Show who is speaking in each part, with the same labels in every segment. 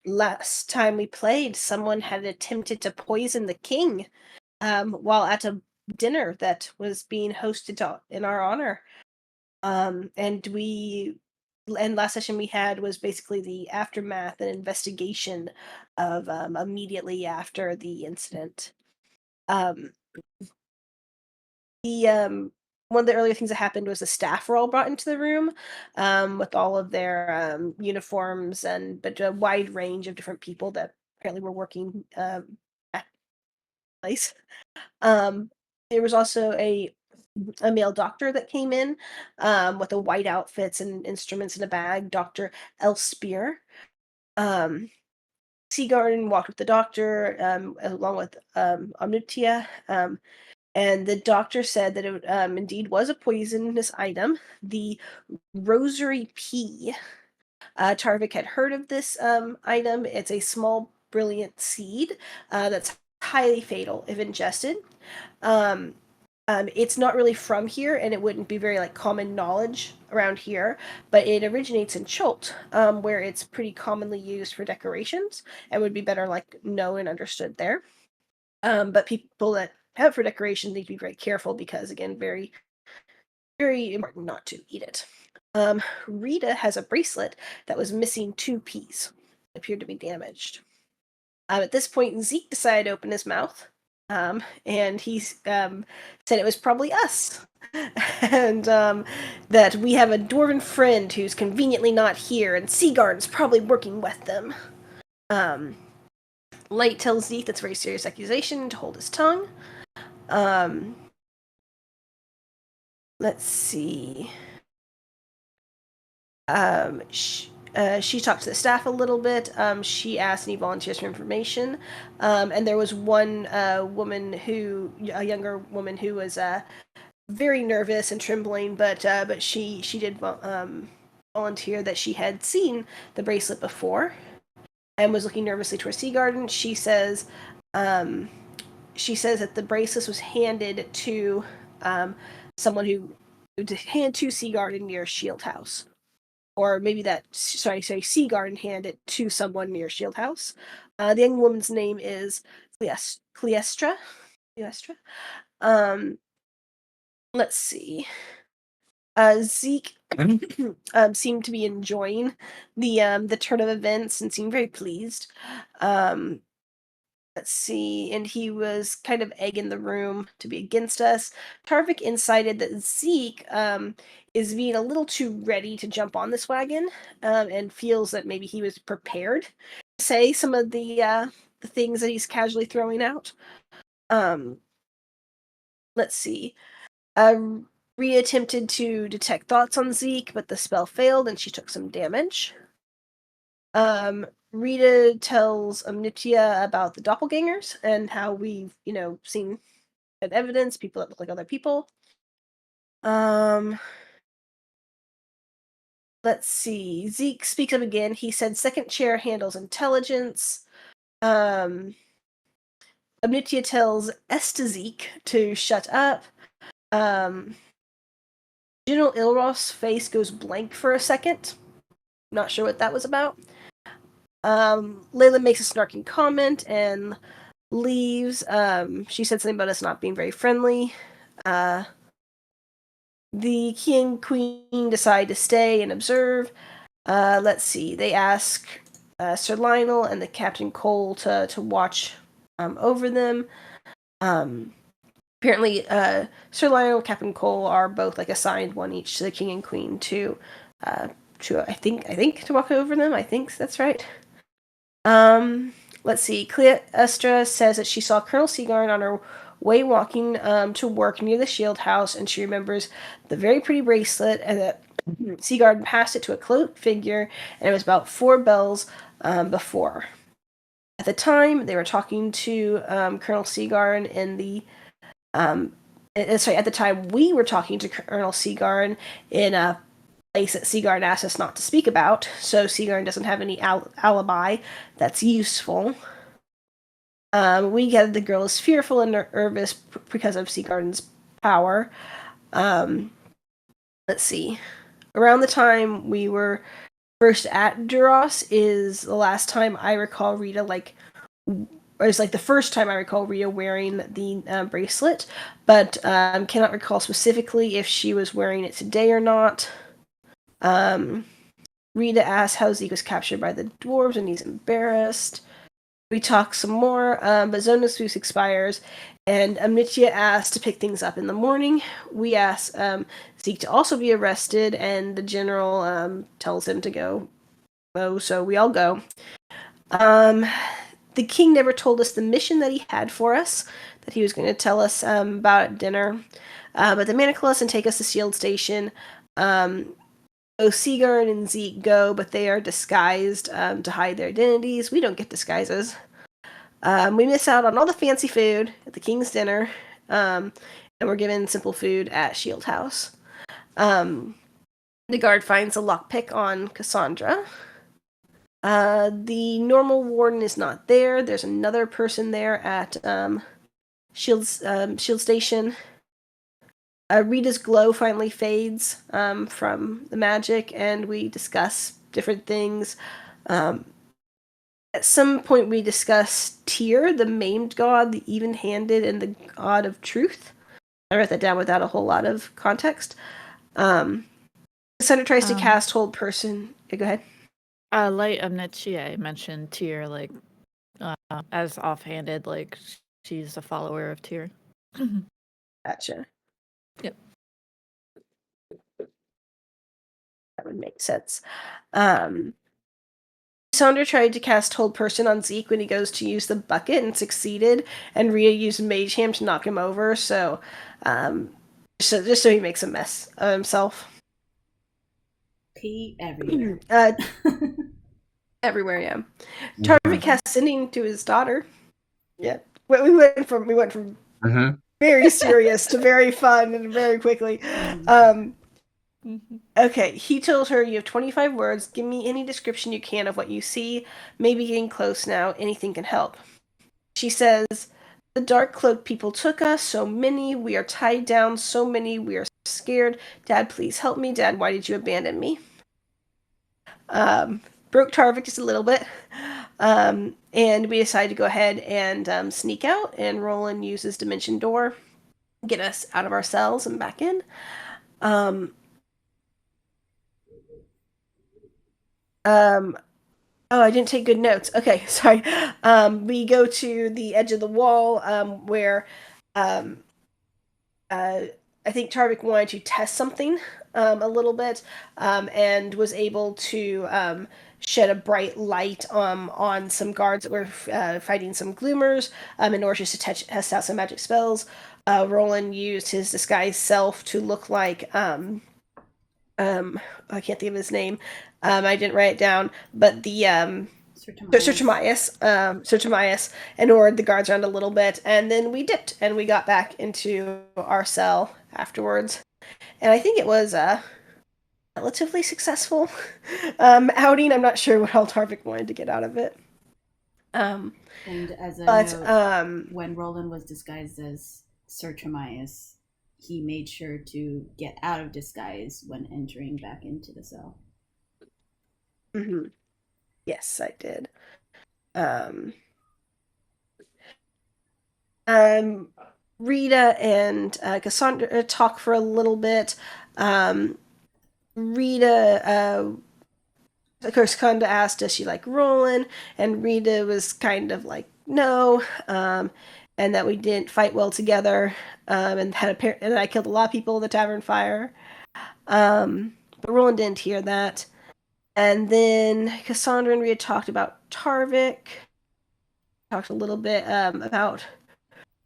Speaker 1: Last time we played, someone had attempted to poison the king while at a dinner that was being hosted in our honor. And last session we had was basically the aftermath and investigation of immediately after the incident. Um, the One of the earlier things that happened was the staff were all brought into the room with all of their uniforms and but a wide range of different people that apparently were working at the place. Um, there was also a male doctor that came in with a white outfits and instruments in a bag, Dr. Elspear. Um, Seagarden walked with the doctor along with Omnitia. And the doctor said that it indeed was a poisonous item. The rosary pea. Tarvik had heard of this item. It's a small, brilliant seed that's highly fatal if ingested. Um, it's not really from here, and it wouldn't be very like common knowledge around here. But it originates in Chult, where it's pretty commonly used for decorations, and would be better like known and understood there. But people that have it for decoration need to be very careful because, again, very very important not to eat it. Rita has a bracelet that was missing two P's. It appeared to be damaged. At this point, Zeke decided to open his mouth, and he said it was probably us, and that we have a dwarven friend who's conveniently not here, and Seaguard's probably working with them. Um, Light tells Zeke that's a very serious accusation to hold his tongue. Um, let's see. She talked to the staff a little bit. She asked any volunteers for information, and there was one a younger woman who was very nervous and trembling, but she did volunteer that she had seen the bracelet before and was looking nervously towards Seagarden. She says that the bracelet was handed to someone who hand to Seagarden near Shield House. Or maybe Seagarden handed it to someone near Shield House. The young woman's name is Cleestra. Um, let's see. Zeke seemed to be enjoying the turn of events and seemed very pleased. Let's see, and he was kind of egging the room to be against us. Tarvik incited that Zeke is being a little too ready to jump on this wagon, and feels that maybe he was prepared to say some of the things that he's casually throwing out. Let's see. Rhea attempted to detect thoughts on Zeke, but the spell failed and she took some damage. Rita tells Omnitia about the doppelgangers and how we've, seen evidence, people that look like other people. Let's see. Zeke speaks up again. He said second chair handles intelligence. Omnitia tells Zeke to shut up. General Ilros' face goes blank for a second. Not sure what that was about. Layla makes a snarking comment and leaves. She said something about us not being very friendly. The king and queen decide to stay and observe. Let's see. They ask Sir Lionel and the Captain Cole to watch over them. Apparently, Sir Lionel and Captain Cole are both like assigned one each to the king and queen to I think to walk over them. I think that's right. Let's see. Cleestra says that she saw Colonel Seagarden on her way walking to work near the Shield House, and she remembers the very pretty bracelet, and that Seagarden passed it to a cloaked figure, and it was about 4 bells before. At the time, they were talking to Colonel Seagarden in the at the time we were talking to Colonel Seagarden in a place that Seagarden asked us not to speak about, so Seagarden doesn't have any alibi that's useful. We get the girl is fearful and nervous because of Seagarden's power. Let's see. Around the time we were first at Duros is the last time I recall Rita or it's like the first time I recall Rita wearing the bracelet, but cannot recall specifically if she was wearing it today or not. Rita asks how Zeke was captured by the dwarves and he's embarrassed. We talk some more, but Zona's Boost expires, and Amnitia asks to pick things up in the morning. We ask Zeke to also be arrested, and the general tells him to go. Oh, so we all go. The king never told us the mission that he had for us, that he was going to tell us about at dinner. But they manacle us and take us to Shield Station. Sigurd and Zeke go, but they are disguised to hide their identities. We don't get disguises. We miss out on all the fancy food at the king's dinner, and we're given simple food at Shield House. The guard finds a lockpick on Cassandra. The normal warden is not there. There's another person there at Shield Station. Rita's glow finally fades from the magic, and we discuss different things. At some point, we discuss Tyr, the maimed god, the even-handed, and the god of truth. I wrote that down without a whole lot of context. Cassandra tries to cast hold person. Go ahead.
Speaker 2: Light Amnetia mentioned Tyr as offhanded, like she's a follower of Tyr.
Speaker 1: Gotcha.
Speaker 2: Yep.
Speaker 1: That would make sense. Cassandra tried to cast hold person on Zeke when he goes to use the bucket and succeeded, and Rhea used Mage Hand to knock him over, so just so he makes a mess of himself.
Speaker 3: Pee everywhere.
Speaker 1: Everywhere, yeah. Tarvik casts sending to his daughter. Yeah. We went from very serious to very fun and very quickly. Okay, he tells her, you have 25 words. Give me any description you can of what you see. Maybe getting close now. Anything can help. She says, the dark cloaked people took us. So many. We are tied down. So many. We are scared. Dad, please help me. Dad, why did you abandon me? Broke Tarvik just a little bit. And we decided to go ahead and sneak out. And Roland uses Dimension Door. Get us out of our cells and back in. Oh, I didn't take good notes. Okay, sorry. We go to the edge of the wall where I think Tarvik wanted to test something a little bit and was able to shed a bright light on some guards that were fighting some gloomers in order just to test out some magic spells. Roland used his disguised self to look like I can't think of his name. I didn't write it down, but the Sir Tomias, and ordered the guards around a little bit, and then we dipped and we got back into our cell afterwards. And I think it was a relatively successful outing. I'm not sure what else Harvick wanted to get out of it.
Speaker 3: And as a note, when Roland was disguised as Sir Tomias, he made sure to get out of disguise when entering back into the cell.
Speaker 1: Yes, I did. Rita and Cassandra talk for a little bit. Rita, of course, Kanda asked, does she like Roland? And Rita was kind of like, no. And that we didn't fight well together. And I killed a lot of people in the tavern fire. But Roland didn't hear that. And then Cassandra and Rita talked about Tarvik. Talked a little bit about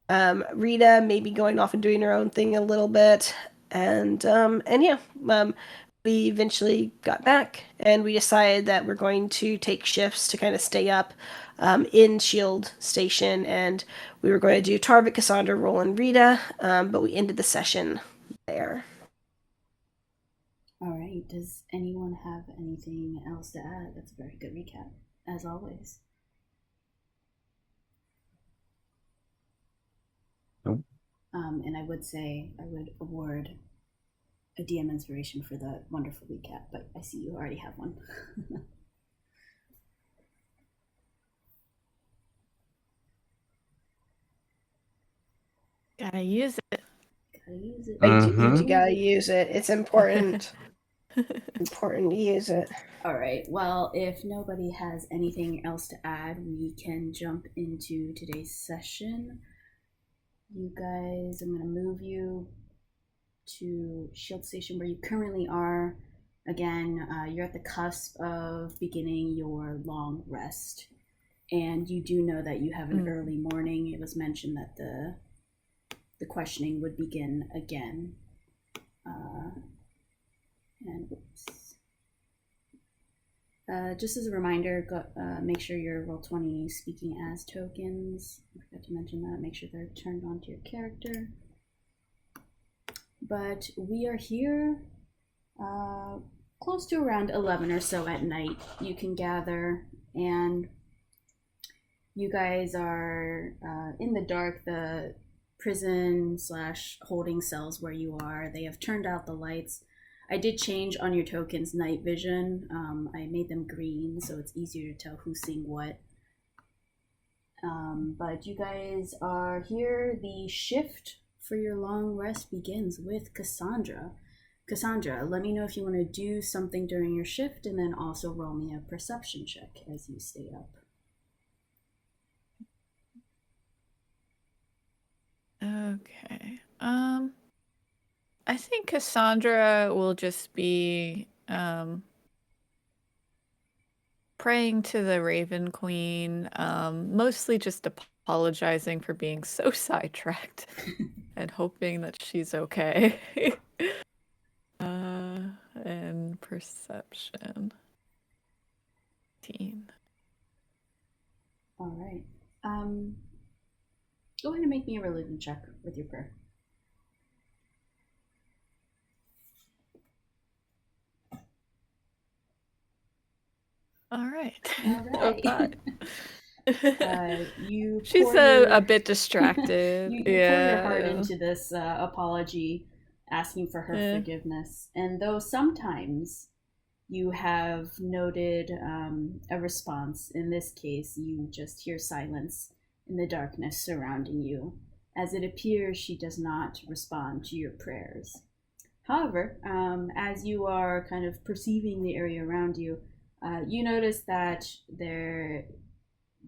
Speaker 1: Rita maybe going off and doing her own thing a little bit. And yeah, we eventually got back and we decided that we're going to take shifts to kind of stay up in Shield Station, and we were going to do Tarvik, Cassandra, Roland, Rita, but we ended the session there.
Speaker 3: All right. Does anyone have anything else to add? That's a very good recap, as always.
Speaker 4: Nope.
Speaker 3: And I would say I would award a DM inspiration for the wonderful recap, but I see you already have one.
Speaker 2: Gotta use it.
Speaker 3: Gotta use it.
Speaker 1: You gotta use it. It's important. Important to use it.
Speaker 3: All right. Well, if nobody has anything else to add, we can jump into today's session. You guys, I'm going to move you to Shield Station where you currently are. Again, you're at the cusp of beginning your long rest. And you do know that you have an early morning. It was mentioned that the questioning would begin again. Just as a reminder, make sure your Roll20 speaking as tokens. I forgot to mention that. Make sure they're turned onto your character. But we are here close to around 11 or so at night. You can gather, and you guys are in the dark. The prison / holding cells where you are, they have turned out the lights. I did change on your tokens night vision. I made them green so it's easier to tell who's seeing what. But you guys are here. The shift for your long rest begins with Cassandra. Cassandra, let me know if you want to do something during your shift, and then also roll me a perception check as you stay up.
Speaker 2: Okay. I think Cassandra will just be praying to the Raven Queen, mostly just apologizing for being so sidetracked and hoping that she's okay. And perception. 18.
Speaker 3: All right. Go ahead and make me a religion check with your prayer.
Speaker 2: All right.
Speaker 3: She's
Speaker 2: a bit distracted.
Speaker 3: You pour your heart into this apology, asking for her forgiveness. And though sometimes you have noted a response, in this case, you just hear silence in the darkness surrounding you. As it appears, she does not respond to your prayers. However, as you are kind of perceiving the area around you, you notice that their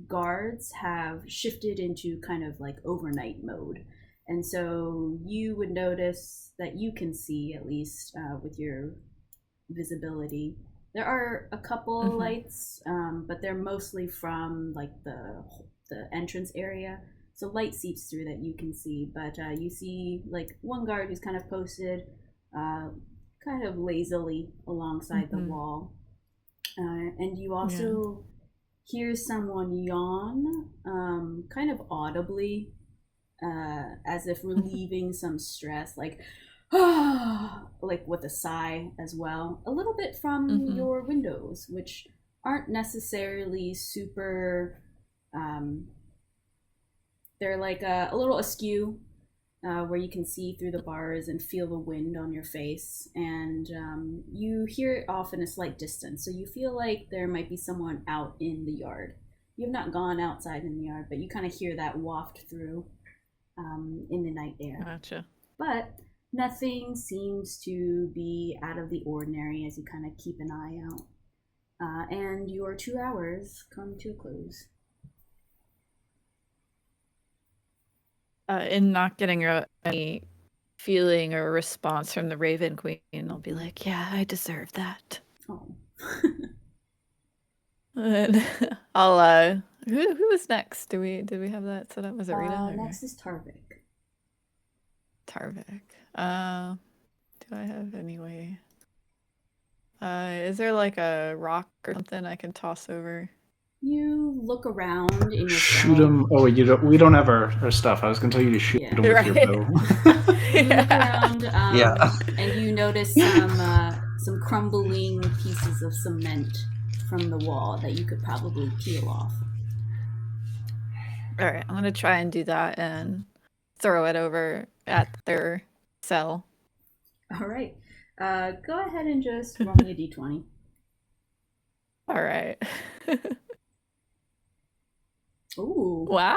Speaker 3: guards have shifted into kind of like overnight mode. And so you would notice that you can see, at least with your visibility, there are a couple lights, but they're mostly from like the entrance area. So light seeps through that you can see, but you see like one guard who's kind of posted kind of lazily alongside the wall. And you also hear someone yawn, kind of audibly, as if relieving some stress, like with a sigh as well. A little bit from your windows, which aren't necessarily super, they're like a little askew, where you can see through the bars and feel the wind on your face, and you hear it off in a slight distance, so you feel like there might be someone out in the yard. You have not gone outside in the yard, but you kind of hear that waft through in the night air.
Speaker 2: Gotcha.
Speaker 3: But nothing seems to be out of the ordinary as you kind of keep an eye out. And your 2 hours come to a close.
Speaker 2: In not getting any feeling or response from the Raven Queen, I'll be like, yeah, I deserve that.
Speaker 3: Oh.
Speaker 2: And I'll who was next? Did we have that set up? Was it Rita?
Speaker 3: Next is Tarvik.
Speaker 2: Do I have any way? Is there like a rock or something I can toss over?
Speaker 3: You look around in your
Speaker 4: shoot him. Oh, wait, we don't have our stuff. I was gonna tell you to shoot him with your bow.
Speaker 3: You look around, and you notice some crumbling pieces of cement from the wall that you could probably peel off.
Speaker 2: All right, I'm gonna try and do that and throw it over at their cell.
Speaker 3: All right. Go ahead and just roll me a d20.
Speaker 2: All right.
Speaker 3: Ooh.
Speaker 2: Wow.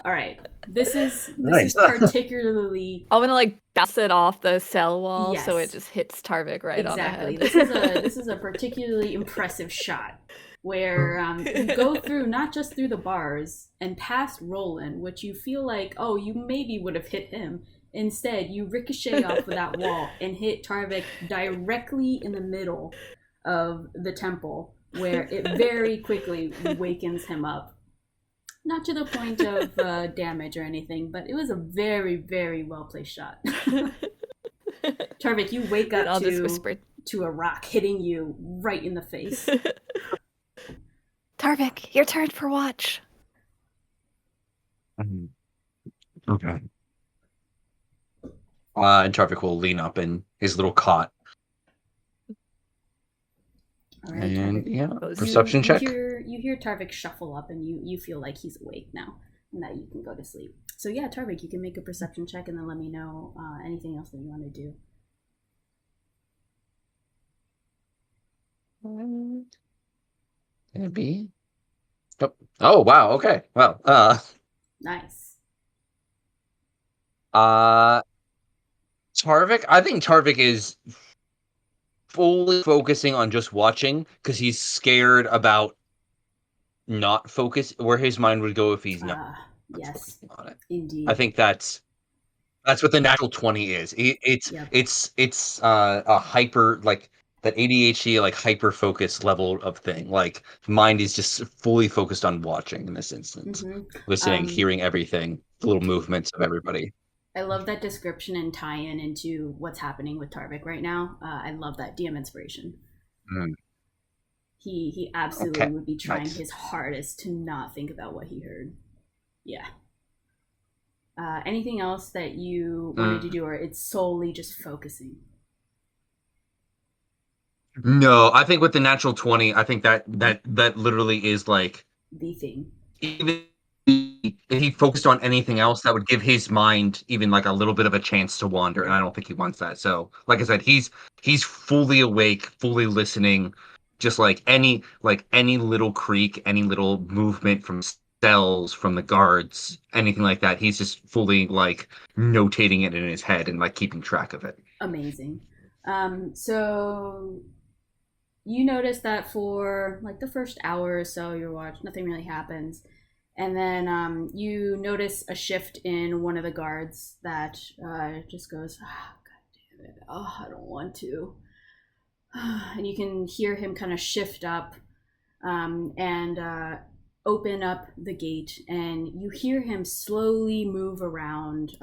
Speaker 3: All right. This is
Speaker 4: Nice.
Speaker 3: particularly.
Speaker 2: I'm gonna bounce it off the cell wall so it
Speaker 3: Yes.
Speaker 2: just hits Tarvik right on the head.
Speaker 3: This is a particularly impressive shot where you go through not just through the bars and past Roland, which you feel like, oh, you maybe would have hit him. Instead, you ricochet off of that wall and hit Tarvik directly in the middle of the temple, where it very quickly wakens him up. Not to the point of damage or anything, but it was a very, very well-placed shot. Tarvik, you wake up to a rock hitting you right in the face.
Speaker 2: Tarvik, your turn for watch.
Speaker 5: Okay. And Tarvik will lean up in his little cot.
Speaker 3: All right,
Speaker 5: and
Speaker 3: Tarvik.
Speaker 5: yeah, perception check.
Speaker 3: You hear Tarvik shuffle up, and you feel like he's awake now, and that you can go to sleep. So yeah, Tarvik, you can make a perception check, and then let me know anything else that you want to do.
Speaker 5: Can it be? Oh wow. Okay. Well.
Speaker 3: Nice.
Speaker 5: Tarvik. I think Tarvik is fully focusing on just watching because he's scared about not focus where his mind would go if he's not
Speaker 3: yes,
Speaker 5: focusing on it.
Speaker 3: Indeed.
Speaker 5: I think that's what the natural 20 is. It's a hyper, like that ADHD, like hyper focus level of thing. Like mind is just fully focused on watching in this instance, listening, hearing everything, the little movements of everybody.
Speaker 3: I love that description and tie-in into what's happening with Tarvik right now. I love that DM inspiration. He absolutely would be trying his hardest to not think about what he heard. Yeah. Anything else that you wanted to do, or it's solely just focusing?
Speaker 5: No, I think with the natural 20, I think that literally is like
Speaker 3: the thing.
Speaker 5: Even if he focused on anything else, that would give his mind even like a little bit of a chance to wander, and I don't think he wants that. So, like I said, he's fully awake, fully listening, just like any little creak, any little movement from cells, from the guards, anything like that. He's just fully like notating it in his head and like keeping track of it.
Speaker 3: Amazing. So you notice that for like the first hour or so you watch, nothing really happens. And then you notice a shift in one of the guards that just goes, God damn it, I don't want to. And you can hear him kind of shift up and open up the gate, and you hear him slowly move around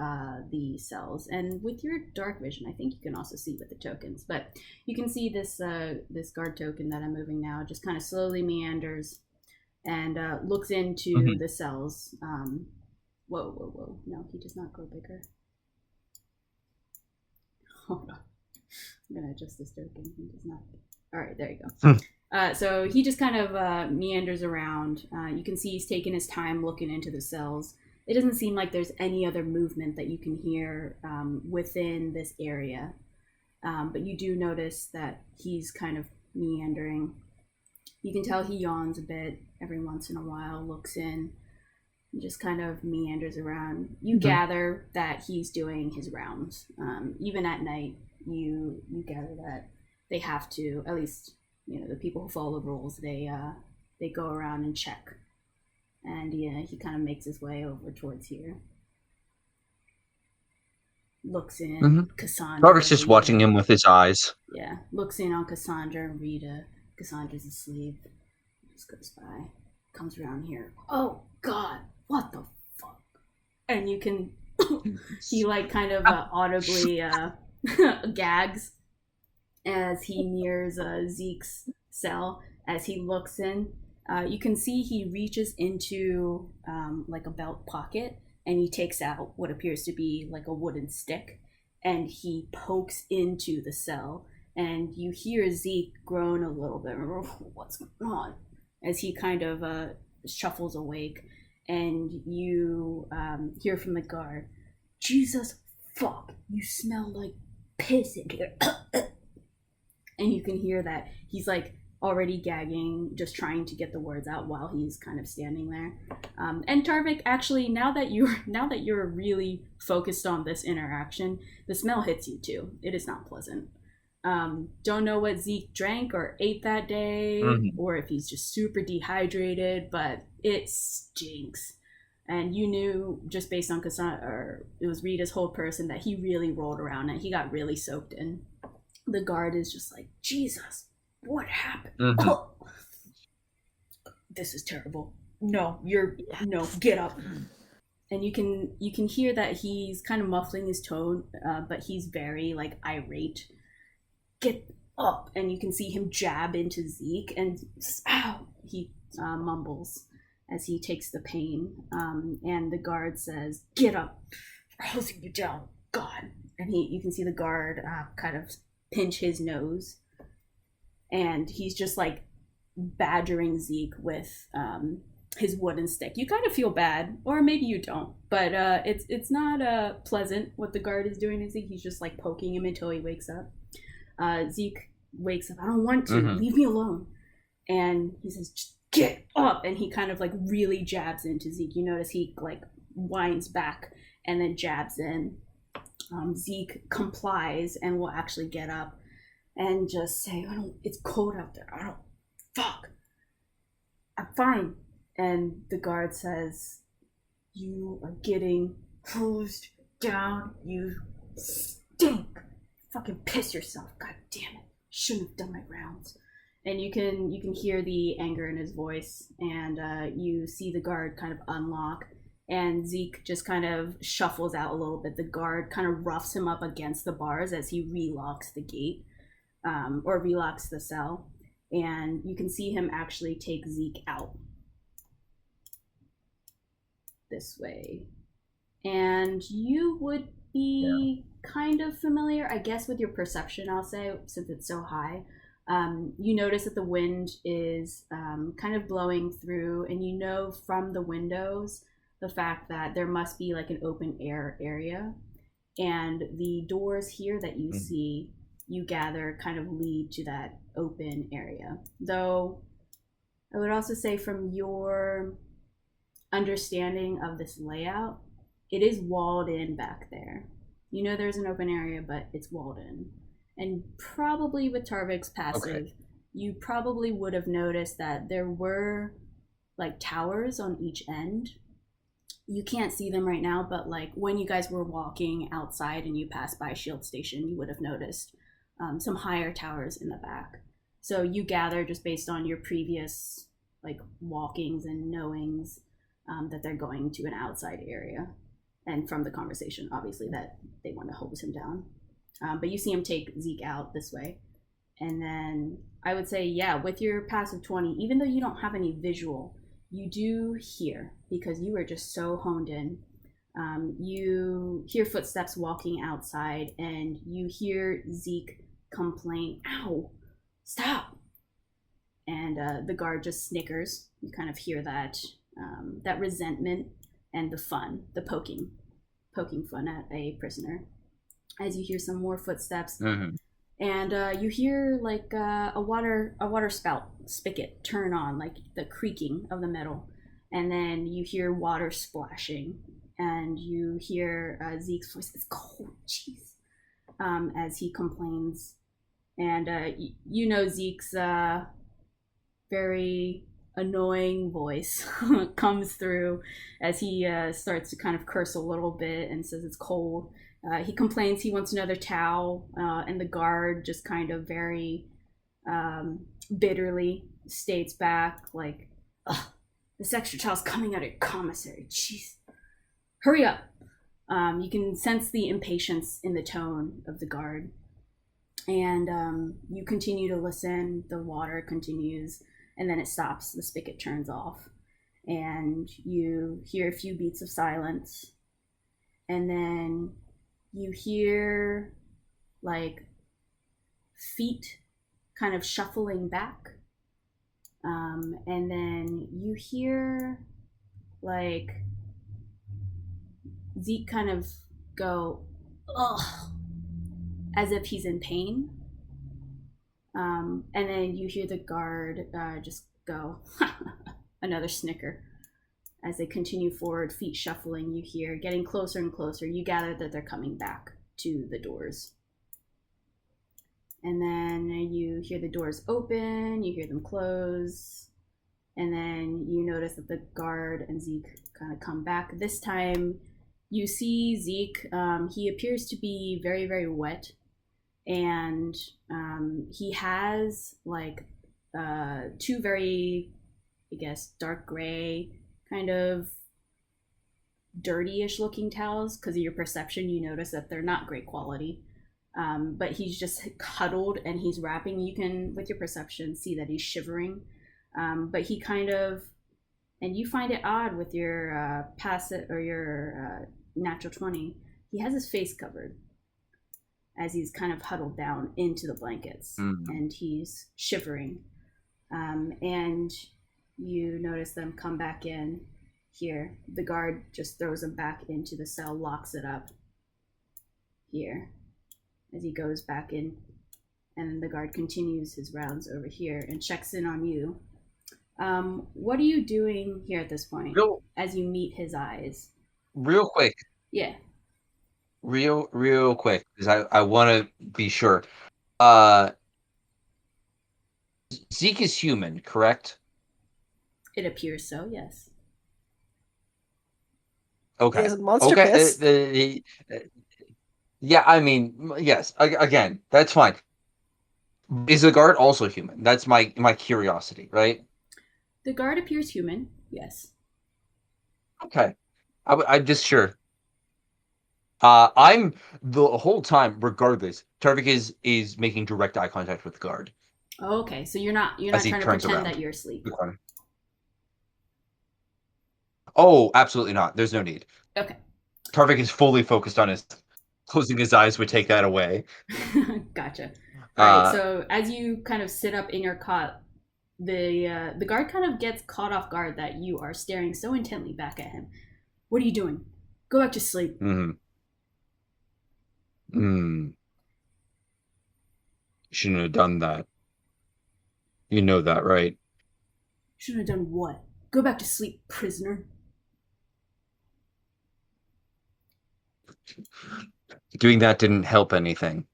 Speaker 3: the cells. And with your dark vision, I think you can also see with the tokens, but you can see this guard token that I'm moving now just kind of slowly meanders and looks into the cells. Whoa. No, he does not grow bigger. Hold on. I'm going to adjust this token. He does not. All right, there you go. So he just kind of meanders around. You can see he's taking his time looking into the cells. It doesn't seem like there's any other movement that you can hear within this area. But you do notice that he's kind of meandering. You can tell he yawns a bit every once in a while, looks in, and just kind of meanders around. You gather that he's doing his rounds. Even at night, you gather that they have to, at least, you know, the people who follow the rules, they go around and check. And he kind of makes his way over towards here. Looks in, Cassandra.
Speaker 5: Robert's just watching him with his eyes.
Speaker 3: Yeah, looks in on Cassandra and Rita. Cassandra's asleep. Just goes by. Comes around here. Oh, God, what the fuck? And you can... he, like, kind of audibly gags as he nears Zeke's cell. As he looks in, you can see he reaches into, like, a belt pocket, and he takes out what appears to be, like, a wooden stick, and he pokes into the cell. And you hear Zeke groan a little bit. What's going on? As he kind of shuffles awake. And you hear from the guard, Jesus fuck, you smell like piss in here. And you can hear that he's like already gagging, just trying to get the words out while he's kind of standing there. And Tarvik, actually, now that you're really focused on this interaction, the smell hits you too. It is not pleasant. Don't know what Zeke drank or ate that day, or if he's just super dehydrated, but it stinks. And you knew just based on Cassandra, or it was Rita's whole person, that he really rolled around and he got really soaked in. The guard is just like, Jesus, what happened? Oh, this is terrible. No, get up. And you can hear that he's kind of muffling his tone, but he's very like irate. Get up. And you can see him jab into Zeke, and ow, he mumbles as he takes the pain. And the guard says, get up, we're hosing you down, God. And you can see the guard kind of pinch his nose, and he's just like badgering Zeke with his wooden stick. You kind of feel bad, or maybe you don't, but it's not pleasant what the guard is doing to Zeke. He's just like poking him until he wakes up. Zeke wakes up. I don't want to. Leave me alone. And he says, just get up. And he kind of like really jabs into Zeke. You notice he like winds back and then jabs in. Zeke complies and will actually get up and just say, it's cold out there. I'm fine. And the guard says, you are getting hosed down. You stink. Fucking piss yourself. God damn it. Shouldn't have done my rounds. And you can hear the anger in his voice, and you see the guard kind of unlock, and Zeke just kind of shuffles out a little bit. The guard kind of roughs him up against the bars as he relocks the gate, or relocks the cell, and you can see him actually take Zeke out this way. And you would be kind of familiar, I guess, with your perception, I'll say, since it's so high. You notice that the wind is kind of blowing through, and you know from the windows the fact that there must be like an open air area, and the doors here that you see, you gather, kind of lead to that open area. Though I would also say, from your understanding of this layout, it is walled in back there. You know there's an open area, but it's walled in. And probably with Tarvik's passive, you probably would have noticed that there were like towers on each end. You can't see them right now, but like when you guys were walking outside and you passed by Shield Station, you would have noticed some higher towers in the back. So you gather, just based on your previous like walkings and knowings, that they're going to an outside area. And from the conversation, obviously, that they want to hose him down. But you see him take Zeke out this way. And then I would say, with your passive 20, even though you don't have any visual, you do hear, because you are just so honed in. You hear footsteps walking outside, and you hear Zeke complain, ow, stop. And the guard just snickers. You kind of hear that resentment and the fun, the poking fun at a prisoner. As you hear some more footsteps, and you hear like a water spout spigot turn on, like the creaking of the metal, and then you hear water splashing, and you hear Zeke's voice. It's cold, jeez, as he complains, and you know Zeke's very annoying voice comes through as he starts to kind of curse a little bit and says it's cold. He complains he wants another towel, and the guard just kind of very bitterly states back, like, ugh, this extra towel's coming out of your commissary. Jeez, hurry up. You can sense the impatience in the tone of the guard. And you continue to listen. The water continues, and then it stops. The spigot turns off, and you hear a few beats of silence, and then you hear like feet kind of shuffling back, and then you hear like Zeke kind of go, ugh, as if he's in pain. And then you hear the guard just go, another snicker. As they continue forward, feet shuffling, you hear, getting closer and closer, you gather that they're coming back to the doors. And then you hear the doors open, you hear them close, and then you notice that the guard and Zeke kind of come back. This time, you see Zeke. He appears to be very, very wet, and he has like two very, I guess, dark gray, kind of dirty-ish looking towels. Because of your perception, you notice that they're not great quality. But he's just cuddled and he's wrapping. You can, with your perception, see that he's shivering. But he kind of, and you find it odd with your passive or your natural 20, he has his face covered as he's kind of huddled down into the blankets, and he's shivering. And you notice them come back in here. The guard just throws him back into the cell, locks it up here as he goes back in, and the guard continues his rounds over here and checks in on you. What are you doing here at this point as you meet his eyes?
Speaker 5: Real quick.
Speaker 3: Yeah.
Speaker 5: Real quick, because I want to be sure. Zeke is human, correct?
Speaker 3: It appears so, yes.
Speaker 5: Okay.
Speaker 1: He has a monster piss.
Speaker 5: Yeah, I mean, yes. Again, that's fine. Is the guard also human? That's my curiosity, right?
Speaker 3: The guard appears human, yes.
Speaker 5: Okay. I'm just sure. I'm the whole time, regardless. Tarvik is making direct eye contact with the guard.
Speaker 3: Oh, okay, so you're not trying to pretend that you're asleep.
Speaker 5: Oh, absolutely not. There's no need.
Speaker 3: Okay.
Speaker 5: Tarvik is fully focused on his closing his eyes would take that away.
Speaker 3: Gotcha. All right. So as you kind of sit up in your cot, the guard kind of gets caught off guard that you are staring so intently back at him. What are you doing? Go back to sleep.
Speaker 5: Shouldn't have done that. You know that, right?
Speaker 3: Shouldn't have done what? Go back to sleep, prisoner.
Speaker 5: Doing that didn't help anything.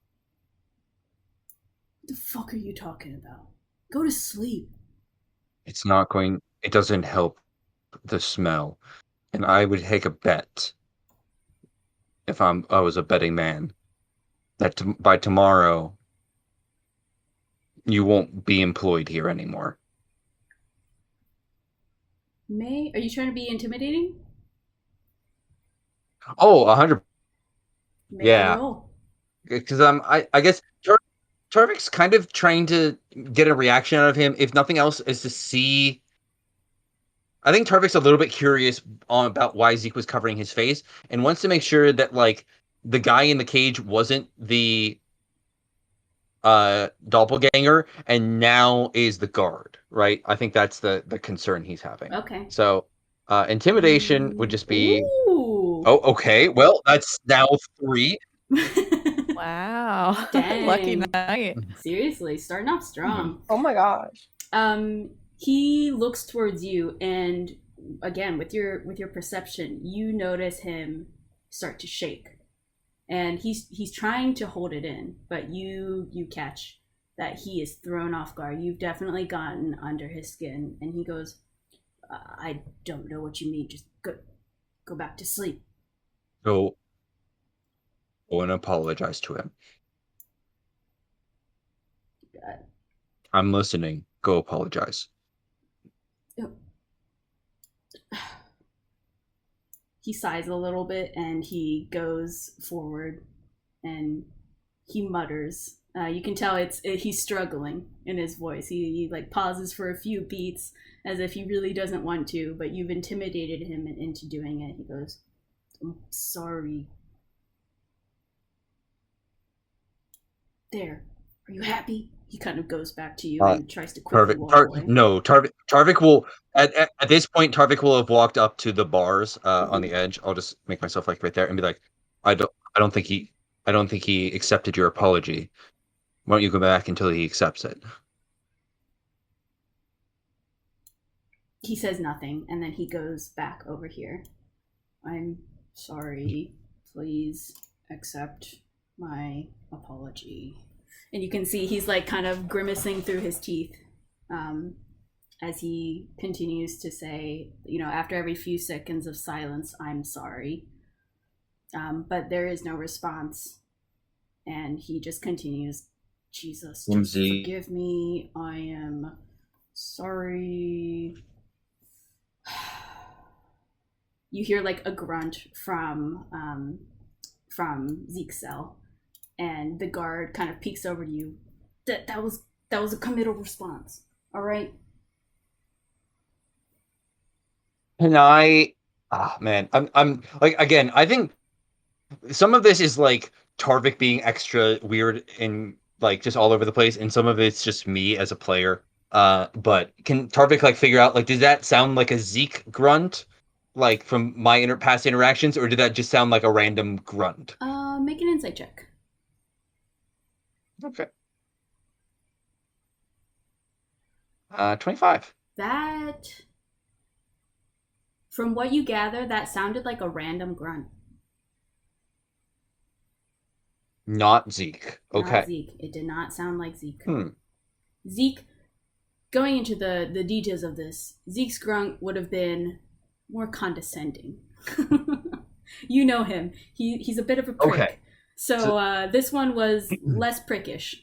Speaker 3: What the fuck are you talking about? Go to sleep.
Speaker 5: It doesn't help the smell. And I would take a bet, if I was a betting man, that by tomorrow you won't be employed here anymore.
Speaker 3: May, are you trying to be intimidating?
Speaker 5: Oh, 100.
Speaker 3: Yeah.
Speaker 5: Because I guess Tarvik's kind of trying to get a reaction out of him. If nothing else, is to see. I think Tarvik's a little bit curious about why Zeke was covering his face and wants to make sure that like the guy in the cage wasn't the doppelganger and now is the guard, right? I think that's the concern he's having.
Speaker 3: Okay.
Speaker 5: So intimidation would just be.
Speaker 3: Ooh.
Speaker 5: Oh, okay. Well, that's now 3.
Speaker 2: Wow.
Speaker 3: Dang.
Speaker 2: Lucky night.
Speaker 3: Seriously, starting off strong.
Speaker 1: Oh my gosh.
Speaker 3: He looks towards you, and again, with your perception, you notice him start to shake. And he's trying to hold it in, but you catch that he is thrown off guard. You've definitely gotten under his skin, and he goes, I don't know what you mean. Just go back to sleep.
Speaker 5: Go and apologize to him. I'm listening. Go apologize.
Speaker 3: He sighs a little bit and he goes forward and he mutters. You can tell he's struggling in his voice. He like pauses for a few beats as if he really doesn't want to, but you've intimidated him into doing it. He goes, I'm sorry. There. Are you happy? He kind of goes back to you and tries to quickly walk away.
Speaker 5: No, Tarvik will at this point. Tarvik will have walked up to the bars on the edge. I'll just make myself like right there and be like, I don't think he accepted your apology. Why don't you go back until he accepts it?
Speaker 3: He says nothing, and then he goes back over here. I'm sorry. Please accept my apology. And you can see he's like kind of grimacing through his teeth as he continues to say, after every few seconds of silence, I'm sorry. But there is no response. And he just continues, Jesus, just forgive me. I am sorry. You hear like a grunt from Zeke's cell, and the guard kind of peeks over to you. That was a committal response. All right.
Speaker 5: Can I? Ah, man, I'm like, again, I think some of this is like Tarvik being extra weird and like just all over the place, and some of it's just me as a player. But can Tarvik like figure out, like, does that sound like a Zeke grunt, like from my past interactions, or did that just sound like a random grunt?
Speaker 3: Make an insight check.
Speaker 5: Okay. 25.
Speaker 3: That, from what you gather, that sounded like a random grunt.
Speaker 5: Not Zeke. Okay.
Speaker 3: Not Zeke. It did not sound like Zeke. Zeke, going into the details of this, Zeke's grunt would have been more condescending. You know him. He's a bit of a prick.
Speaker 5: Okay.
Speaker 3: So this one was less prickish.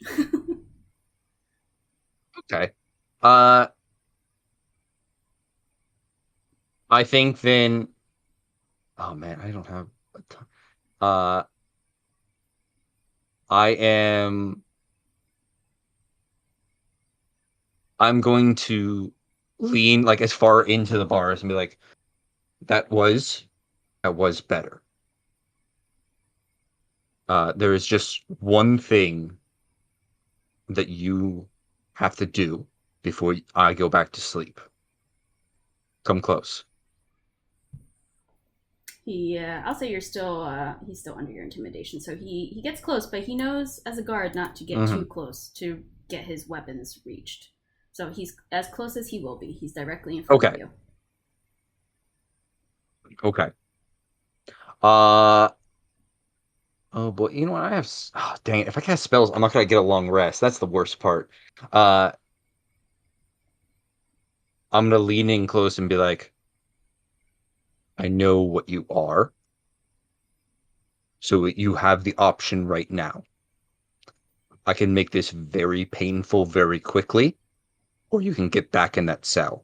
Speaker 5: Okay. I think then. Oh man, I don't have a ton. I'm going to lean like as far into the bars and be like, that was better. There is just one thing that you have to do before I go back to sleep. Come close.
Speaker 3: I'll say he's still under your intimidation. So he gets close, but he knows as a guard not to get too close to get his weapons reached. So he's as close as he will be. He's directly in front of you.
Speaker 5: Okay. Oh boy, you know what? I have. Oh, dang it! If I cast spells, I'm not gonna get a long rest. That's the worst part. I'm gonna lean in close and be like, I know what you are. So you have the option right now. I can make this very painful very quickly, or you can get back in that cell.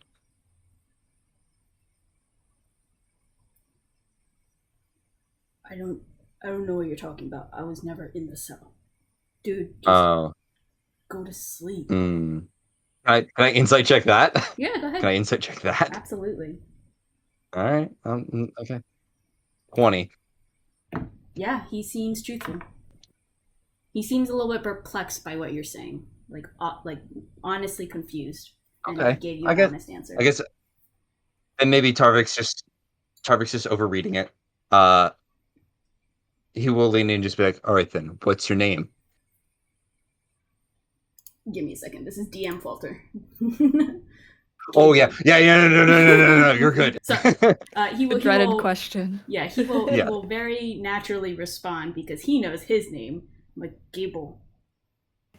Speaker 3: I don't know what you're talking about. I was never in the cell. Dude, just go to sleep.
Speaker 5: Can I insight check that?
Speaker 3: Yeah, go ahead.
Speaker 5: Can I insight check that?
Speaker 3: Absolutely.
Speaker 5: All right. Okay. 20.
Speaker 3: Yeah, he seems truthful. He seems a little bit perplexed by what you're saying, like honestly confused, and
Speaker 5: Okay.
Speaker 3: he gave you an honest answer.
Speaker 5: I guess, and maybe Tarvik's just overreading it. He will lean in and just be like, all right then, what's your name?
Speaker 3: Give me a second. This is DM Falter.
Speaker 5: Oh yeah, no, you're good.
Speaker 3: So he will,
Speaker 2: the dreaded question.
Speaker 3: Yeah, he will very naturally respond because he knows his name. I'm like, Gable.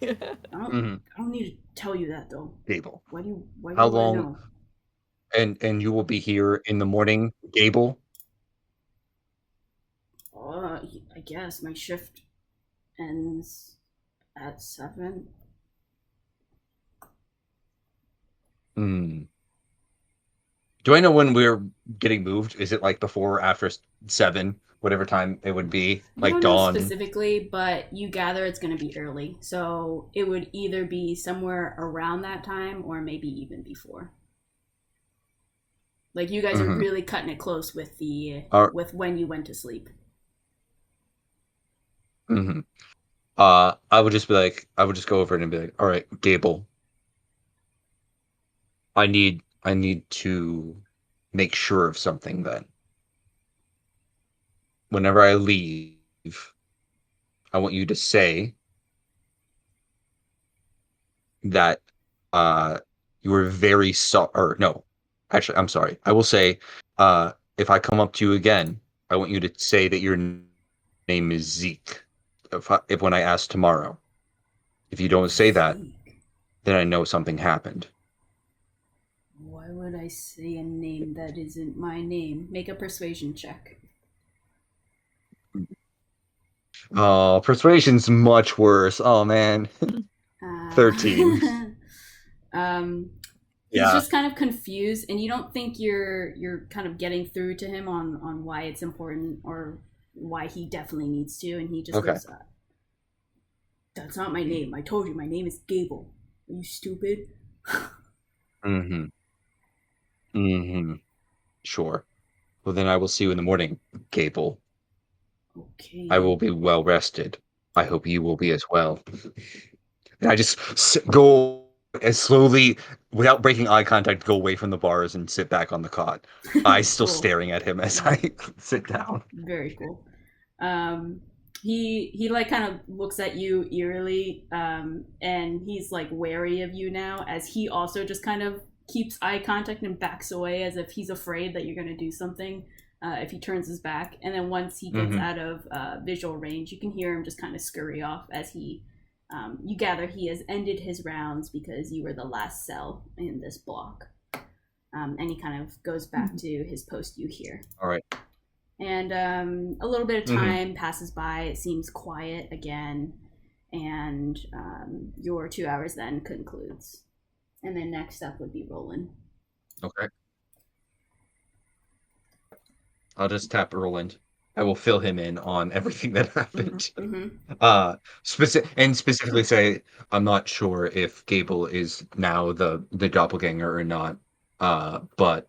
Speaker 3: I don't need to tell you that though.
Speaker 5: Gable.
Speaker 3: Why do you
Speaker 5: How
Speaker 3: want
Speaker 5: long?
Speaker 3: to know?
Speaker 5: And you will be here in the morning, Gable?
Speaker 3: I guess my shift ends at 7.
Speaker 5: Do I know when we're getting moved? Is it like before or after 7? Whatever time it would be, like dawn?
Speaker 3: Know specifically, but you gather it's going to be early, so it would either be somewhere around that time or maybe even before. Like you guys are really cutting it close with with when you went to sleep.
Speaker 5: I would just go over it and be like, all right, Gable, I need to make sure of something then. Whenever I leave, I want you to say that you were very or no, actually, I'm sorry. I will say, if I come up to you again, I want you to say that your name is Zeke. If when I ask tomorrow, if you don't say that,
Speaker 3: Zeke.
Speaker 5: then I know something happened.
Speaker 3: Why would I say a name that isn't my name? Make a persuasion check.
Speaker 5: Oh, persuasion's much worse. Oh man. 13.
Speaker 3: He's
Speaker 5: Yeah.
Speaker 3: just kind of confused, and you don't think you're kind of getting through to him on why it's important or why he definitely needs to, and he just goes, "That's not my name. I told you my name is Gable. Are you stupid?"
Speaker 5: Mm-hmm. Mm-hmm. Sure. Well, then I will see you in the morning, Gable.
Speaker 3: Okay.
Speaker 5: I will be well rested. I hope you will be as well. And I just go as slowly, without breaking eye contact, go away from the bars and sit back on the cot. Eyes still
Speaker 3: Cool.
Speaker 5: staring at him as I sit down.
Speaker 3: Very cool. He like kind of looks at you eerily, and he's like wary of you now, as he also just kind of keeps eye contact and backs away as if he's afraid that you're going to do something if he turns his back. And then once he gets out of visual range, you can hear him just kind of scurry off as he you gather he has ended his rounds because you were the last cell in this block. And he kind of goes back to his post you hear.
Speaker 5: All right.
Speaker 3: And a little bit of time passes by. It seems quiet again. And your 2 hours then concludes. And then next up would be Roland.
Speaker 5: Okay. I'll just tap Roland. I will fill him in on everything that happened. Specifically say I'm not sure if Gable is now the doppelganger or not. But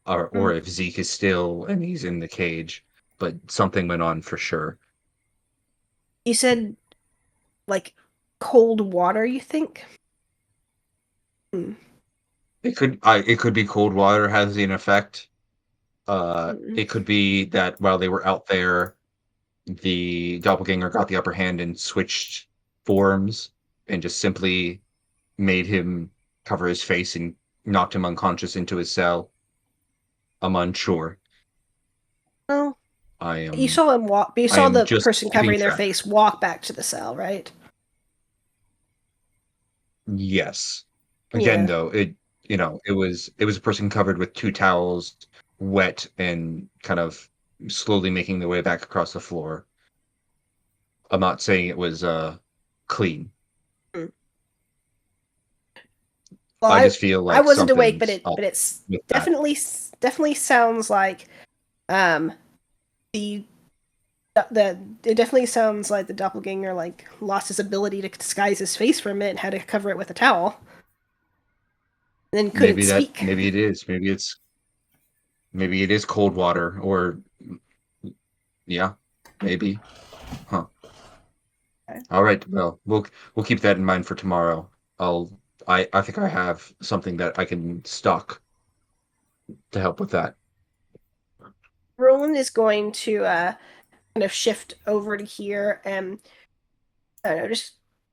Speaker 5: or if Zeke is still and he's in the cage, but something went on for sure.
Speaker 1: You said like cold water, you think?
Speaker 5: It could be cold water has an effect. It could be that while they were out there, the doppelganger got the upper hand and switched forms and just simply made him cover his face and knocked him unconscious into his cell. I'm unsure.
Speaker 1: Oh,
Speaker 5: I am.
Speaker 1: you saw him walk. You
Speaker 5: I
Speaker 1: saw
Speaker 5: am
Speaker 1: the
Speaker 5: just
Speaker 1: person
Speaker 5: keeping
Speaker 1: covering their
Speaker 5: track.
Speaker 1: face walk back to the cell, right?
Speaker 5: Yes. Again,
Speaker 1: Yeah.
Speaker 5: though, it was a person covered with two towels, wet and kind of slowly making their way back across the floor. I'm not saying it was clean.
Speaker 1: Well,
Speaker 5: I just feel like
Speaker 1: I wasn't awake, but
Speaker 5: something's up
Speaker 1: it's
Speaker 5: with that.
Speaker 1: definitely sounds like the it definitely sounds like the doppelganger like lost his ability to disguise his face for a minute and had to cover it with a towel. And then couldn't speak.
Speaker 5: Maybe it is. Maybe it is cold water or yeah, maybe. Huh.
Speaker 1: Okay.
Speaker 5: All right. Well, we'll keep that in mind for tomorrow. I think I have something that I can stock to help with that.
Speaker 1: Roland is going to kind of shift over to here and I don't know,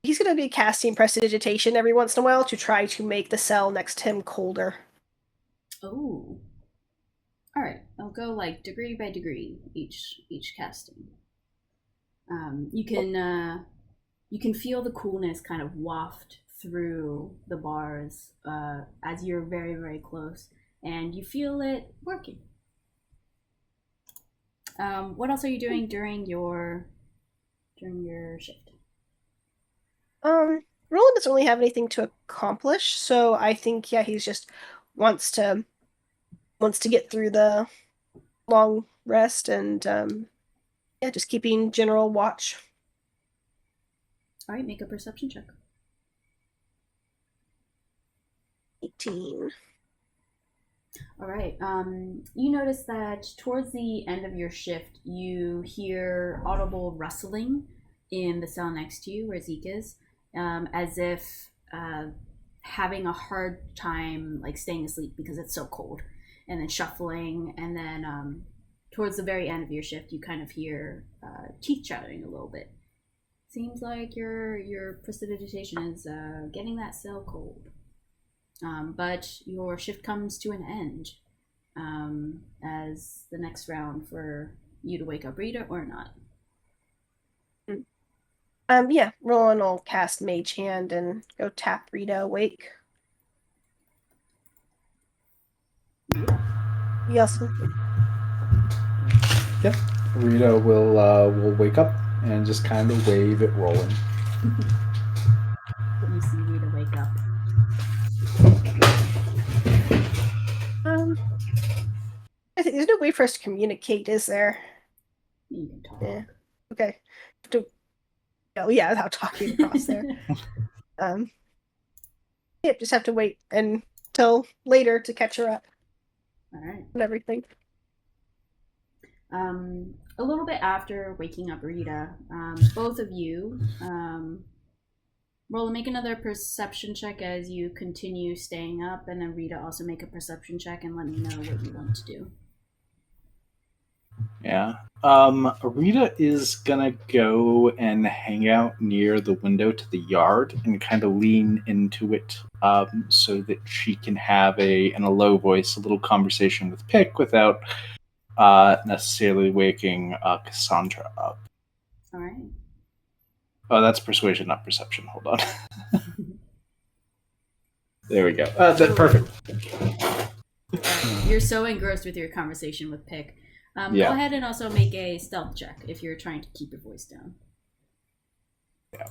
Speaker 1: he's going to be casting prestidigitation every once in a while to try to make the cell next to him colder.
Speaker 3: Oh. All right, I'll go like degree by degree each casting. You can feel the coolness kind of waft through the bars as you're very, very close, and you feel it working. What else are you doing during your shift?
Speaker 1: Roland doesn't really have anything to accomplish, so I think he's just wants to get through the long rest and just keeping general watch.
Speaker 3: All right, make a perception check.
Speaker 1: 18.
Speaker 3: All right. You notice that towards the end of your shift, you hear audible rustling in the cell next to you, where Zeke is, as if having a hard time like staying asleep because it's so cold, and then shuffling, and then towards the very end of your shift, you kind of hear teeth chattering a little bit. Seems like your precipitation is getting that cell cold. But your shift comes to an end as the next round for you to wake up Rita or not.
Speaker 1: Yeah, Roland will cast Mage Hand and go tap Rita awake. Yes.
Speaker 4: Yep. Rita will wake up and just kind of wave at Roland.
Speaker 3: You see Rita wake up.
Speaker 1: There's no way for us to communicate, is there?
Speaker 3: You can talk.
Speaker 1: Yeah. Okay. Oh yeah, without talking across there. Yeah, just have to wait until later to catch her up.
Speaker 3: All right.
Speaker 1: And everything.
Speaker 3: A little bit after waking up Rita, both of you roll and make another perception check as you continue staying up, and then Rita also make a perception check and let me know what you want to do.
Speaker 4: Yeah. Rita is gonna go and hang out near the window to the yard and kind of lean into it, so that she can have in a low voice, a little conversation with Pick without necessarily waking Cassandra up.
Speaker 3: All right.
Speaker 4: Oh, that's persuasion, not perception. Hold on. There we go. Perfect.
Speaker 3: You're so engrossed with your conversation with Pick.
Speaker 4: Yeah.
Speaker 3: Go ahead and also make a stealth check if you're trying to keep your voice down.
Speaker 4: Yeah.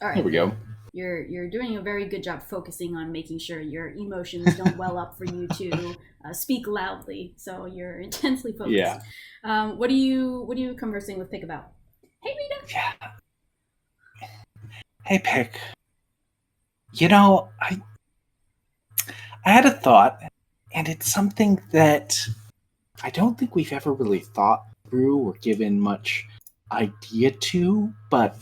Speaker 3: All right.
Speaker 4: There we go.
Speaker 3: You're doing a very good job focusing on making sure your emotions don't well up for you to speak loudly. So you're intensely focused.
Speaker 4: Yeah.
Speaker 3: What are you conversing with Pick about? Hey, Rita.
Speaker 4: Yeah. Hey, Pick. You know, I had a thought, and it's something that I don't think we've ever really thought through or given much idea to, but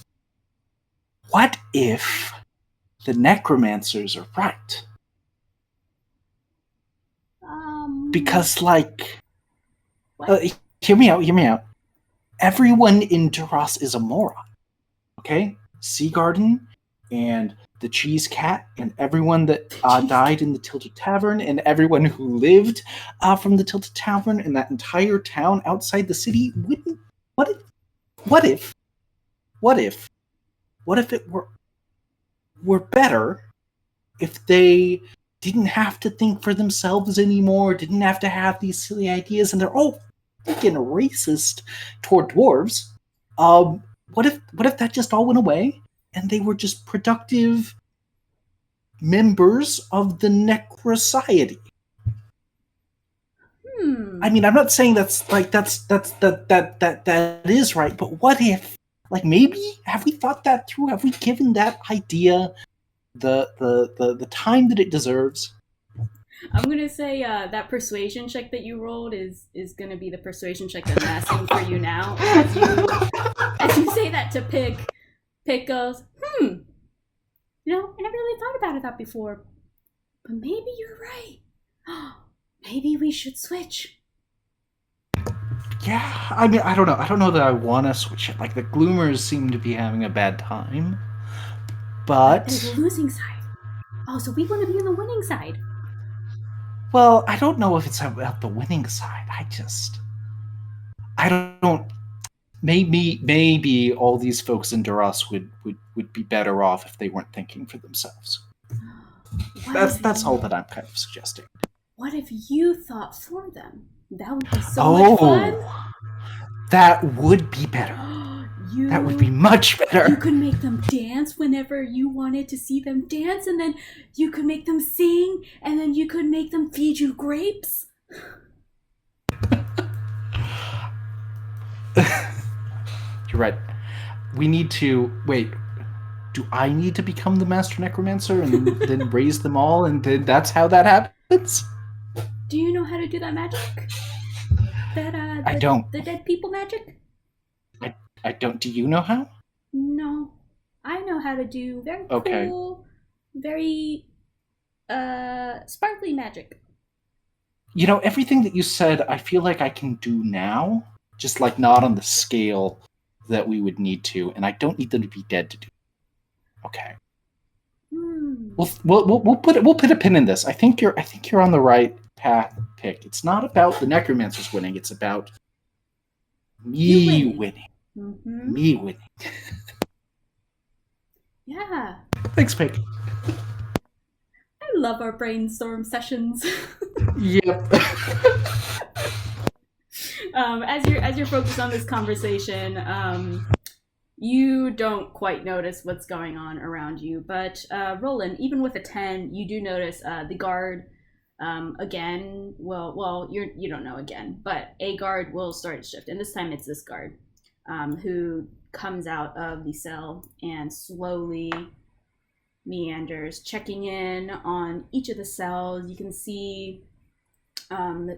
Speaker 4: what if the necromancers are right? Because, hear me out. Everyone in Duras is a moron, okay? Seagarden and the Cheese Cat and everyone that died in the Tilted Tavern and everyone who lived from the Tilted Tavern and that entire town outside the city wouldn't. What if it were better if they didn't have to think for themselves anymore, didn't have to have these silly ideas, and they're all freaking racist toward dwarves? What if that just all went away and they were just productive members of the Necrosociety? I mean, I'm not saying that is right, but what if, maybe, have we thought that through? Have we given that idea the time that it deserves?
Speaker 3: I'm gonna say that persuasion check that you rolled is gonna be the persuasion check that I'm asking for you now. As you say that to Pick, Pick goes, I never really thought about that before, but maybe you're right. Maybe we should switch.
Speaker 4: Yeah, I mean, I don't know that I want to switch it. The Gloomers seem to be having a bad time, but
Speaker 3: they're the losing side. Oh, so we want to be on the winning side.
Speaker 4: Well, I don't know if it's about the winning side. I don't. Maybe all these folks in Duras would be better off if they weren't thinking for themselves. That's all that I'm kind of suggesting.
Speaker 3: What if you thought for them? That would be so much fun.
Speaker 4: That would be better. That would be much better.
Speaker 3: You could make them dance whenever you wanted to see them dance, and then you could make them sing, and then you could make them feed you grapes.
Speaker 4: You're right. We need to... Wait, do I need to become the Master Necromancer and then raise them all, and then that's how that happens?
Speaker 3: Do you know how to do that magic?
Speaker 4: I don't.
Speaker 3: The dead people magic?
Speaker 4: I don't. Do you know how?
Speaker 3: No. I know how to do very cool, very sparkly magic.
Speaker 4: You know, everything that you said, I feel like I can do now, just like not on the scale that we would need to, and I don't need them to be dead to do it. Okay. We'll put a pin in this. I think you're on the right path. Pick. It's not about the necromancers winning. It's about me winning.
Speaker 3: Mm-hmm.
Speaker 4: Me winning.
Speaker 3: Yeah.
Speaker 4: Thanks, Pick.
Speaker 3: I love our brainstorm sessions.
Speaker 4: Yep.
Speaker 3: As you're focused on this conversation, you don't quite notice what's going on around you. But Roland, even with a 10, you do notice the guard again. Well, you don't know again, but a guard will start its shift, and this time it's this guard who comes out of the cell and slowly meanders, checking in on each of the cells. You can see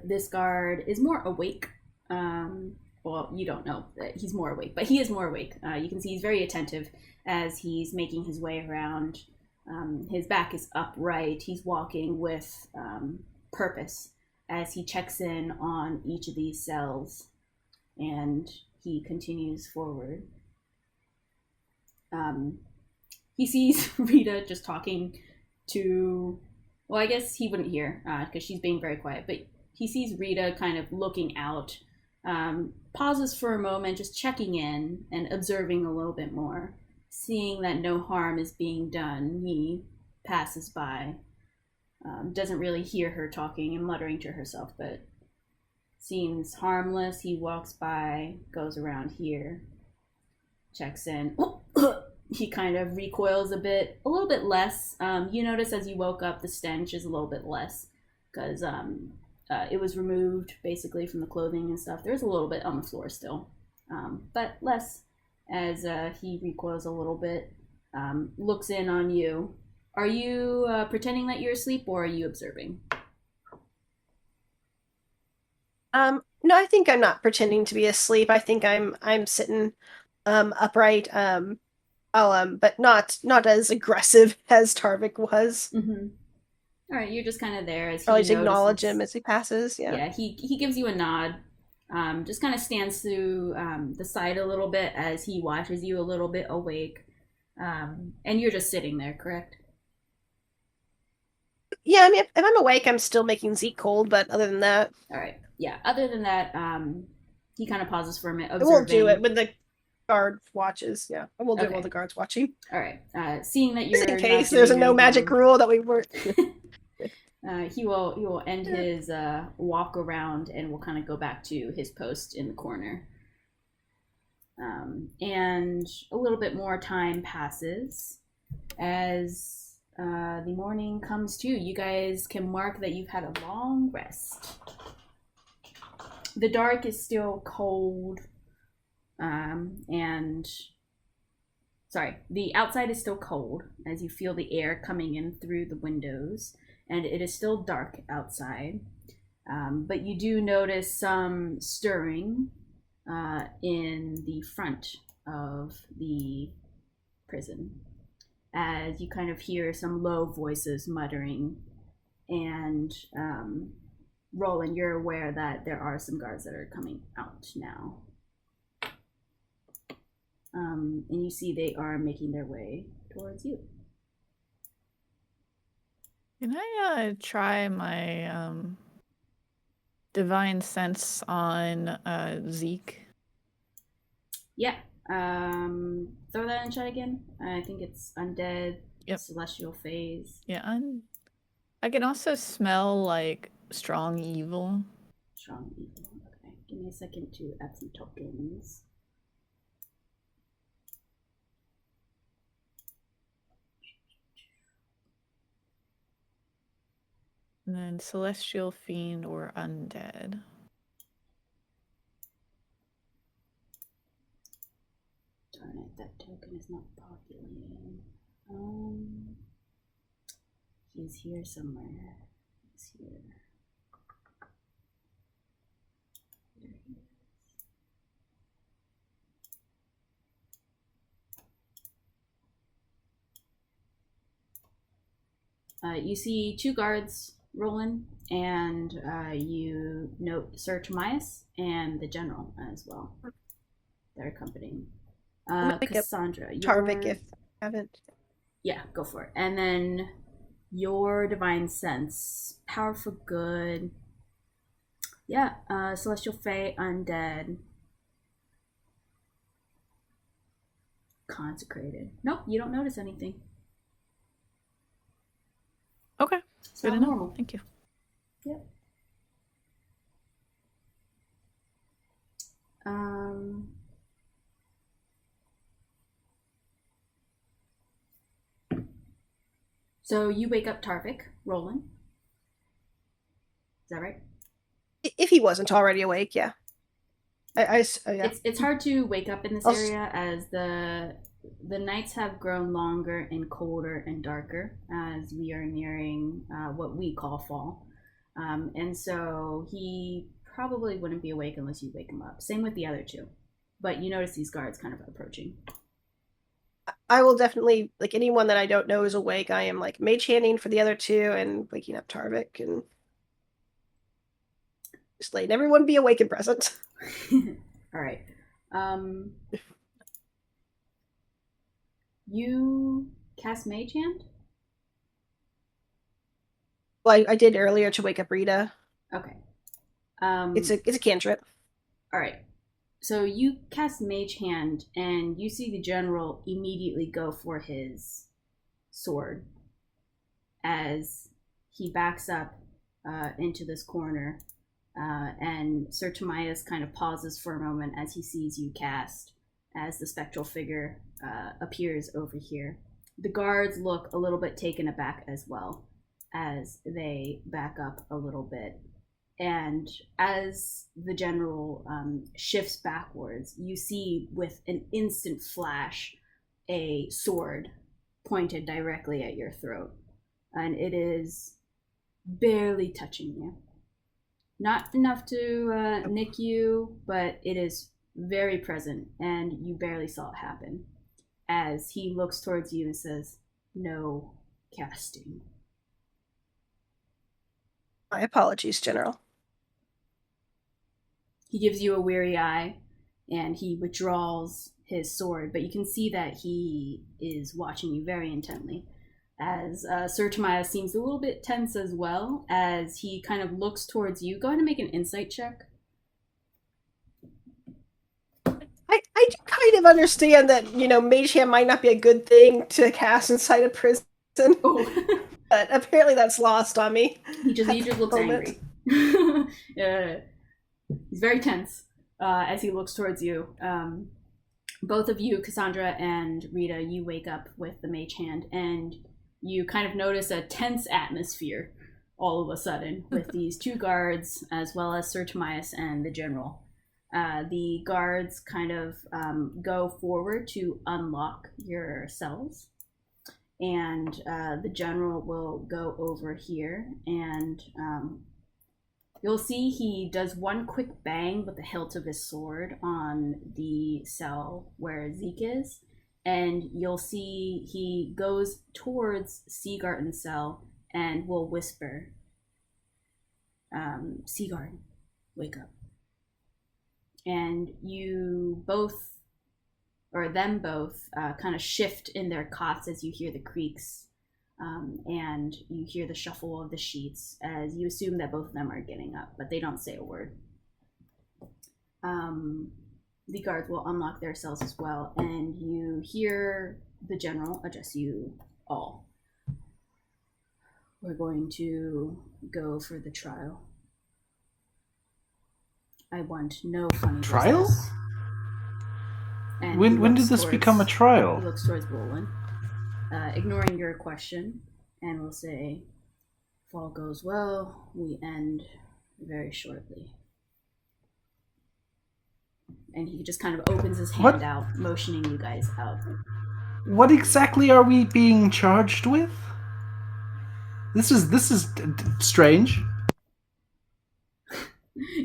Speaker 3: this guard is more awake. Well, you don't know that he's more awake, but he is more awake. You can see he's very attentive as he's making his way around. His back is upright. He's walking with purpose as he checks in on each of these cells, and he continues forward. He sees Rita just talking to, well, I guess he wouldn't hear because she's being very quiet, but he sees Rita kind of looking out, pauses for a moment, just checking in and observing a little bit more. Seeing that no harm is being done, he passes by. Doesn't really hear her talking and muttering to herself, but seems harmless. He walks by, goes around here, checks in. He kind of recoils a little bit less. You notice as you woke up, the stench is a little bit less because it was removed basically from the clothing and stuff. There's a little bit on the floor still, but less as he recoils a little bit, looks in on you. Are you pretending that you're asleep, or are you observing?
Speaker 1: No, I think I'm not pretending to be asleep. I think I'm sitting upright, but not as aggressive as Tarvik was.
Speaker 3: Mm-hmm. All right, you're just kind of there as he
Speaker 1: Probably just acknowledge him as he passes. Yeah,
Speaker 3: he gives you a nod. Just kind of stands to the side a little bit as he watches you a little bit awake. And you're just sitting there, correct?
Speaker 1: Yeah, I mean, if I'm awake, I'm still making Zeke cold, but other than that...
Speaker 3: All right, yeah, other than that, he kind of pauses for a minute, observing.
Speaker 1: I won't do it when the guard watches, yeah. I won't do it while the guard's watching.
Speaker 3: All right, seeing that you're
Speaker 1: just in case there's a no magic rule that we weren't...
Speaker 3: He will end his walk around and will kind of go back to his post in the corner. And a little bit more time passes as the morning comes to. You guys can mark that you've had a long rest. The dark is still cold, the outside is still cold as you feel the air coming in through the windows, and it is still dark outside. But you do notice some stirring in the front of the prison as you kind of hear some low voices muttering, and Roland, you're aware that there are some guards that are coming out now. And you see they are making their way towards you.
Speaker 2: Can I try my divine sense on Zeke?
Speaker 3: Yeah. Throw that in chat again. I think it's undead, celestial phase.
Speaker 2: Yeah, I can also smell like strong evil.
Speaker 3: Strong evil. Okay. Give me a second to add some tokens.
Speaker 2: And then celestial fiend or undead.
Speaker 3: Darn it, that token is not populating. He's here somewhere. He's here. There he is. You see two guards Roland, and you note Sir Tomias and the general as well. They're accompanying. Cassandra,
Speaker 1: Tarvik, if I haven't.
Speaker 3: Yeah, go for it. And then your divine sense, power for good. Yeah, celestial fae, undead, consecrated. Nope, you don't notice anything.
Speaker 2: Okay,
Speaker 3: It's
Speaker 2: good
Speaker 3: not
Speaker 2: enough.
Speaker 3: normal.
Speaker 2: Thank you.
Speaker 3: Yep. So you wake up Tarvik, Roland. Is that right?
Speaker 1: If he wasn't already awake, yeah. Yeah.
Speaker 3: It's hard to wake up in this area as the nights have grown longer and colder and darker as we are nearing what we call fall. And so he probably wouldn't be awake unless you wake him up. Same with the other two. But you notice these guards kind of approaching.
Speaker 1: I will definitely, like, anyone that I don't know is awake. I am like mage handing for the other two and waking up Tarvik and just letting everyone be awake and present.
Speaker 3: All right. You cast Mage Hand?
Speaker 1: Well, I did earlier to wake up Rita.
Speaker 3: Okay.
Speaker 1: It's a cantrip.
Speaker 3: All right. So you cast Mage Hand, and you see the general immediately go for his sword as he backs up into this corner, and Sir Tomias kind of pauses for a moment as he sees you cast, as the spectral figure appears over here. The guards look a little bit taken aback as well as they back up a little bit. And as the general shifts backwards, you see with an instant flash a sword pointed directly at your throat. And it is barely touching you. Not enough to nick you, but it is very present, and you barely saw it happen. As he looks towards you and says, "No casting."
Speaker 1: My apologies, General.
Speaker 3: He gives you a weary eye, and he withdraws his sword, but you can see that he is watching you very intently. As Sir Tomias seems a little bit tense as well, as he kind of looks towards you. Go ahead and make an insight check.
Speaker 1: I do kind of understand that, Mage Hand might not be a good thing to cast inside a prison.
Speaker 3: Oh.
Speaker 1: But apparently that's lost on me.
Speaker 3: He just looks angry. He's very tense as he looks towards you. Both of you, Cassandra and Rita, you wake up with the Mage Hand, and you kind of notice a tense atmosphere all of a sudden with these two guards, as well as Sir Tomias and the general. The guards kind of go forward to unlock your cells, and the general will go over here, and you'll see he does one quick bang with the hilt of his sword on the cell where Zeke is, and you'll see he goes towards Seagarden's cell and will whisper, "Seagarden, wake up." And you both, or them both, kind of shift in their cots as you hear the creaks, and you hear the shuffle of the sheets as you assume that both of them are getting up, but they don't say a word. The guards will unlock their cells as well, and you hear the general address you all. We're going to go for the trial. I want no funny
Speaker 4: Trial?
Speaker 3: business. And
Speaker 4: When did this become a trial?
Speaker 3: He looks towards Roland, ignoring your question, and will say, "If all goes well, we end very shortly." And he just kind of opens his hand out, motioning you guys out.
Speaker 4: What exactly are we being charged with? This is strange.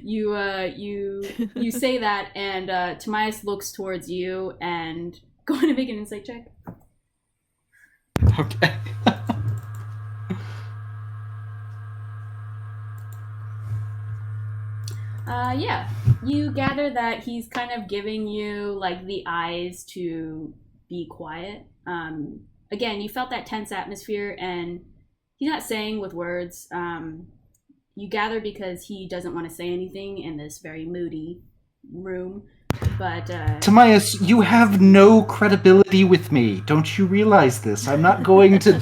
Speaker 3: You say that, and Tomias looks towards you, and go ahead and make an insight check.
Speaker 4: Okay.
Speaker 3: Yeah. You gather that he's kind of giving you like the eyes to be quiet. Again, you felt that tense atmosphere, and he's not saying with words. You gather because he doesn't want to say anything in this very moody room. But
Speaker 4: Timaeus, you have no credibility with me. Don't you realize this? I'm not going to.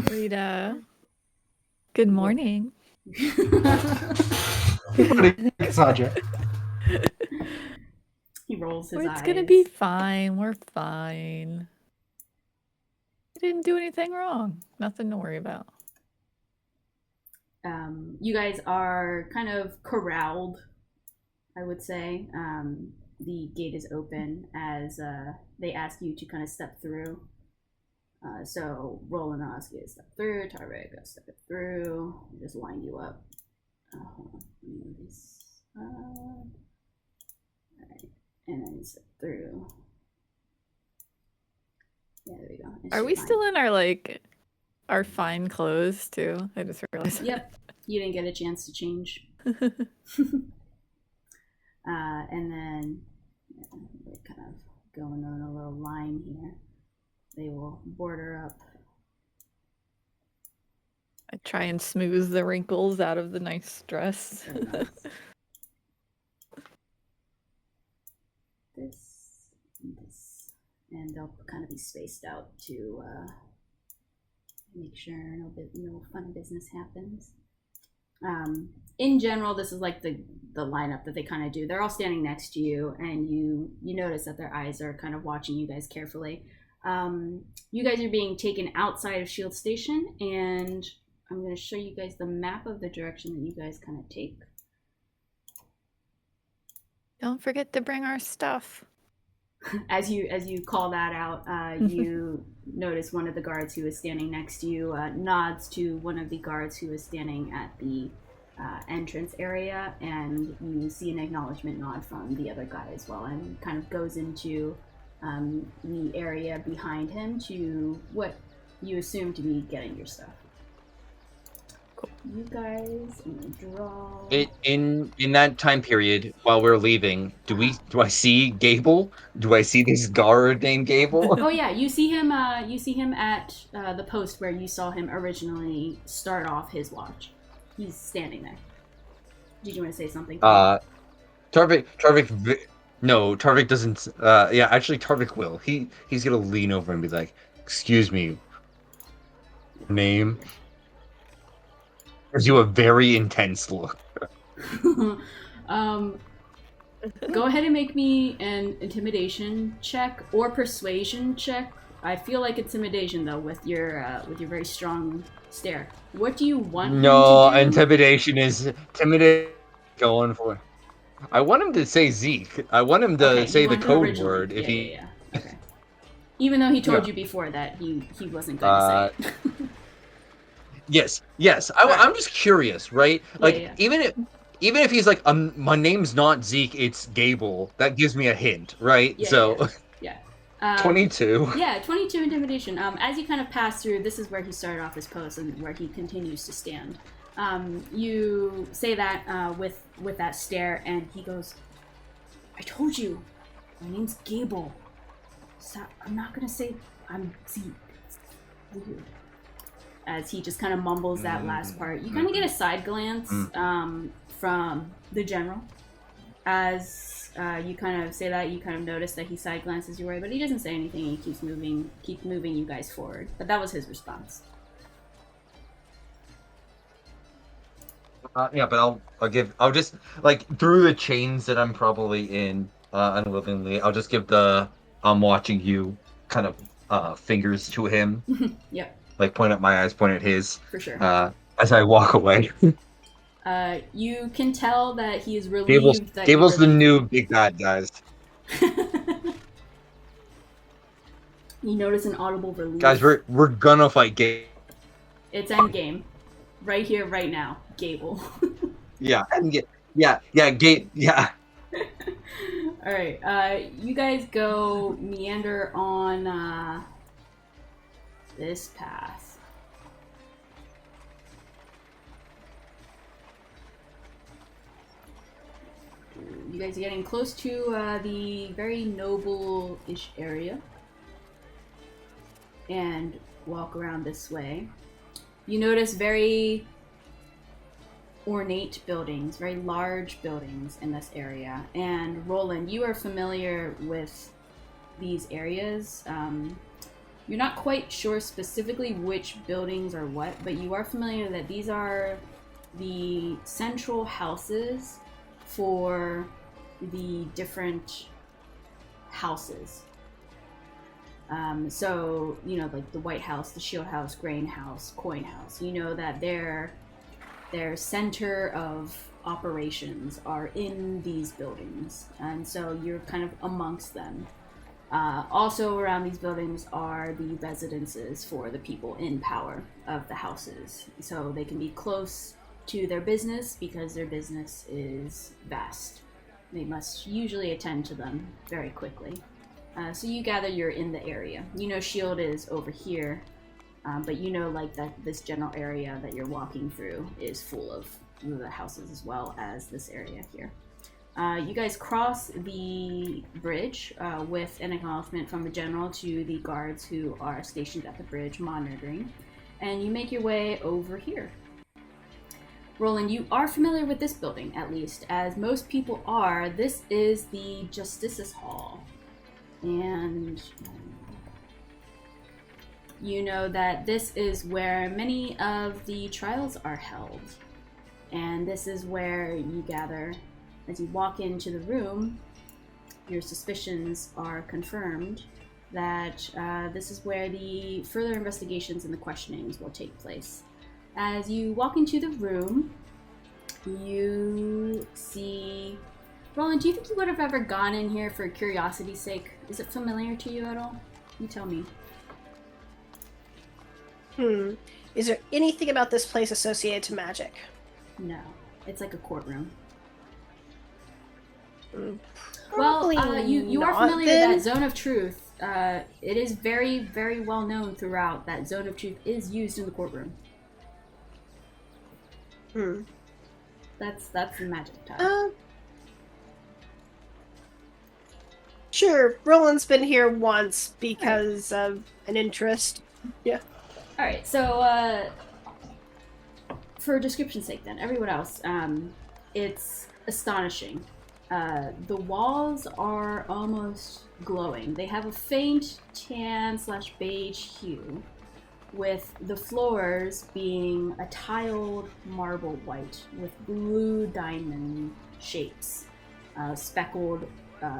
Speaker 2: Rita. Good morning.
Speaker 4: Good morning, Cassandra.
Speaker 3: He rolls his eyes.
Speaker 2: It's gonna be fine. We're fine. We didn't do anything wrong. Nothing to worry about.
Speaker 3: You guys are kind of corralled, I would say. The gate is open as they ask you to kind of step through. So Roland will ask you to step through. Tarvik will step through. Just line you up. Hold on. Let me move this. Alright. And then step through. Yeah, there we go.
Speaker 2: Are we still in our fine clothes too? I just realized.
Speaker 3: Yep. You didn't get a chance to change. And then we're kind of going on a little line here. They will border up.
Speaker 2: I try and smooth the wrinkles out of the nice dress.
Speaker 3: This and this. And they'll kind of be spaced out to make sure no fun business happens. In general, this is like the lineup that they kind of do. They're all standing next to you, and you notice that their eyes are kind of watching you guys carefully. You guys are being taken outside of Shield Station, and I'm going to show you guys the map of the direction that you guys kind of take.
Speaker 2: Don't forget to bring our stuff.
Speaker 3: As you call that out, you notice one of the guards who is standing next to you nods to one of the guards who is standing at the entrance area, and you see an acknowledgement nod from the other guy as well, and kind of goes into the area behind him to what you assume to be getting your stuff. You guys, I'm gonna draw.
Speaker 5: In that time period, while we're leaving, do I see Gable? Do I see this guard named Gable?
Speaker 3: Oh yeah, you see him. You see him at the post where you saw him originally start off his watch. He's standing there. Did you want to say something?
Speaker 5: Tarvik. No, Tarvik doesn't. Yeah, actually, Tarvik will. He's gonna lean over and be like, "Excuse me, name." Gives you a very intense look.
Speaker 3: Go ahead and make me an intimidation check or persuasion check. I feel like intimidation though with your very strong stare. What do you want him to do?
Speaker 5: Intimidation is intimidation. Going for. I want him to say Zeke. I want him to say the code word. If he.
Speaker 3: Yeah. Okay. Even though he told you before that he wasn't going to say it.
Speaker 5: Yes. I'm just curious, right? Like, even if he's like, my name's not Zeke, it's Gable. That gives me a hint, right?
Speaker 3: Yeah.
Speaker 5: 22.
Speaker 3: Yeah, 22 intimidation. As you kind of pass through, this is where he started off his post and where he continues to stand. You say that with that stare, and he goes, "I told you, my name's Gable. So I'm not gonna say I'm Zeke." Weird. As he just kind of mumbles that last part. You kind of get a side glance from the general. As you kind of say that, you kind of notice that he side glances your way, but he doesn't say anything. He keeps moving you guys forward. But that was his response.
Speaker 5: Yeah, but I'll just, like, through the chains that I'm probably in unwillingly, I'll just give the I'm watching you kind of fingers to him.
Speaker 3: Yep.
Speaker 5: Like, point at my eyes, point at his.
Speaker 3: For sure.
Speaker 5: As I walk away.
Speaker 3: You can tell that he is relieved that
Speaker 5: Gable's the new big bad, guys.
Speaker 3: You notice an audible relief.
Speaker 5: Guys, we're gonna fight Gable.
Speaker 3: It's endgame. Right here, right now. Gable.
Speaker 5: Yeah.
Speaker 3: Alright, you guys go meander on this path. guys are getting close to the very noble-ish area. And walk around this way. You notice very ornate buildings, very large buildings in this area. And Roland, you are familiar with these areas. You're not quite sure specifically which buildings are what, but you are familiar that these are the central houses for the different houses. So, you know, like the White House, the Shield House, Grain House, Coin House, you know that their center of operations are in these buildings. And so you're kind of amongst them. Also around these buildings are the residences for the people in power of the houses. So they can be close to their business because their business is vast. They must usually attend to them very quickly. So you gather you're in the area. You know Shield is over here, but you know like that this general area that you're walking through is full of the houses as well as this area here. You guys cross the bridge with an acknowledgement from the general to the guards who are stationed at the bridge monitoring, and you make your way over here. Roland, you are familiar with this building, at least, as most people are. This is the Justicus Hall. And you know that this is where many of the trials are held. And this is where you gather. As you walk into the room, your suspicions are confirmed that this is where the further investigations and the questionings will take place. As you walk into the room, you see... Roland, do you think you would have ever gone in here for curiosity's sake? Is it familiar to you at all? You tell me.
Speaker 1: Is there anything about this place associated to magic?
Speaker 3: No. It's like a courtroom.
Speaker 1: Probably
Speaker 3: well, you are
Speaker 1: not,
Speaker 3: familiar
Speaker 1: then.
Speaker 3: with that Zone of Truth. It is very, very well known throughout that Zone of Truth is used in the courtroom. That's the magic time.
Speaker 1: Sure, Roland's been here once because of an interest. Yeah.
Speaker 3: Alright, so, for description's sake then, everyone else, it's astonishing. The walls are almost glowing. They have a faint tan/beige hue, with the floors being a tiled marble white with blue diamond shapes speckled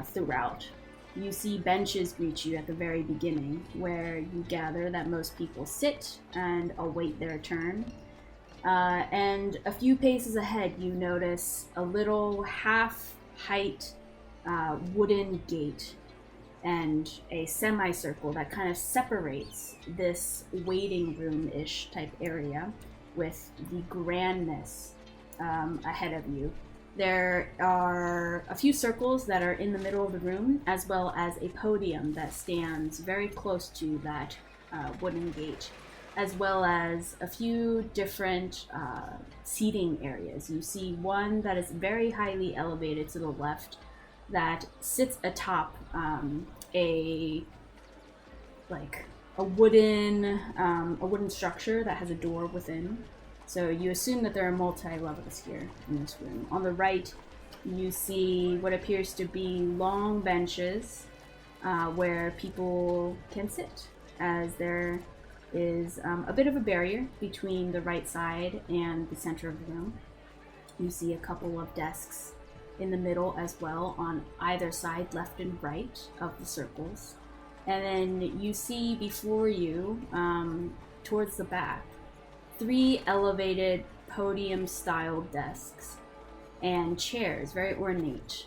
Speaker 3: throughout. You see benches greet you at the very beginning, where you gather that most people sit and await their turn. And a few paces ahead, you notice a little half-height wooden gate and a semicircle that kind of separates this waiting room-ish type area with the grandness ahead of you. There are a few circles that are in the middle of the room, as well as a podium that stands very close to that wooden gate, as well as a few different seating areas. You see one that is very highly elevated to the left that sits atop a wooden structure that has a door within. So you assume that there are multi-levels here in this room. On the right, you see what appears to be long benches where people can sit, as there is a bit of a barrier between the right side and the center of the room. You see a couple of desks in the middle as well on either side, left and right of the circles. And then you see before you, towards the back, 3 elevated podium-style desks and chairs, very ornate.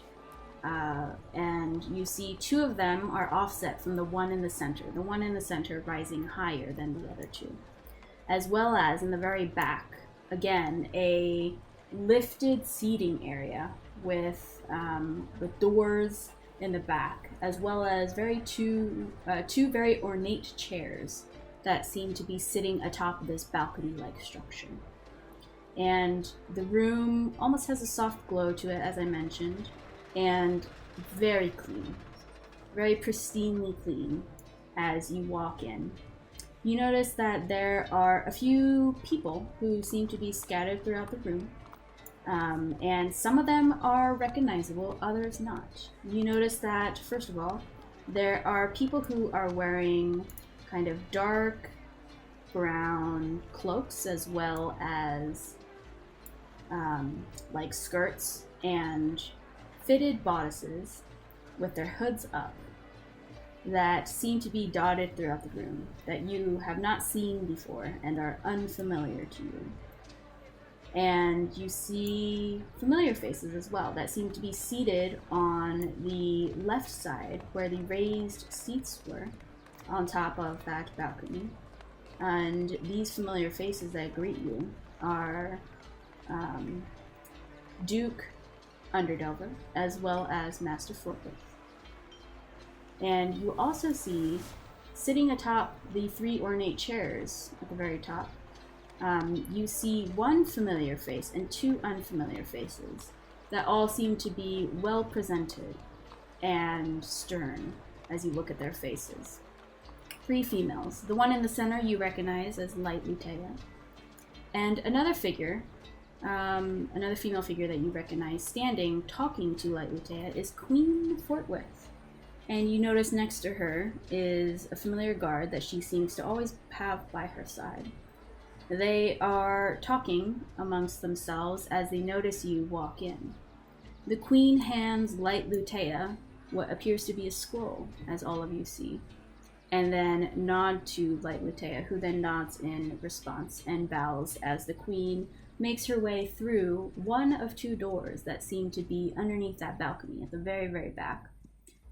Speaker 3: And you see 2 of them are offset from the one in the center, the one in the center rising higher than the other 2. As well as in the very back, again, a lifted seating area with doors in the back, as well as two very ornate chairs that seem to be sitting atop this balcony-like structure. And the room almost has a soft glow to it, as I mentioned. and very clean, very pristinely clean as you walk in. You notice that there are a few people who seem to be scattered throughout the room, and some of them are recognizable, others not. You notice that, first of all, there are people who are wearing kind of dark brown cloaks as well as like skirts and fitted bodices with their hoods up that seem to be dotted throughout the room, that you have not seen before and are unfamiliar to you. And you see familiar faces as well that seem to be seated on the left side where the raised seats were on top of that balcony. And these familiar faces that greet you are Duke Underdelver as well as Master Forklift. And you also see, sitting atop the 3 ornate chairs at the very top, you see 1 familiar face and 2 unfamiliar faces that all seem to be well presented and stern as you look at their faces. 3 females. The one in the center you recognize as Light Lutea. And another figure, another female figure that you recognize standing, talking to Light Lutea, is Queen Fortwith. And you notice next to her is a familiar guard that she seems to always have by her side. They are talking amongst themselves as they notice you walk in. The Queen hands Light Lutea what appears to be a scroll, as all of you see, and then nod to Light Lutea, who then nods in response and bows as the Queen makes her way through one of 2 doors that seem to be underneath that balcony at the very, very back.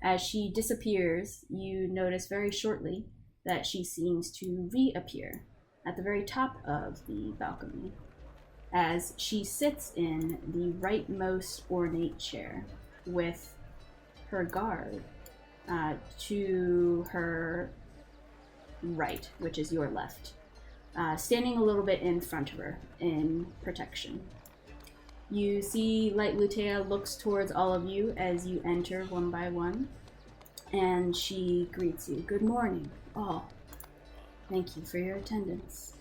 Speaker 3: As she disappears, you notice very shortly that she seems to reappear at the very top of the balcony as she sits in the rightmost ornate chair with her guard to her right, which is your left, standing a little bit in front of her in protection. You see Light Lutea looks towards all of you as you enter one by one, and she greets you. Good morning, all. Thank you for your attendance.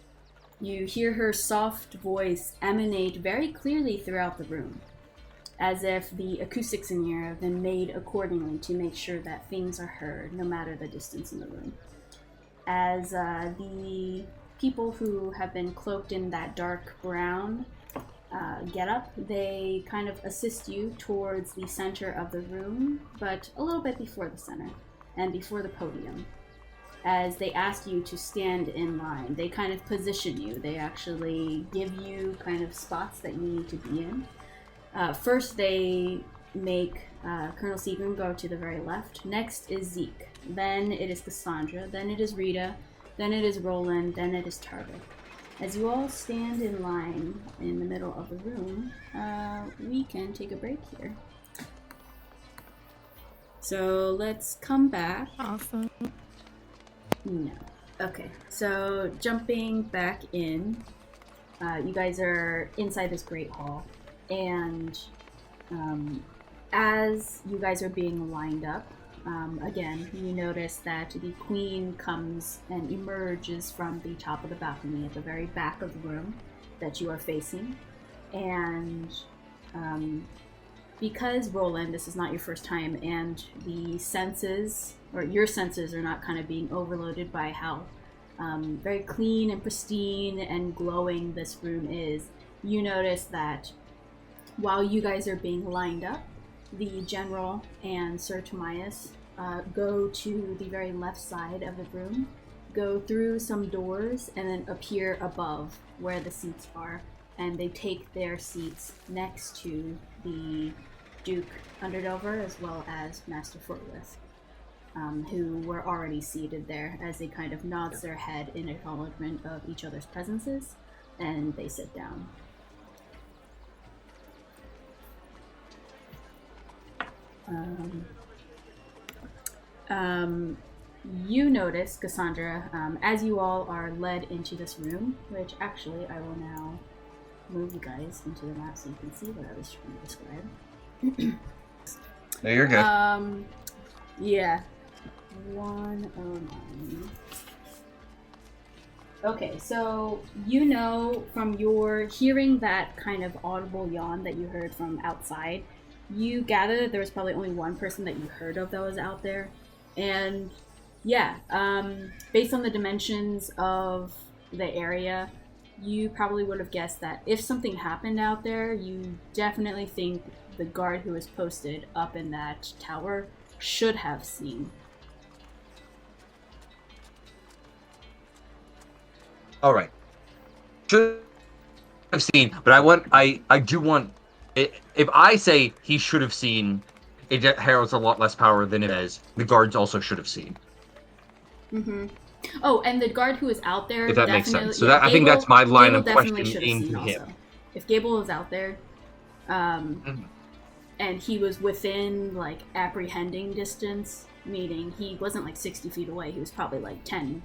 Speaker 3: You hear her soft voice emanate very clearly throughout the room, as if the acoustics in here have been made accordingly to make sure that things are heard, no matter the distance in the room. As the people who have been cloaked in that dark brown get up, they kind of assist you towards the center of the room, but a little bit before the center and before the podium. As they ask you to stand in line, they kind of position you. They actually give you kind of spots that you need to be in. First, they make Colonel Seagram go to the very left. Next is Zeke. Then it is Cassandra. Then it is Rita. Then it is Roland. Then it is Tarvik. As you all stand in line in the middle of the room, we can take a break here. So let's come back.
Speaker 2: Awesome.
Speaker 3: No. Okay, so jumping back in, you guys are inside this great hall, and as you guys are being lined up, again, you notice that the Queen comes and emerges from the top of the balcony at the very back of the room that you are facing, and because, Roland, this is not your first time, and the senses, or your senses, are not kind of being overloaded by how very clean and pristine and glowing this room is, you notice that while you guys are being lined up, the General and Sir Tomias go to the very left side of the room, go through some doors, and then appear above where the seats are, and they take their seats next to the Duke Underdelver as well as Master Fortless, who were already seated there, as they kind of nods their head in acknowledgement of each other's presences, and they sit down. You notice, Cassandra, as you all are led into this room, which actually I will now move you guys into the map so you can see what I was trying to describe.
Speaker 5: No, you're good.
Speaker 3: Yeah. 109. Okay, so you know from your hearing that kind of audible yawn that you heard from outside, you gather that there was probably only one person that you heard of that was out there. And yeah, based on the dimensions of the area, you probably would have guessed that if something happened out there, you definitely think the guard who was posted up in that tower should have seen.
Speaker 5: All right. Should have seen, but I do want. If I say he should have seen, it heralds a lot less power than it says the guards also should have seen.
Speaker 3: Mm-hmm. Oh, and the guard who was out there
Speaker 5: If that makes
Speaker 3: definitely,
Speaker 5: sense. So
Speaker 3: yeah,
Speaker 5: I think that's my line
Speaker 3: Gable
Speaker 5: of
Speaker 3: definitely
Speaker 5: question
Speaker 3: should have seen
Speaker 5: into him.
Speaker 3: also. If Gable was out there,
Speaker 5: Mhm.
Speaker 3: and he was within like apprehending distance, meaning he wasn't like 60 feet away, he was probably like 10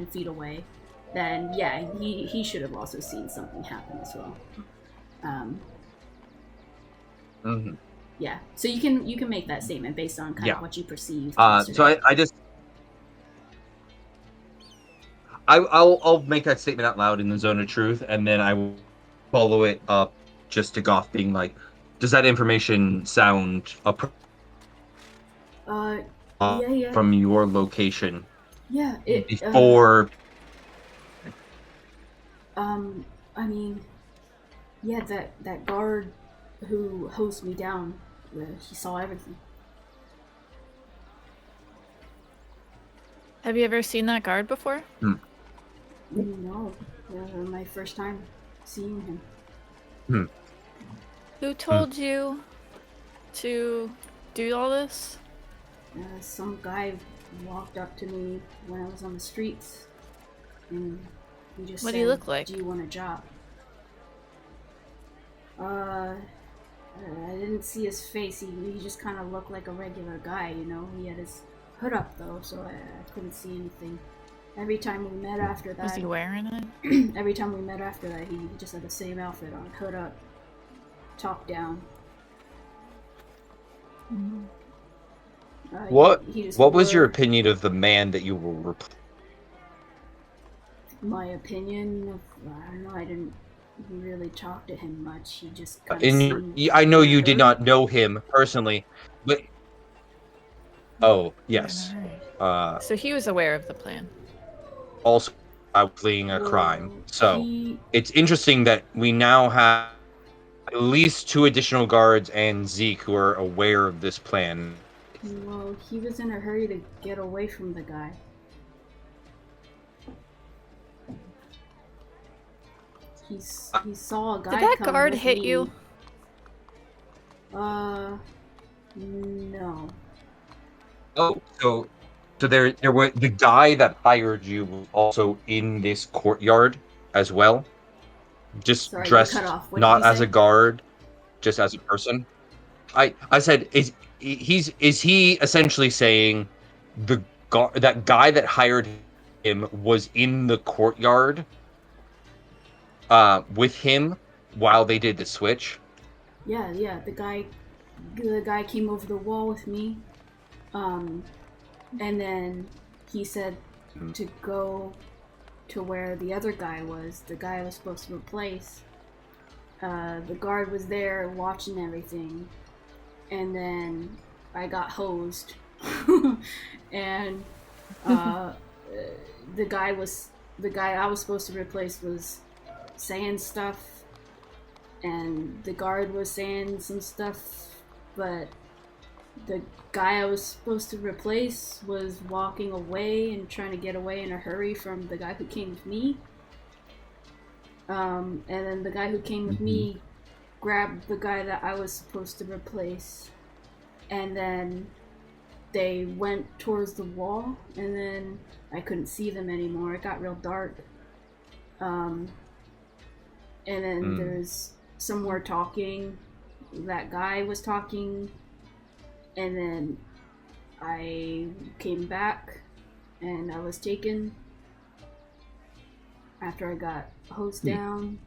Speaker 3: feet away, then yeah, he should have also seen something happen as well.
Speaker 5: Mhm.
Speaker 3: Yeah, so you can make that statement based on kind
Speaker 5: Yeah.
Speaker 3: of what you perceived.
Speaker 5: So I just I'll make that statement out loud in the zone of truth, and then I will follow it up just to Goff being like, does that information sound
Speaker 3: Yeah.
Speaker 5: from your location
Speaker 3: Yeah, it
Speaker 5: before?
Speaker 3: I mean, yeah, that guard who hosed me down, he saw everything.
Speaker 2: Have you ever seen that guard before?
Speaker 3: No, my first time seeing him.
Speaker 2: Who told you to do all this?
Speaker 3: Some guy walked up to me when I was on the streets, and he just
Speaker 2: What
Speaker 3: said,
Speaker 2: do you look like?
Speaker 3: "Do you want a job?" I didn't see his face. He just kind of looked like a regular guy, you know. He had his hood up though, so I couldn't see anything. Every time we met after that,
Speaker 2: Was he wearing it?
Speaker 3: every time we met after that, he just had the same outfit on, hood up, top down.
Speaker 5: What
Speaker 3: he just
Speaker 5: was
Speaker 3: wore-
Speaker 5: your opinion of the man that you were?
Speaker 3: My opinion? I don't know. I didn't really talk to him much. He just kind of seemed.
Speaker 5: I know
Speaker 3: in a
Speaker 5: you did
Speaker 3: hurry.
Speaker 5: not know him personally, but oh yes,
Speaker 2: So he was aware of the plan.
Speaker 5: also fleeing a
Speaker 3: Well,
Speaker 5: crime. So
Speaker 3: he
Speaker 5: it's interesting that we now have at least 2 additional guards and Zeke who are aware of this plan.
Speaker 3: was in a hurry to get away from the guy. He saw a guy.
Speaker 2: Did that
Speaker 3: come
Speaker 2: guard
Speaker 3: with
Speaker 2: hit
Speaker 3: me.
Speaker 2: you?
Speaker 3: No.
Speaker 5: Oh, so there were the guy that hired you was also in this courtyard as well, just
Speaker 3: Sorry, you
Speaker 5: dressed
Speaker 3: cut off. What did
Speaker 5: not
Speaker 3: you
Speaker 5: as
Speaker 3: say?
Speaker 5: a guard, just as a person. I said is he essentially saying that guy that hired him was in the courtyard with him while they did the switch?
Speaker 3: Yeah. The guy came over the wall with me. And then he said to go to where the other guy was. The guy I was supposed to replace. The guard was there watching everything, and then I got hosed, and the guy I was supposed to replace was saying stuff, and the guard was saying some stuff, but the guy I was supposed to replace was walking away and trying to get away in a hurry from the guy who came with me. And then the guy who came with me grabbed the guy that I was supposed to replace, and then they went towards the wall, and then I couldn't see them anymore. It got real dark. And then there's some more talking. That guy was talking, and then I came back, and I was taken after I got hosed down.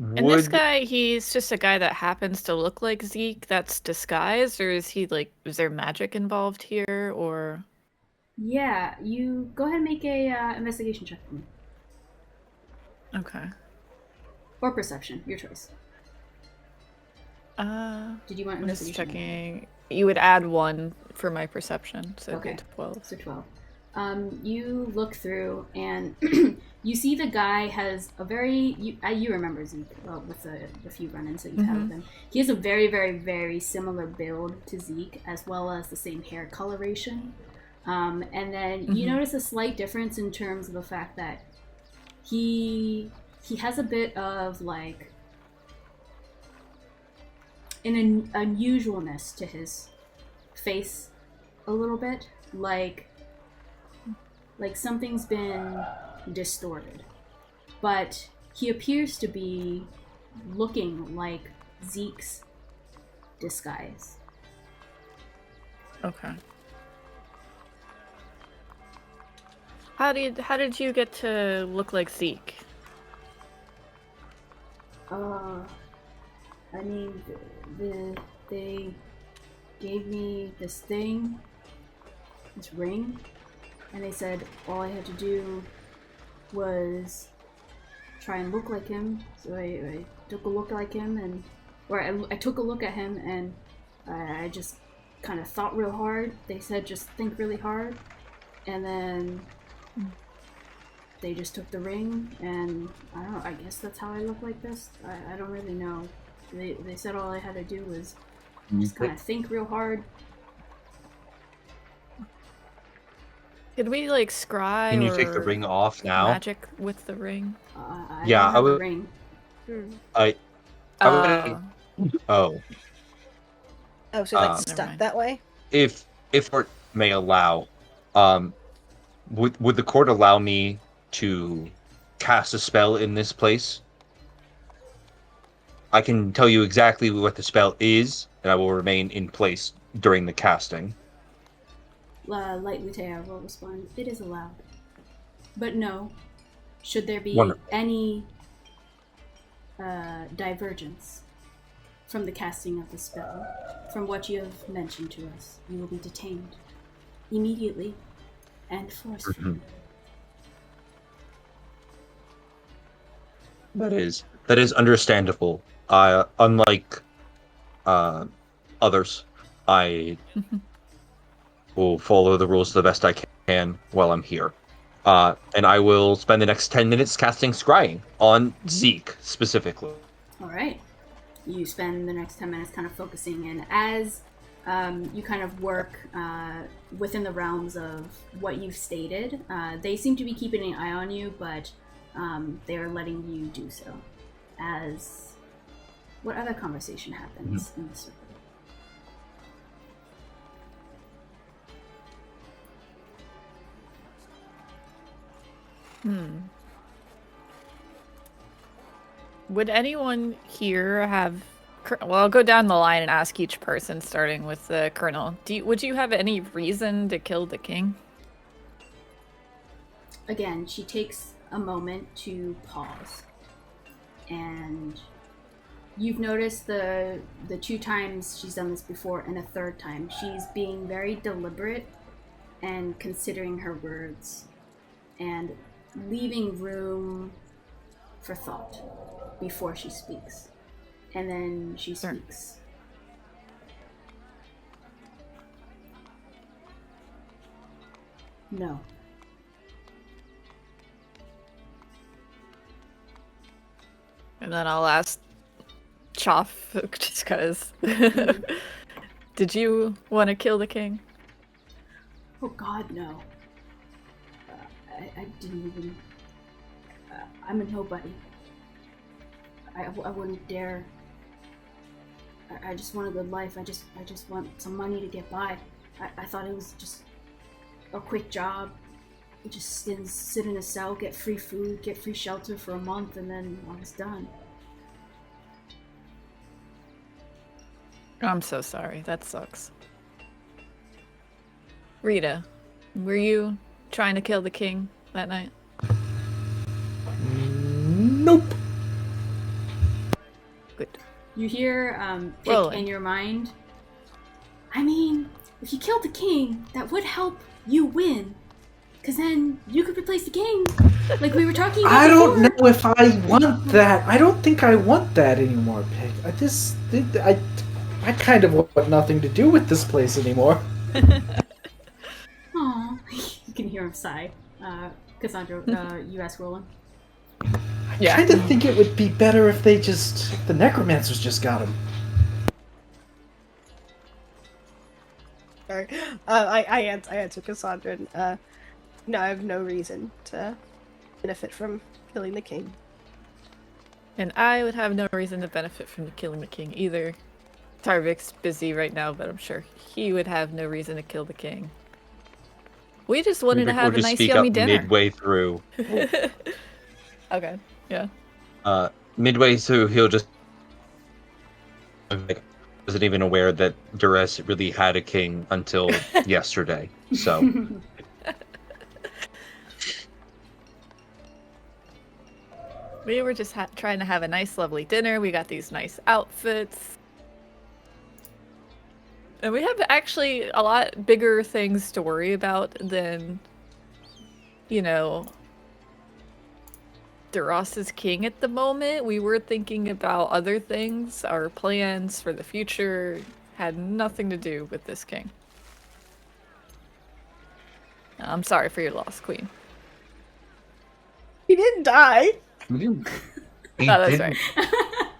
Speaker 2: And this guy, he's just a guy that happens to look like Zeke that's disguised, or is he like, is there magic involved here, or?
Speaker 3: Yeah, you go ahead and make a investigation check for me.
Speaker 2: Okay.
Speaker 3: Or perception, your choice. Did you want
Speaker 2: I'm just
Speaker 3: investigation?
Speaker 2: checking. You would add 1 for my perception, so it'd be 12.
Speaker 3: So 12. You look through and you see the guy has a very you remember Zeke with the few run-ins that you've had with him. He has a very, very, very similar build to Zeke, as well as the same hair coloration. And then you notice a slight difference in terms of the fact that he has a bit of like an unusualness to his face, a little bit like something's been distorted, but he appears to be looking like Zeke's disguise.
Speaker 2: Okay. How did you get to look like Zeke?
Speaker 3: I mean, they gave me this ring, and they said all I had to do was try and look like him. So I took a look like him, I took a look at him, and I just kind of thought real hard. They said just think really hard, and then they just took the ring, and I don't know, I guess that's how I look like this. I don't really know. They said all I had to do was just kind of think real hard.
Speaker 2: Could we like scry?
Speaker 5: Can you take the ring off now?
Speaker 2: Magic with the ring.
Speaker 3: I don't have a ring.
Speaker 5: I would. Oh.
Speaker 1: Oh, so like stuck that way?
Speaker 5: If court may allow, would the court allow me to cast a spell in this place? I can tell you exactly what the spell is, and I will remain in place during the casting.
Speaker 3: Lightly will respond, it is allowed. But no, should there be any divergence from the casting of the spell, from what you have mentioned to us, you will be detained immediately and forcefully.
Speaker 5: That is understandable. Unlike others, I will follow the rules the best I can while I'm here. And I will spend the next 10 minutes casting Scrying on Zeke, specifically.
Speaker 3: Alright. You spend the next 10 minutes kind of focusing, and as you kind of work within the realms of what you've stated, they seem to be keeping an eye on you, but they're letting you do so. As what other conversation happens in the circle?
Speaker 2: Would anyone here have... Well, I'll go down the line and ask each person, starting with the colonel. Would you have any reason to kill the king?
Speaker 3: Again, she takes a moment to pause. And you've noticed the 2 times she's done this before, and a 3rd time. She's being very deliberate and considering her words and leaving room for thought before she speaks. And then she speaks. No.
Speaker 2: And then I'll ask Choff, just because. Did you want to kill the king?
Speaker 3: Oh God, no. I didn't even... I'm a nobody. I wouldn't dare. I just want a good life. I just want some money to get by. I thought it was just a quick job. Just sit in a cell, get free food, get free shelter for a month, and then I was done.
Speaker 2: I'm so sorry. That sucks. Rita, were you trying to kill the king that night?
Speaker 4: Nope.
Speaker 3: You hear Pick
Speaker 2: Roland.
Speaker 3: in your mind. I mean, if you killed the king, that would help you win. Because then you could replace the king, like we were talking about
Speaker 4: I don't
Speaker 3: before.
Speaker 4: know if I want that. I don't think I want that anymore, Pig. I kind of want nothing to do with this place anymore.
Speaker 3: Aw, you can hear him sigh. Cassandra, you ask Roland.
Speaker 4: I kind of think it would be better if the necromancers just got him.
Speaker 1: Sorry. I answer Cassandra. No, I have no reason to benefit from killing the king.
Speaker 2: And I would have no reason to benefit from killing the king either. Tarvik's busy right now, but I'm sure he would have no reason to kill the king. We just wanted to have a nice yummy dinner.
Speaker 5: Midway through.
Speaker 2: Okay, yeah.
Speaker 5: Midway through, he'll just wasn't even aware that Duress really had a king until yesterday. So
Speaker 2: we were just trying to have a nice, lovely dinner. We got these nice outfits. And we have actually a lot bigger things to worry about than, Duras is king at the moment. We were thinking about other things. Our plans for the future had nothing to do with this king. I'm sorry for your loss, Queen.
Speaker 1: He didn't die.
Speaker 2: That's right.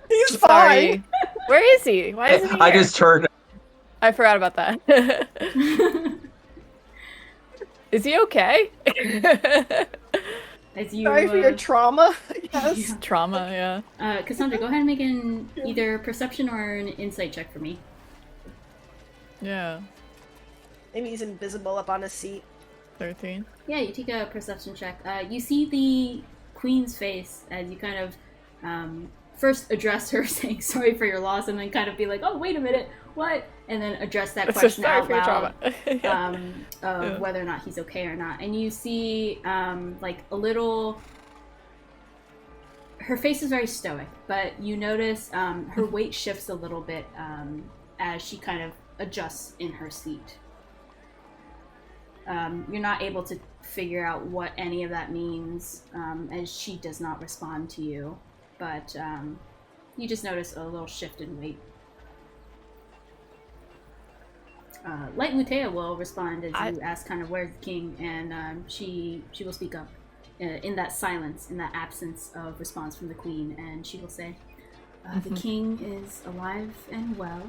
Speaker 1: He's
Speaker 2: Sorry.
Speaker 1: fine.
Speaker 2: Where is he? Why isn't he here?
Speaker 5: I just turned.
Speaker 2: I forgot about that. Is he okay?
Speaker 3: As you,
Speaker 1: Sorry for your trauma. Yes.
Speaker 3: Yeah.
Speaker 2: Trauma, yeah.
Speaker 3: Cassandra, go ahead and make an either perception or an insight check for me.
Speaker 2: Yeah.
Speaker 1: Maybe he's invisible up on a seat.
Speaker 2: 13.
Speaker 3: Yeah, you take a perception check. You see the queen's face as you kind of first address her saying sorry for your loss, and then kind of be like, oh, wait a minute, what? And then address that question
Speaker 2: Sorry
Speaker 3: out
Speaker 2: for your
Speaker 3: loud
Speaker 2: trauma.
Speaker 3: of whether or not he's okay or not. And you see like a little... Her face is very stoic, but you notice her weight shifts a little bit as she kind of adjusts in her seat. You're not able to figure out what any of that means, as she does not respond to you, but you just notice a little shift in weight. Light Mutea will respond as you ask kind of where's the king, and she will speak up in that silence, in that absence of response from the queen, and she will say, the king is alive and well,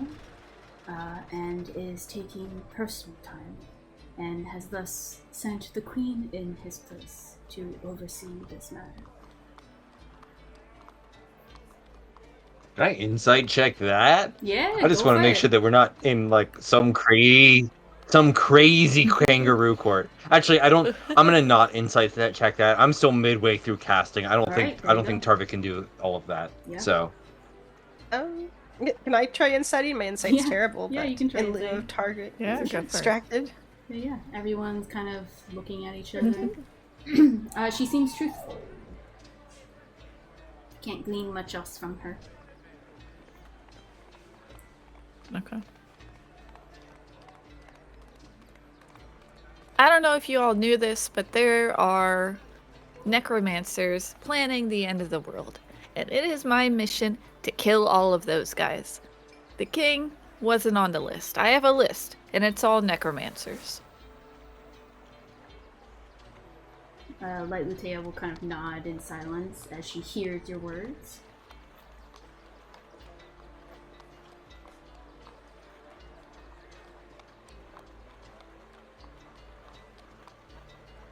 Speaker 3: and is taking personal time, and has thus sent the queen in his place to oversee this matter.
Speaker 5: Can I insight check that?
Speaker 3: Yeah,
Speaker 5: I just want to make sure that we're not in like some crazy kangaroo court. Actually, I'm gonna not insight check that. I'm still midway through casting. I don't think Tarvik can do all of that. Yeah. So.
Speaker 1: Can I try inciting? My insight's terrible.
Speaker 3: Yeah,
Speaker 1: but
Speaker 3: you can try
Speaker 1: in lieu of target.
Speaker 2: Yeah,
Speaker 1: distracted.
Speaker 3: Yeah, everyone's kind of looking at each other. She seems truthful. Can't glean much else from her.
Speaker 2: Okay. I don't know if you all knew this, but there are necromancers planning the end of the world, and it is my mission to kill all of those guys. The king wasn't on the list. I have a list, and it's all necromancers.
Speaker 3: Light Lutea will kind of nod in silence as she hears your words.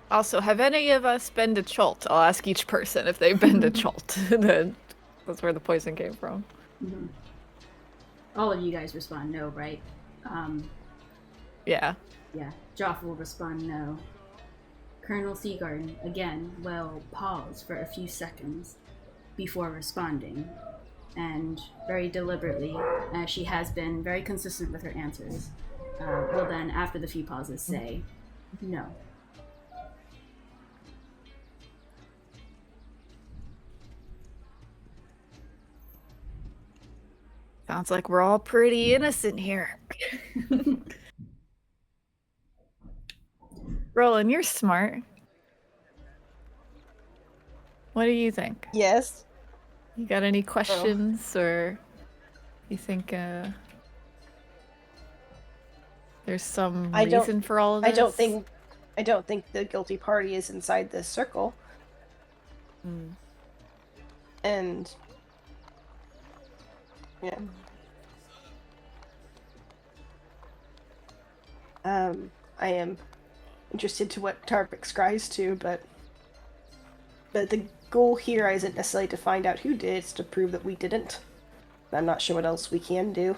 Speaker 2: Also, have any of us been to Chult? I'll ask each person if they've been to Chult. Then that's where the poison came from.
Speaker 3: Mm-hmm. All of you guys respond no, right?
Speaker 2: Yeah.
Speaker 3: Yeah. Joff will respond no. Colonel Seagarden, again, will pause for a few seconds before responding, and very deliberately, as she has been very consistent with her answers, will then, after the few pauses, say no.
Speaker 2: Sounds like we're all pretty innocent here. Roland, you're smart. What do you think?
Speaker 1: Yes.
Speaker 2: You got any questions, or you think there's some reason for all of this?
Speaker 1: I don't think the guilty party is inside this circle. And yeah. I am interested to what Tarvik scries to, but the goal here isn't necessarily to find out who did, it's to prove that we didn't. I'm not sure what else we can do.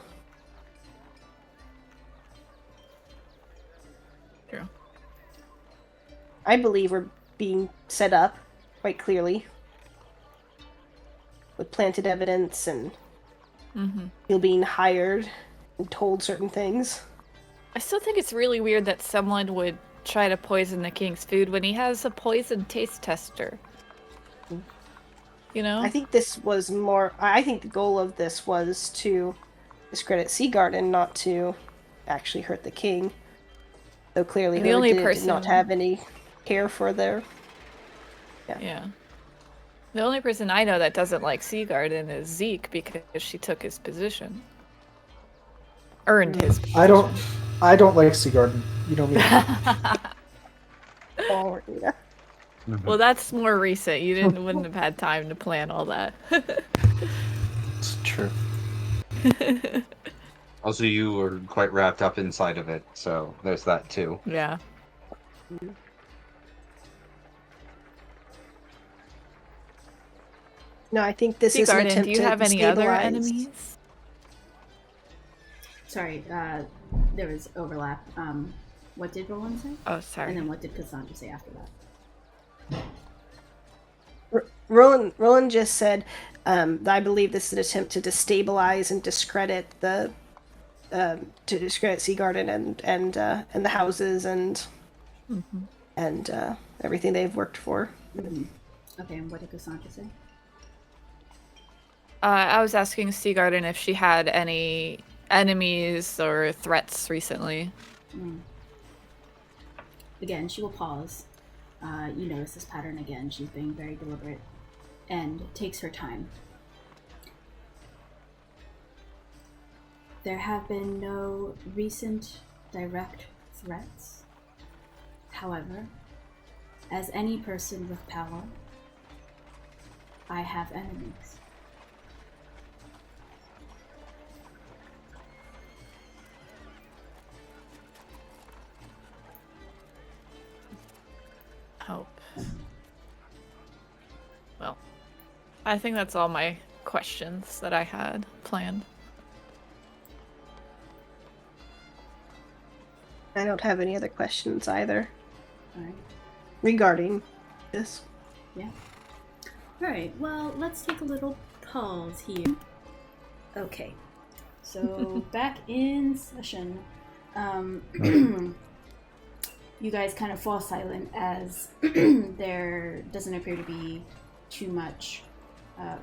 Speaker 2: True.
Speaker 1: I believe we're being set up quite clearly with planted evidence and people being hired and told certain things.
Speaker 2: I still think it's really weird that someone would try to poison the king's food when he has a poison taste tester. You know?
Speaker 1: I think this was more... I think the goal of this was to discredit Seagarden, not to actually hurt the king. Though clearly
Speaker 2: the only
Speaker 1: did
Speaker 2: person
Speaker 1: not have any care for their...
Speaker 2: Yeah. The only person I know that doesn't like Seagarden is Zeke, because she took his position. Earned his position.
Speaker 4: I don't like Seagarden. You know me.
Speaker 1: Oh, yeah.
Speaker 2: Well, that's more recent. You wouldn't have had time to plan all that.
Speaker 4: It's true.
Speaker 5: Also, you were quite wrapped up inside of it, so there's that too.
Speaker 2: Yeah.
Speaker 1: No, I think this is an
Speaker 2: Seagarden,
Speaker 1: attempt
Speaker 2: do you
Speaker 1: to
Speaker 2: have any other
Speaker 1: destabilize-
Speaker 2: enemies?
Speaker 3: Sorry, there was overlap. What did Roland say?
Speaker 2: Oh, sorry.
Speaker 3: And then what did Cassandra say after that?
Speaker 1: Roland just said, I believe this is an attempt to destabilize and discredit Seagarden and the houses and everything they've worked for.
Speaker 3: Okay, and what did Cassandra say?
Speaker 2: I was asking Seagarden if she had any enemies or threats recently.
Speaker 3: Again, she will pause. You notice this pattern again. She's being very deliberate and takes her time. There have been no recent direct threats. However, as any person with power, I have enemies.
Speaker 2: Hope. Well, I think that's all my questions that I had planned.
Speaker 1: I don't have any other questions either
Speaker 3: Alright.
Speaker 1: regarding this.
Speaker 3: Yeah. Alright, well, let's take a little pause here. Okay. So, back in session. You guys kind of fall silent as there doesn't appear to be too much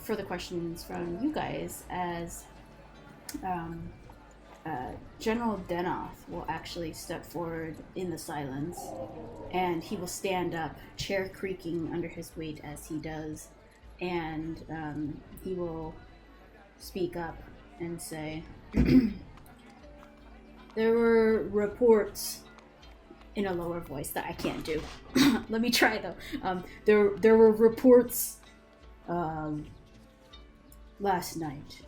Speaker 3: further questions from you guys, as General Denoff will actually step forward in the silence, and he will stand up, chair creaking under his weight as he does, and he will speak up and say, there were reports, in a lower voice that I can't do. Let me try though. There were reports last night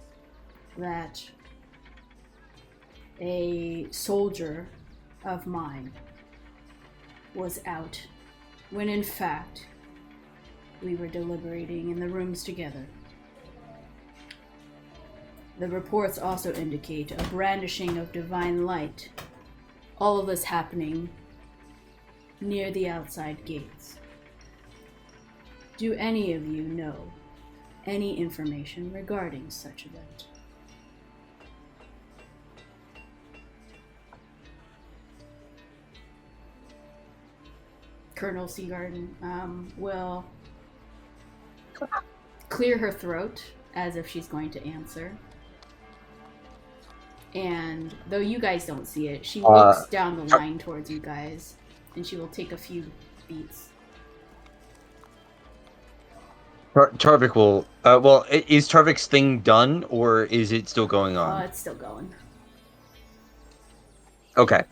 Speaker 3: that a soldier of mine was out, when in fact we were deliberating in the rooms together. The reports also indicate a brandishing of divine light. All of this happening near the outside gates. Do any of you know any information regarding such event? Colonel Seagarden will clear her throat as if she's going to answer, And though you guys don't see it, she looks down the line towards you guys, and she will take a few beats.
Speaker 5: Tarvik will. Well, is Tarvik's thing done, or is it still going on?
Speaker 3: It's still going.
Speaker 5: Okay.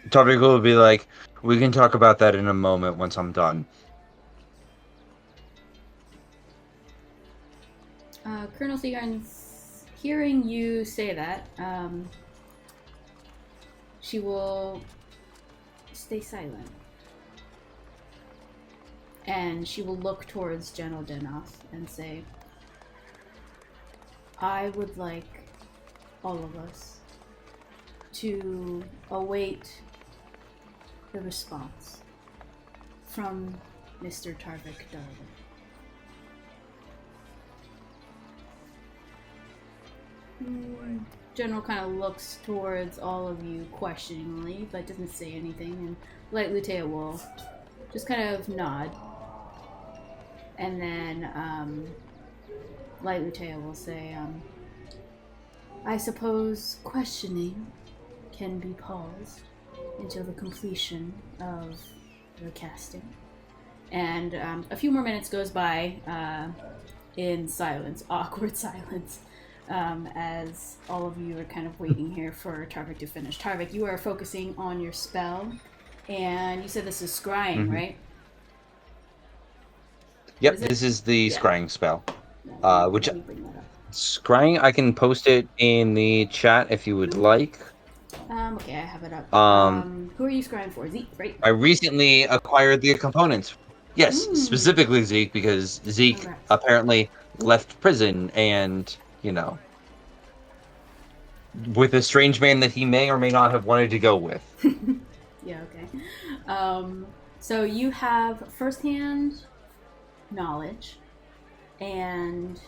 Speaker 5: Tarvik will be like, we can talk about that in a moment once I'm done.
Speaker 3: Colonel Seagarn's hearing you say that, she will stay silent. And she will look towards General Denoth and say, I would like all of us to await the response from Mr. Tarvik Darwin. General kind of looks towards all of you questioningly, but doesn't say anything, and Light Lutea will just kind of nod. And then Light Lutea will say, I suppose questioning can be paused until the completion of the casting. And a few more minutes goes by in silence, awkward silence, as all of you are kind of waiting here for Tarvik to finish. Tarvik, you are focusing on your spell, and you said this is scrying, right?
Speaker 5: Yep, this is the scrying spell. Which
Speaker 3: Let me bring that up.
Speaker 5: scrying, I can post it in the chat if you would like.
Speaker 3: Okay, I have it up. Who are you scrying for? Zeke, right?
Speaker 5: I recently acquired the components. Yes, specifically Zeke, because Zeke apparently left prison and, you know, with a strange man that he may or may not have wanted to go with.
Speaker 3: Yeah, okay. So you have firsthand knowledge, and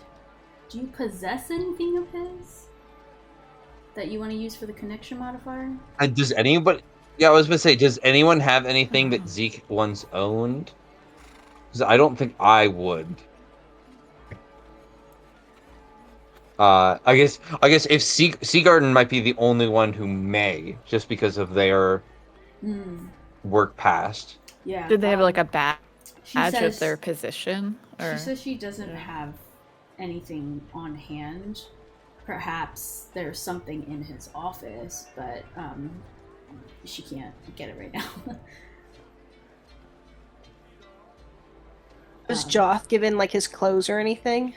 Speaker 3: do you possess anything of his that you want to use for the connection modifier?
Speaker 5: Does anybody... Yeah, I was going to say, does anyone have anything that Zeke once owned? Because I don't think I would. I guess if Seagarden might be the only one who may, just because of their work past.
Speaker 3: Yeah.
Speaker 2: Did they have like a badge
Speaker 3: says,
Speaker 2: of their position? Or...
Speaker 3: She says she doesn't have anything on hand. Perhaps there's something in his office, but she can't get it right now.
Speaker 1: Was Joth given like his clothes or anything?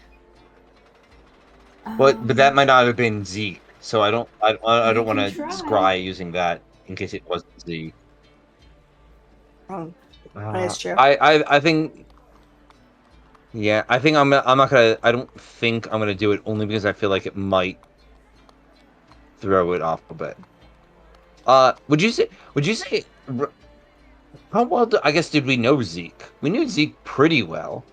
Speaker 5: But that might not have been Zeke, so I don't want to scry using that in case it wasn't Zeke.
Speaker 1: Oh, that's true.
Speaker 5: I think. Yeah, I think I'm not gonna. I don't think I'm gonna do it only because I feel like it might throw it off a bit. Would you say? How well? I guess did we know Zeke? We knew Zeke pretty well.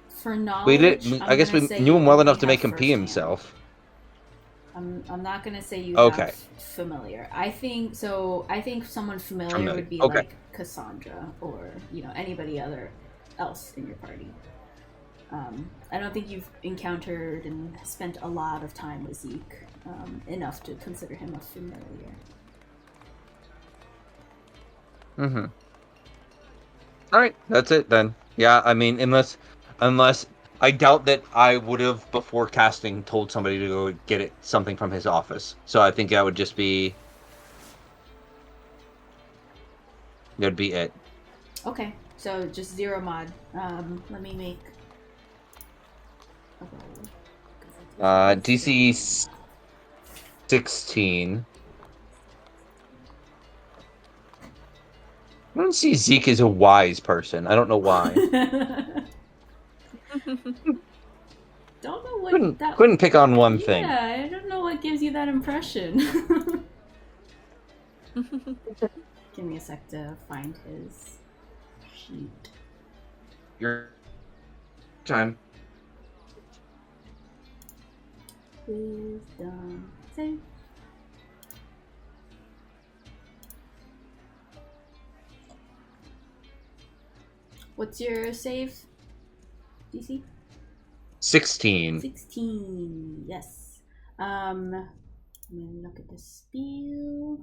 Speaker 3: For knowledge,
Speaker 5: I guess we knew him well enough to make him pee himself.
Speaker 3: I'm not gonna say you have familiar. I think someone familiar would be like Cassandra or anybody else in your party. I don't think you've encountered and spent a lot of time with Zeke enough to consider him a familiar.
Speaker 5: All right, that's it then. Yeah, I mean, unless I doubt that I would have before casting told somebody to go get something from his office. So I think that would just be that'd be it.
Speaker 3: Okay, so just 0 mod. Let me make a roll.
Speaker 5: DC 16. I don't see Zeke as a wise person. I don't know why.
Speaker 3: Don't know what
Speaker 5: couldn't pick on one thing.
Speaker 3: Yeah, I don't know what gives you that impression. Give me a sec to find his sheet.
Speaker 5: Your time.
Speaker 3: Wisdom save. What's your save, DC?
Speaker 5: 16.
Speaker 3: 16, yes. Let me look at the spell.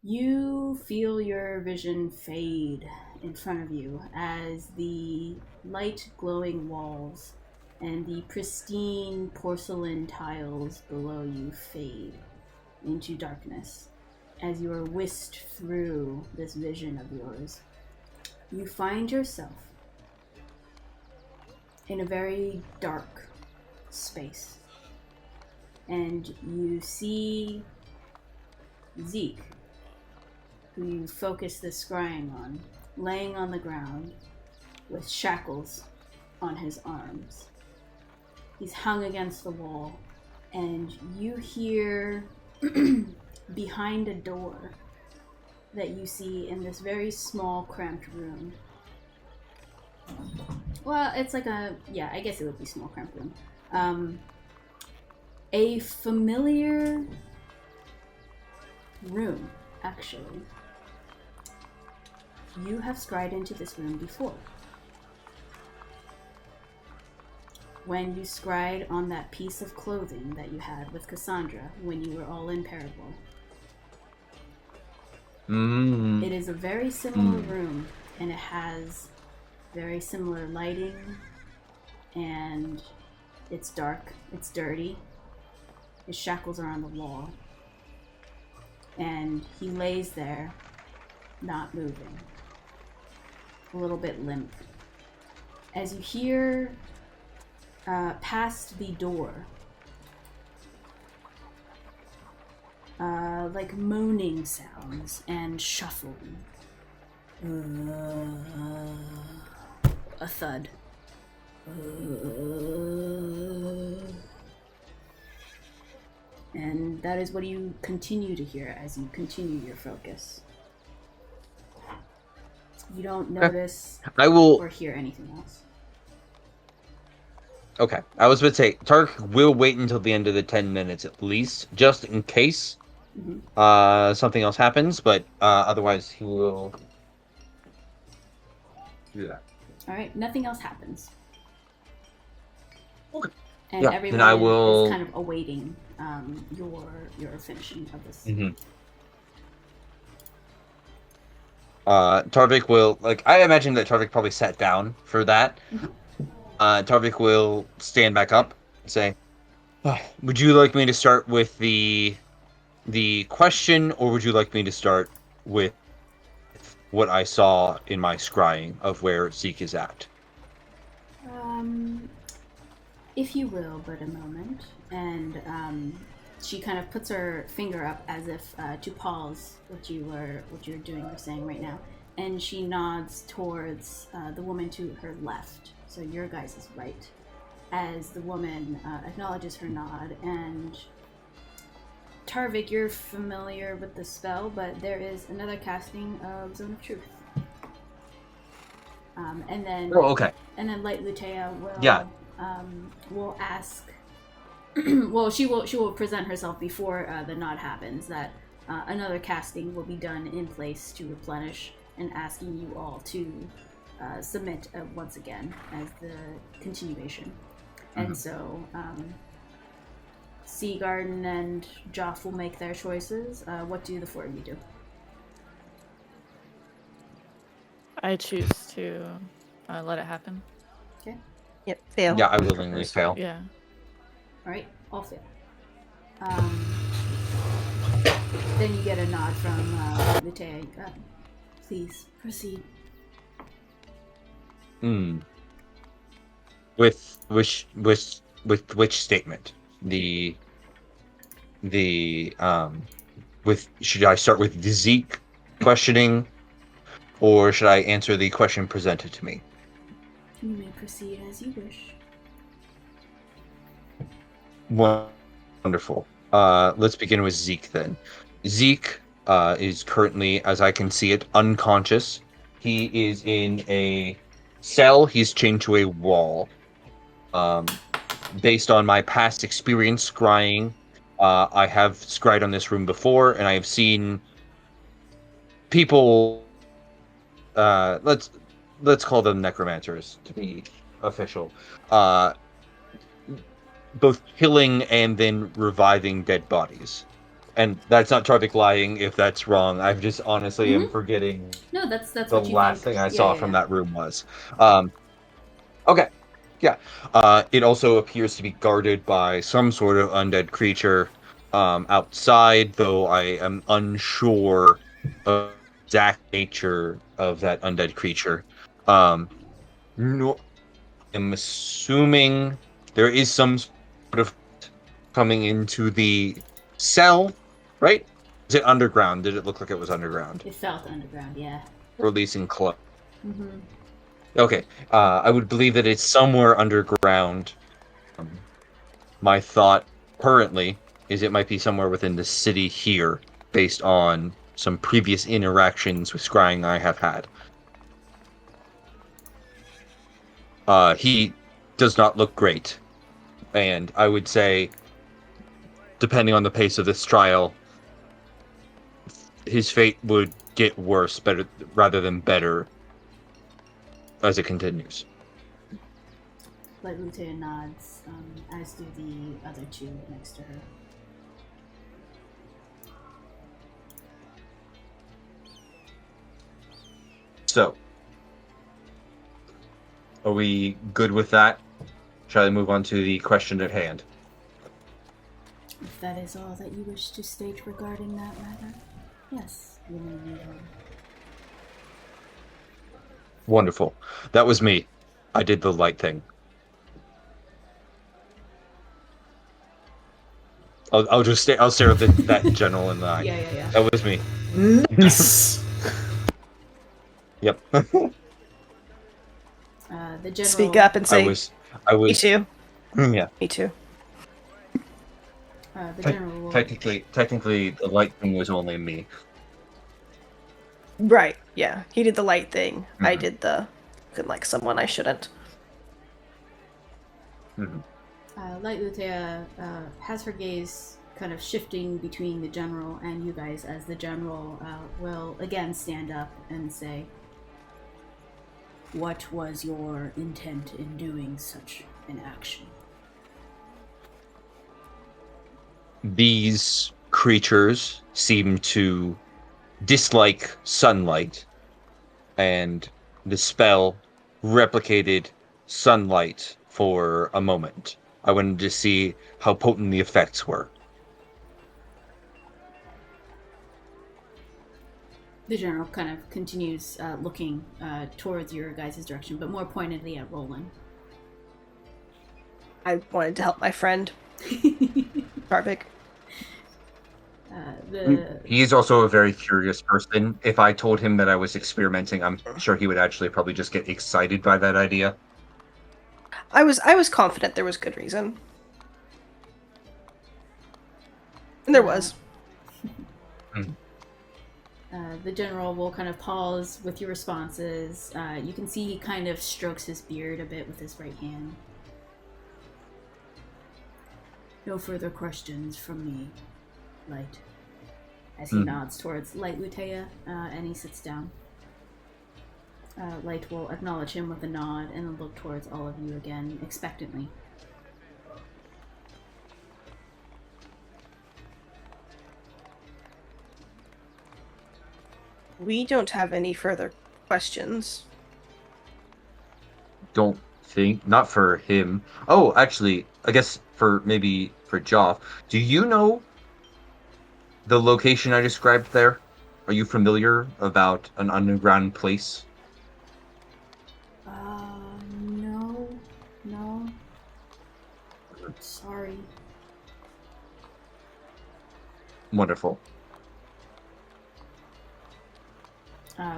Speaker 3: You feel your vision fade in front of you as the light glowing walls and the pristine porcelain tiles below you fade into darkness. As you are whisked through this vision of yours, you find yourself in a very dark space. And you see Zeke, who you focus the scrying on, laying on the ground with shackles on his arms. He's hung against the wall, and you hear behind a door that you see in this very small, cramped room. Well, it's like I guess it would be small, cramped room. A familiar room, actually. You have scryed into this room before. When you scryed on that piece of clothing that you had with Cassandra when you were all in Parable. It is a very similar room, and it has very similar lighting, and it's dark, it's dirty. His shackles are on the wall. And he lays there, not moving. A little bit limp. As you hear past the door, like moaning sounds and shuffling. A thud. And that is what you continue to hear as you continue your focus. You don't notice or hear anything else.
Speaker 5: Okay. I was going to say, Tark will wait until the end of the 10 minutes at least, just in case something else happens, but otherwise he will do that.
Speaker 3: Alright, nothing else happens.
Speaker 5: Okay.
Speaker 3: And everyone is kind of awaiting your finishing of this.
Speaker 5: Tarvik will, I imagine that Tarvik probably sat down for that. Tarvik will stand back up and say, would you like me to start with the question, or would you like me to start with what I saw in my scrying of where Zeke is at?
Speaker 3: If you will, but a moment. And she kind of puts her finger up as if to pause what you're doing or saying right now. And she nods towards the woman to her left, so your guys is right, as the woman acknowledges her nod. And Tarvik, you're familiar with the spell, but there is another casting of Zone of Truth. And then and then Light Lutea will ask. Well, she will present herself before the nod happens. That another casting will be done in place to replenish, and asking you all to submit once again as the continuation. And so Seagarden and Joff will make their choices. What do the four of you do?
Speaker 2: I choose to let it happen.
Speaker 3: Okay.
Speaker 1: Yep, fail.
Speaker 5: Yeah, I willingly fail.
Speaker 2: Yeah.
Speaker 3: Alright, all fail. Then you get a nod from Lutea. Please, proceed.
Speaker 5: With which statement? Should I start with the Zeke questioning, or should I answer the question presented to me?
Speaker 3: You may proceed as you wish.
Speaker 5: Wonderful. Let's begin with Zeke then. Zeke is currently, as I can see it, unconscious. He is in a cell. He's chained to a wall. Based on my past experience scrying, I have scryed on this room before, and I have seen people. Let's call them necromancers to be official. both killing and then reviving dead bodies. And that's not Tarvik lying if that's wrong. I just honestly am forgetting
Speaker 3: No, that's
Speaker 5: the
Speaker 3: what you
Speaker 5: last
Speaker 3: think.
Speaker 5: thing I
Speaker 3: Yeah,
Speaker 5: saw
Speaker 3: yeah,
Speaker 5: from
Speaker 3: yeah.
Speaker 5: that room was. Okay. Yeah. It also appears to be guarded by some sort of undead creature outside, though I am unsure of the exact nature of that undead creature. Um, no, I'm assuming there is some sort of coming into the cell, right? Is it underground? Did it look like it was underground?
Speaker 3: It felt underground, yeah.
Speaker 5: Or at least in close?
Speaker 3: Mm-hmm.
Speaker 5: Okay. I would believe that it's somewhere underground. My thought currently is it might be somewhere within the city here, based on some previous interactions with Scrying I have had. He does not look great, and I would say, depending on the pace of this trial, his fate would get worse, better rather than better, as it continues.
Speaker 3: Light Lutea nods, as do the other two next to her.
Speaker 5: So, are we good with that? Shall I move on to the question at hand?
Speaker 3: If that is all that you wish to state regarding that matter, yes, you may move on.
Speaker 5: Wonderful. That was me. I did the light thing. I'll just stare. I'll stare at that general in the eye.
Speaker 3: Yeah.
Speaker 5: That was me.
Speaker 4: Nice.
Speaker 5: Yep.
Speaker 3: The general.
Speaker 1: Speak up and
Speaker 5: I
Speaker 1: say,
Speaker 5: was.
Speaker 1: me too.
Speaker 5: Yeah.
Speaker 1: Me too.
Speaker 3: The general will.
Speaker 5: Technically, the light thing was only me.
Speaker 1: Right, yeah. He did the light thing. I
Speaker 5: Mhm.
Speaker 1: did the looking like someone I shouldn't.
Speaker 5: Mhm.
Speaker 3: Light Lutea has her gaze kind of shifting between the general and you guys, as the general will again stand up and say, "What was your intent in doing such an action?"
Speaker 5: These creatures seem to dislike sunlight, and the spell replicated sunlight for a moment. I wanted to see how potent the effects were.
Speaker 3: The general kind of continues looking towards your guys' direction, but more pointedly at Roland.
Speaker 1: I wanted to help my friend, Tarvik.
Speaker 5: He is also a very curious person. If I told him that I was experimenting, I'm sure he would actually probably just get excited by that idea.
Speaker 1: I was confident there was good reason. And there was.
Speaker 3: The general will kind of pause with your responses. You can see he kind of strokes his beard a bit with his right hand. No further questions from me, Light. As he nods towards Light Lutea, and he sits down. Light will acknowledge him with a nod and then look towards all of you again, expectantly.
Speaker 1: We don't have any further questions.
Speaker 5: Don't think, not for him. Oh, actually, I guess maybe for Joff. Do you know the location I described there? Are you familiar about an underground place?
Speaker 3: No. Sorry.
Speaker 5: Wonderful.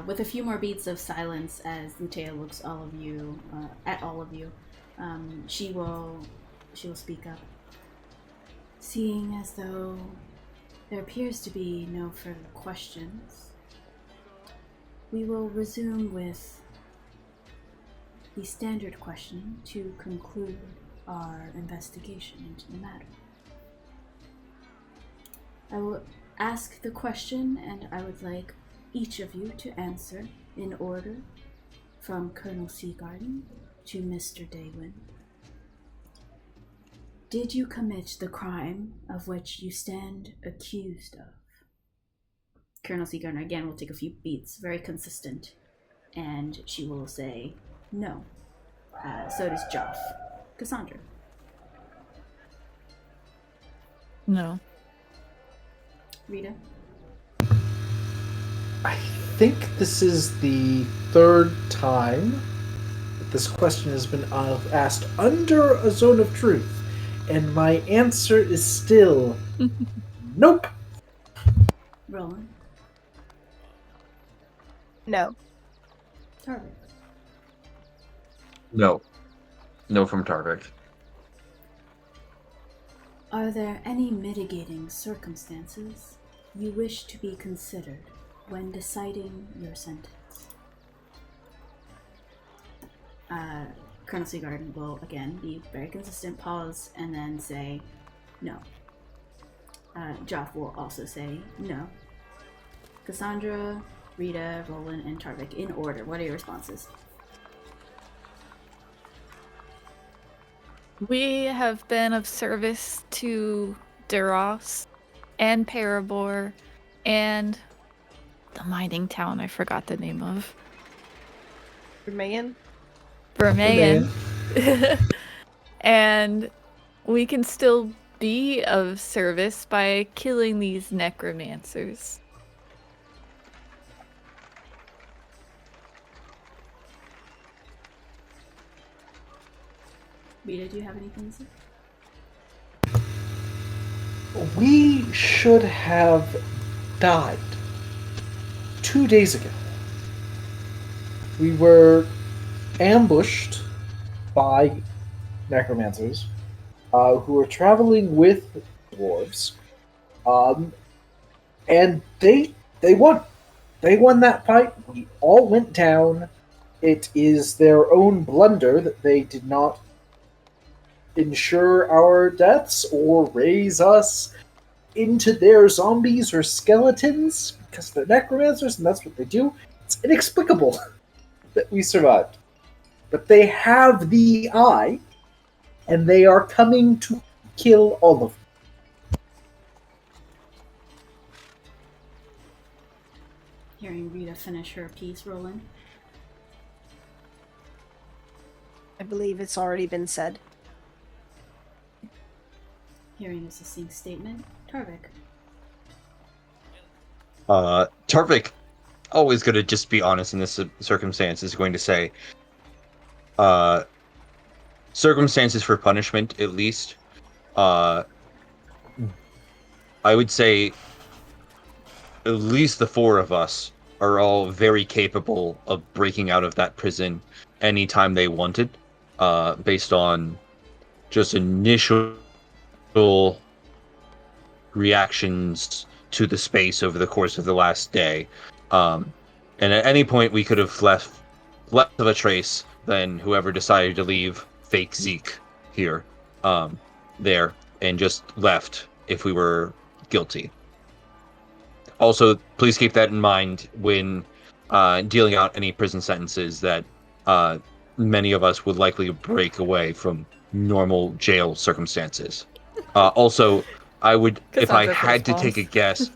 Speaker 3: With a few more beats of silence as Lutea looks at all of you, she will speak up. Seeing as though there appears to be no further questions, we will resume with the standard question to conclude our investigation into the matter. I will ask the question, and I would like each of you to answer in order from Colonel Seagarden to Mr. Daywin. Did you commit the crime of which you stand accused of? Colonel Seagarner again will take a few beats, very consistent, and she will say, no. So does Joff. Cassandra.
Speaker 2: No.
Speaker 3: Rita.
Speaker 4: I think this is the third time that this question has been asked under a zone of truth, and my answer is still nope.
Speaker 3: Roland.
Speaker 1: No.
Speaker 3: Tarvik.
Speaker 5: No. No from Tarvik.
Speaker 3: Are there any mitigating circumstances you wish to be considered when deciding your sentence? Colonel Seagarden will again be very consistent, pause, and then say no. Joff will also say no. Cassandra, Rita, Roland, and Tarvik in order. What are your responses?
Speaker 2: We have been of service to Duros and Parabor and the mining town I forgot the name of.
Speaker 1: Vermayan?
Speaker 2: Vermayan. And we can still be of service by killing these necromancers.
Speaker 3: Rita, do you have anything to say?
Speaker 4: We should have died 2 days ago. We were ambushed by necromancers who were traveling with dwarves, and they won. They won that fight. We all went down. It is their own blunder that they did not ensure our deaths or raise us into their zombies or skeletons because they're necromancers and that's what they do. It's inexplicable that we survived. But they have the eye, and they are coming to kill all of them.
Speaker 3: Hearing Rita finish her piece, Roland.
Speaker 1: I believe it's already been said.
Speaker 3: Hearing a succinct statement, Tarvik.
Speaker 5: Tarvik, always going to just be honest in this circumstance, is going to say, circumstances for punishment, at least. I would say at least the four of us are all very capable of breaking out of that prison anytime they wanted, based on just initial reactions to the space over the course of the last day. And at any point we could have left of a trace than whoever decided to leave fake Zeke here, there, and just left if we were guilty. Also, please keep that in mind when dealing out any prison sentences that many of us would likely break away from normal jail circumstances. Also, I would, if I had to take a guess,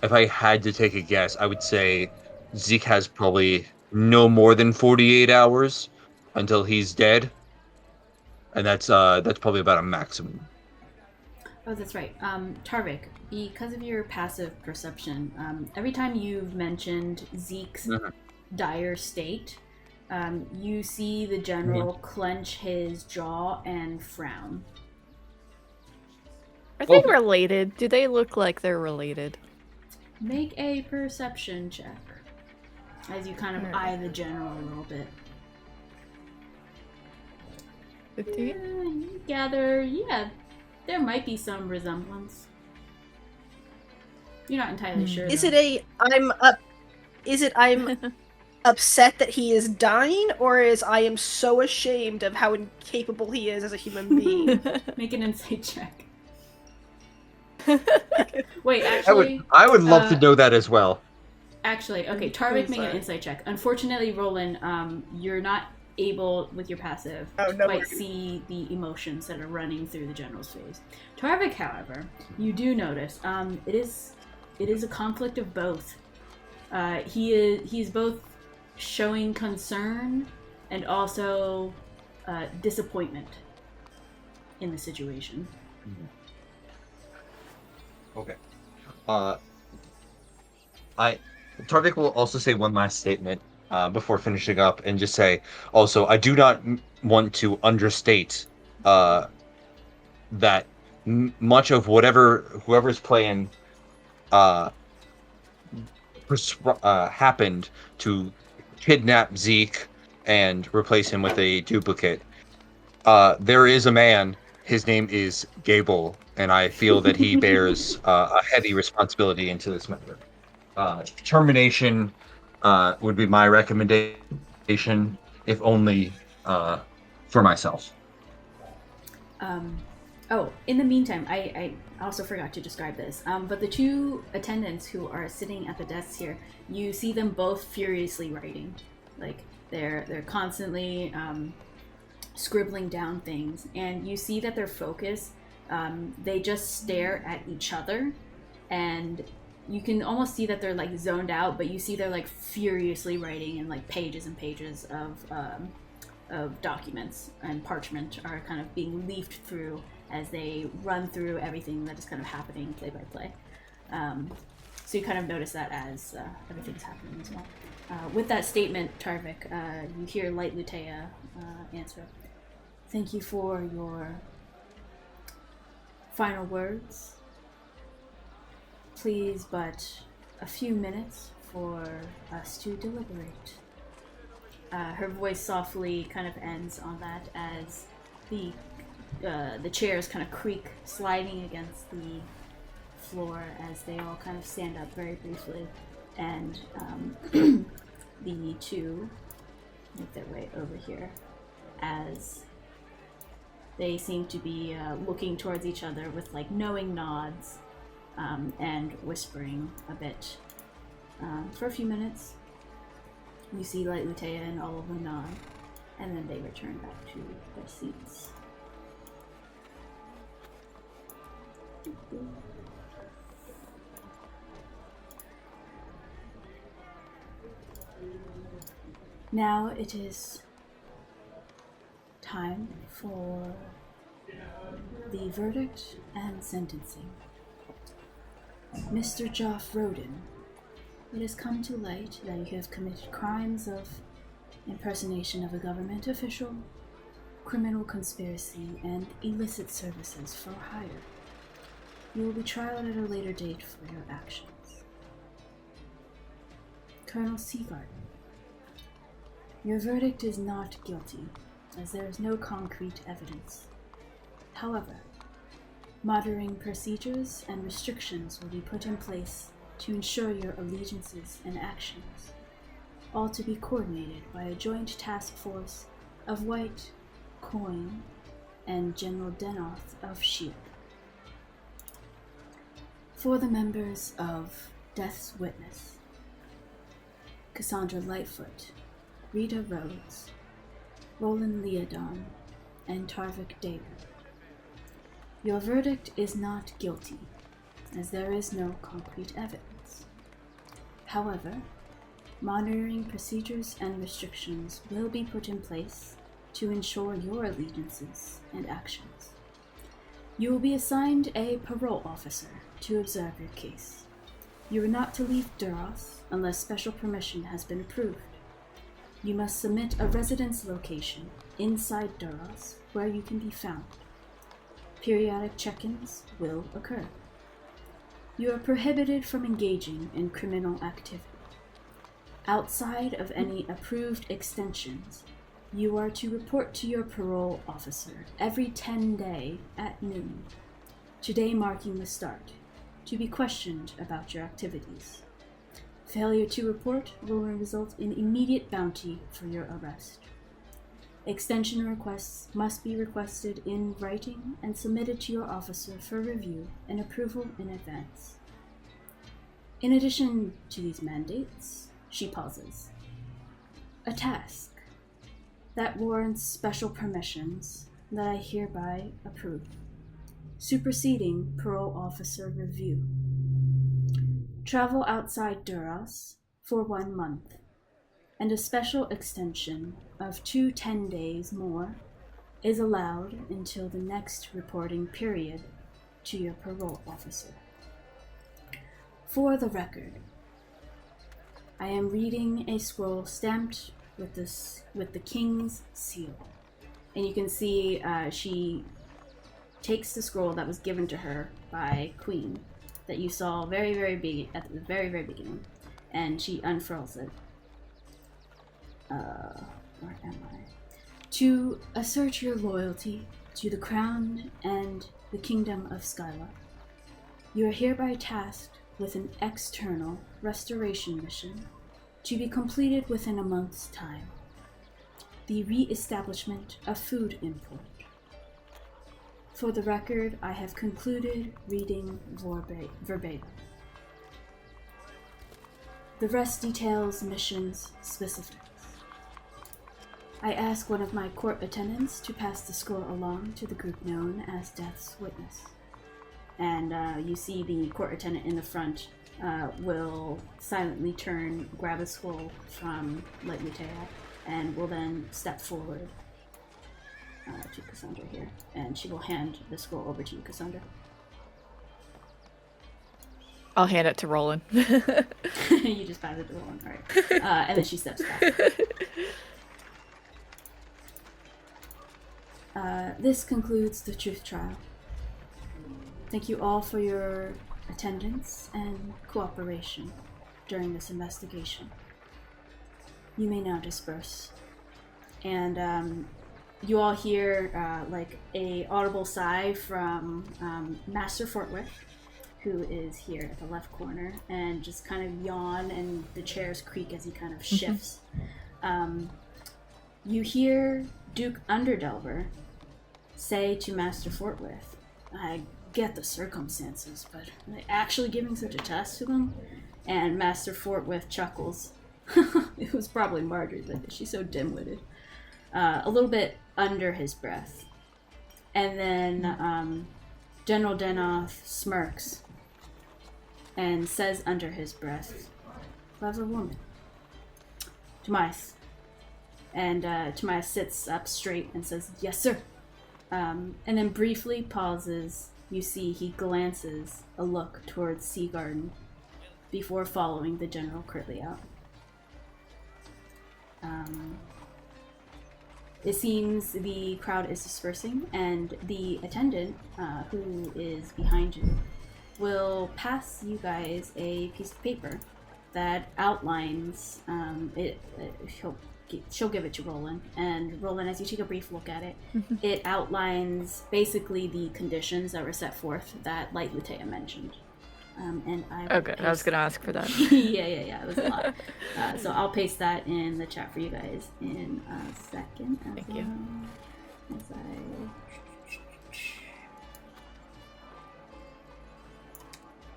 Speaker 5: I would say Zeke has probably no more than 48 hours until he's dead, and that's probably about a maximum.
Speaker 3: Oh, that's right. Tarvik, because of your passive perception, every time you've mentioned Zeke's dire state, you see the general clench his jaw and frown.
Speaker 2: Are they related? Do they look like they're related?
Speaker 3: Make a perception check as you kind of eye the general a little bit.
Speaker 2: 15?
Speaker 3: You gather, there might be some resemblance. You're not entirely sure.
Speaker 1: Is
Speaker 3: though.
Speaker 1: I'm upset that he is dying, or is I am so ashamed of how incapable he is as a human being?
Speaker 3: Make an insight check. Wait, actually,
Speaker 5: I would love to know that as well.
Speaker 3: Actually, okay, Tarvik, make an insight check. Unfortunately, Roland, you're not able, with your passive, to quite see the emotions that are running through the general's face. Tarvik, however, you do notice it is a conflict of both. He's both showing concern and also disappointment in the situation.
Speaker 5: Okay. Tarvik will also say one last statement before finishing up, and just say, also, I do not want to understate that much of whoever's playing happened to kidnap Zeke and replace him with a duplicate. There is a man. His name is Gable, and I feel that he bears a heavy responsibility into this matter. Termination would be my recommendation, if only for myself.
Speaker 3: In the meantime, I also forgot to describe this, but the two attendants who are sitting at the desks here, you see them both furiously writing. Like, they're constantly scribbling down things, and you see that their focus, they just stare at each other, and you can almost see that they're like zoned out, but you see they're like furiously writing, and like pages and pages of documents and parchment are kind of being leafed through as they run through everything that is kind of happening play by play. So you kind of notice that as everything's happening as well. With that statement, Tarvik, you hear Light Lutea answer. Thank you for your final words. Please, but a few minutes for us to deliberate. Her voice softly kind of ends on that as the chairs kind of creak, sliding against the floor as they all kind of stand up very briefly, and the two make their way over here as they seem to be looking towards each other with like knowing nods and whispering a bit. For a few minutes, you see Light Lutea and all of them nod, and then they return back to their seats. Now it is time for the verdict and sentencing. Mr. Joff Roden, it has come to light that you have committed crimes of impersonation of a government official, criminal conspiracy, and illicit services for hire. You will be tried at a later date for your actions. Colonel Seagarden, your verdict is not guilty, as there is no concrete evidence. However, monitoring procedures and restrictions will be put in place to ensure your allegiances and actions, all to be coordinated by a joint task force of White, Coin, and General Denoth of S.H.I.E.L.D. For the members of Death's Witness, Cassandra Lightfoot, Rita Rhodes, Roland Leodon, and Tarvik David, your verdict is not guilty, as there is no concrete evidence. However, monitoring procedures and restrictions will be put in place to ensure your allegiances and actions. You will be assigned a parole officer to observe your case. You are not to leave Duras unless special permission has been approved. You must submit a residence location inside Duras where you can be found. Periodic check-ins will occur. You are prohibited from engaging in criminal activity. Outside of any approved extensions, you are to report to your parole officer every 10 days at noon, today marking the start, to be questioned about your activities. Failure to report will result in immediate bounty for your arrest. Extension requests must be requested in writing and submitted to your officer for review and approval in advance. In addition to these mandates, she pauses. A task. that warrants special permissions that I hereby approve, superseding parole officer review. Travel outside Duras for 1 month, and a special extension of 2 10 days more is allowed until the next reporting period to your parole officer. For the record, I am reading a scroll stamped with the king's seal. And you can see she takes the scroll that was given to her by Queen that you saw at the very, very beginning, and she unfurls it. Where am I? To assert your loyalty to the crown and the kingdom of Skyla, you are hereby tasked with an external restoration mission to be completed within a month's time. The re-establishment of food import. For the record, I have concluded reading verbatim. The rest details missions specifics. I ask one of my court attendants to pass the scroll along to the group known as Death's Witness. And you see the court attendant in the front will silently grab a scroll from Lightluteo, and will then step forward to Cassandra here. And she will hand the scroll over to you, Cassandra.
Speaker 2: I'll hand it to Roland.
Speaker 3: You just pass it to Roland, alright. And then she steps back. This concludes the truth trial. Thank you all for your attendance and cooperation during this investigation. You may now disperse. And you all hear like a audible sigh from Master Fortwick, who is here at the left corner, and just kind of yawn, and the chairs creak as he kind of shifts. You hear Duke Underdelver say to Master Fortwith, I get the circumstances, but are they actually giving such a test to them? And Master Fortwith chuckles. It was probably Marjorie, but she's so dim-witted. A little bit under his breath. And then General Denoth smirks and says under his breath, clever woman. Tomias. And Tomias sits up straight and says, yes, sir. And then briefly pauses. You see he glances a look towards Seagarden before following the general curtly out. It seems the crowd is dispersing, and the attendant, who is behind you, will pass you guys a piece of paper that outlines she'll give it to Roland, and Roland, as you take a brief look at it, it outlines basically the conditions that were set forth that Lightluteo mentioned. And I
Speaker 2: was gonna ask for that.
Speaker 3: yeah, it was a lot. So I'll paste that in the chat for you guys in a second.
Speaker 2: Thank you.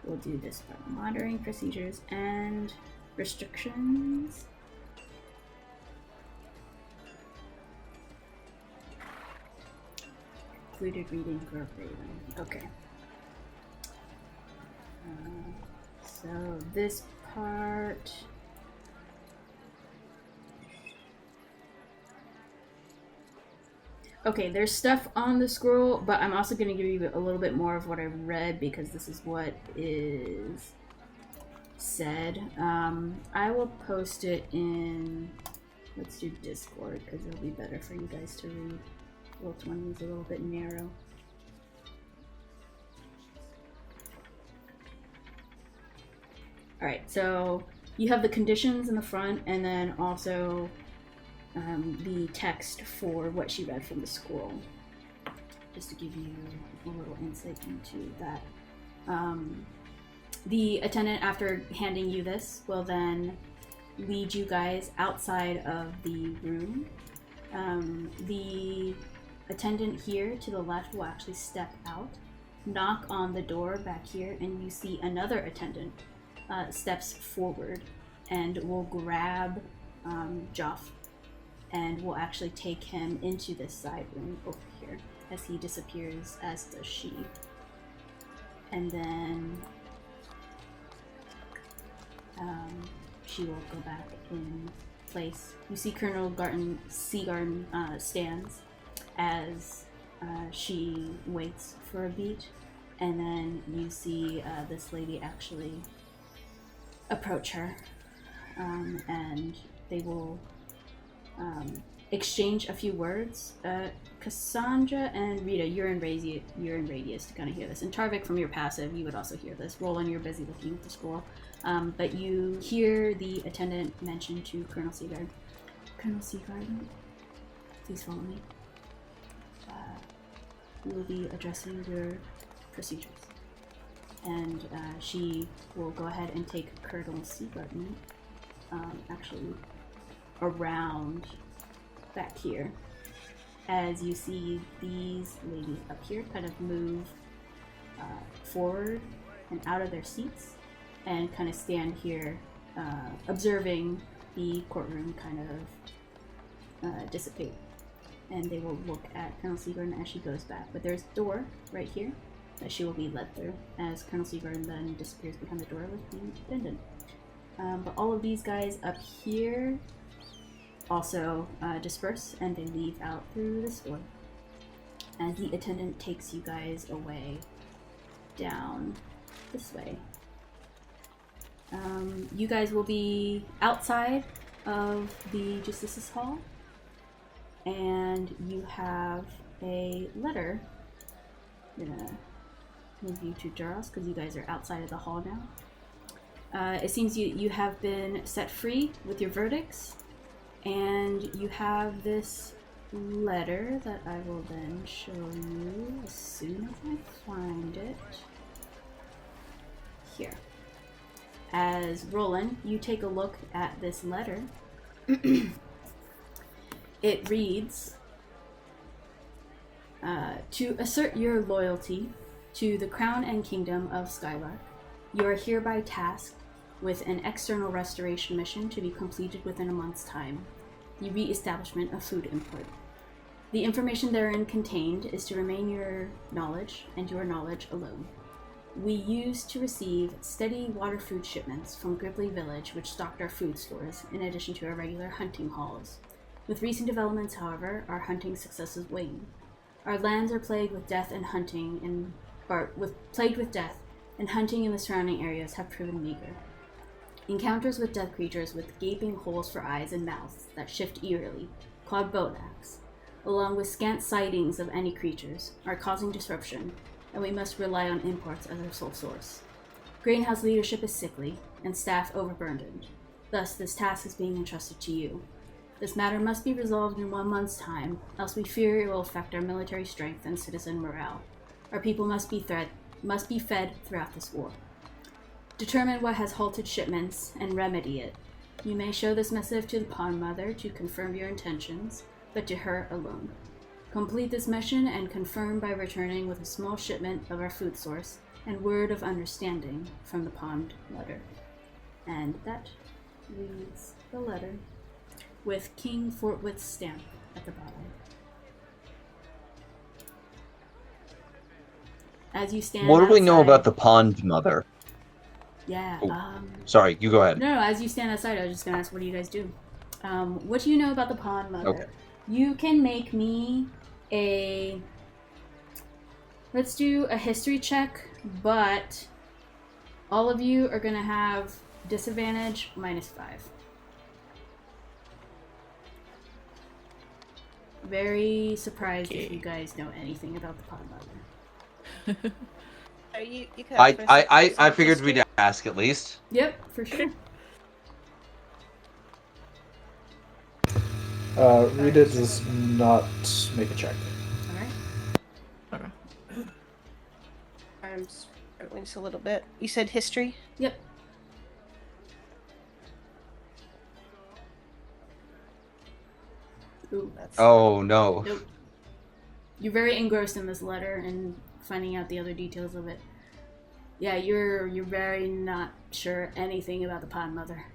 Speaker 3: We'll do this part. Monitoring procedures and restrictions. Included reading verbatim. Okay. So this part. Okay, there's stuff on the scroll, but I'm also going to give you a little bit more of what I read because this is what is said. I will post it in. Let's do Discord because it'll be better for you guys to read. Roll20 is a little bit narrow. Alright, so you have the conditions in the front, and then also the text for what she read from the scroll. Just to give you a little insight into that. The attendant, after handing you this, will then lead you guys outside of the room. The attendant here to the left will actually step out, knock on the door back here, and you see another attendant steps forward and will grab Joff and will actually take him into this side room over here as he disappears, as does she. And then she will go back in place. You see Colonel Seagarden stands as she waits for a beat, and then you see this lady actually approach her, and they will exchange a few words. Cassandra and Rita, you're in radius to kind of hear this. And Tarvik, from your passive, you would also hear this. Roland, you're busy looking at the scroll. But you hear the attendant mention to Colonel Seagarden, Colonel Seagarden, please follow me. We will be addressing your procedures. And she will go ahead and take Colonel Seagarden actually around back here, as you see these ladies up here kind of move forward and out of their seats and kind of stand here observing the courtroom kind of dissipate. And they will look at Colonel Seagarden as she goes back. But there's a door right here that she will be led through as Colonel Seagarden then disappears behind the door with the attendant. But all of these guys up here also disperse, and they leave out through this door as the attendant takes you guys away down this way. You guys will be outside of the Justicus Hall, and you have a letter. I'm gonna move you to Jaros because you guys are outside of the hall now. It seems you have been set free with your verdicts, and you have this letter that I will then show you as soon as I find it. Here. As Roland, you take a look at this letter. It reads, to assert your loyalty to the Crown and Kingdom of Skylark, you are hereby tasked with an external restoration mission to be completed within a month's time, the re-establishment of food import. The information therein contained is to remain your knowledge and your knowledge alone. We used to receive steady water food shipments from Gribley Village, which stocked our food stores, in addition to our regular hunting halls. With recent developments, however, our hunting successes wane. Our lands are plagued with death and hunting, and hunting in the surrounding areas have proven meager. Encounters with death creatures with gaping holes for eyes and mouths that shift eerily, called Bonax, along with scant sightings of any creatures, are causing disruption, and we must rely on imports as our sole source. Greenhouse leadership is sickly, and staff overburdened. Thus, this task is being entrusted to you. This matter must be resolved in 1 month's time, else we fear it will affect our military strength and citizen morale. Our people must be fed throughout this war. Determine what has halted shipments and remedy it. You may show this missive to the Pond Mother to confirm your intentions, but to her alone. Complete this mission and confirm by returning with a small shipment of our food source and word of understanding from the Pond Mother. And that reads the letter, with King Fortwith's stamp at the bottom. As you stand
Speaker 5: What do we know
Speaker 3: outside-
Speaker 5: about the Pond Mother?
Speaker 3: Yeah,
Speaker 5: Sorry, you go ahead.
Speaker 3: No, as you stand outside, I was just gonna ask, what do you guys do? What do you know about the Pond Mother?
Speaker 5: Okay.
Speaker 3: You can make me let's do a history check, but all of you are gonna have disadvantage -5. Very surprised if you guys know anything about the Pond Mother.
Speaker 1: You could
Speaker 5: I figured we'd ask at least.
Speaker 3: Yep, for sure.
Speaker 4: Rita does not make a check.
Speaker 3: Alright.
Speaker 1: I'm struggling just a little bit. You said history?
Speaker 3: Yep. Ooh, that's...
Speaker 5: Oh no.
Speaker 3: Nope. You're very engrossed in this letter and finding out the other details of it. Yeah, you're very not sure anything about the Pond Mother.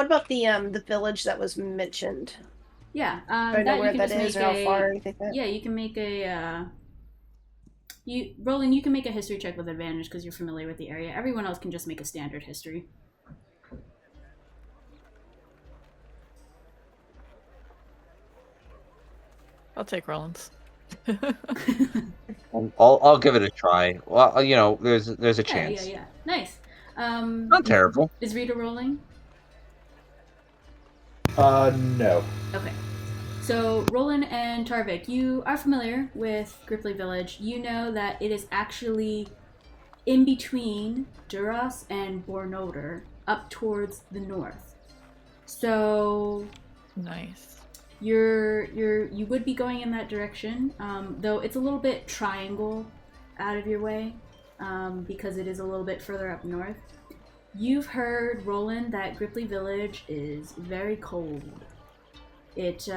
Speaker 1: What about the village that was mentioned?
Speaker 3: Yeah,
Speaker 1: Do I know
Speaker 3: that
Speaker 1: where
Speaker 3: you can
Speaker 1: that
Speaker 3: just
Speaker 1: is
Speaker 3: make
Speaker 1: or how far or anything like that?
Speaker 3: Yeah, you can make a. Roland, you can make a history check with advantage because you're familiar with the area. Everyone else can just make a standard history.
Speaker 2: I'll take Rollins.
Speaker 5: I'll give it a try. Well, there's a chance.
Speaker 3: Yeah. Nice.
Speaker 5: Not terrible.
Speaker 3: Is Rita rolling?
Speaker 4: No.
Speaker 3: Okay. So, Roland and Tarvik, you are familiar with Gripply Village. You know that it is actually in between Duras and Bornoder, up towards the north. So,
Speaker 2: Nice.
Speaker 3: you would be going in that direction, though it's a little bit triangle out of your way, because it is a little bit further up north. You've heard, Roland, that Gripply Village is very cold. It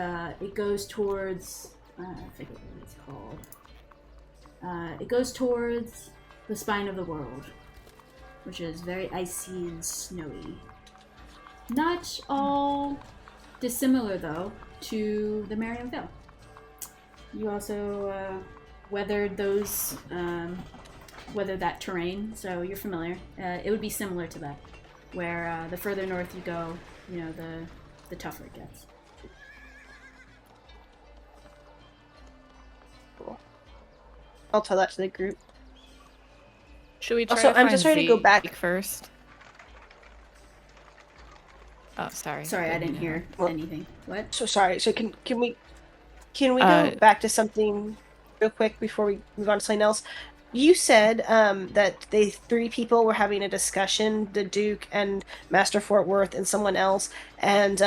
Speaker 3: goes towards I forget what it's called. It goes towards the spine of the world, which is very icy and snowy. Not all dissimilar though to the Mariam Vale. You also weathered that terrain, so you're familiar. It would be similar to that, where the further north you go, the tougher it gets.
Speaker 1: Cool. I'll tell that to the group.
Speaker 2: Should we try
Speaker 1: Also,
Speaker 2: to
Speaker 1: I'm
Speaker 2: find
Speaker 1: just trying to go
Speaker 2: Zeke
Speaker 1: back
Speaker 2: first? Oh, sorry.
Speaker 3: Sorry, I didn't hear
Speaker 1: Well-
Speaker 3: anything. What?
Speaker 1: So sorry. So can we go back to something real quick before we move on to something else? You said that they 3 people were having a discussion, the Duke and Master Fort Worth and someone else, and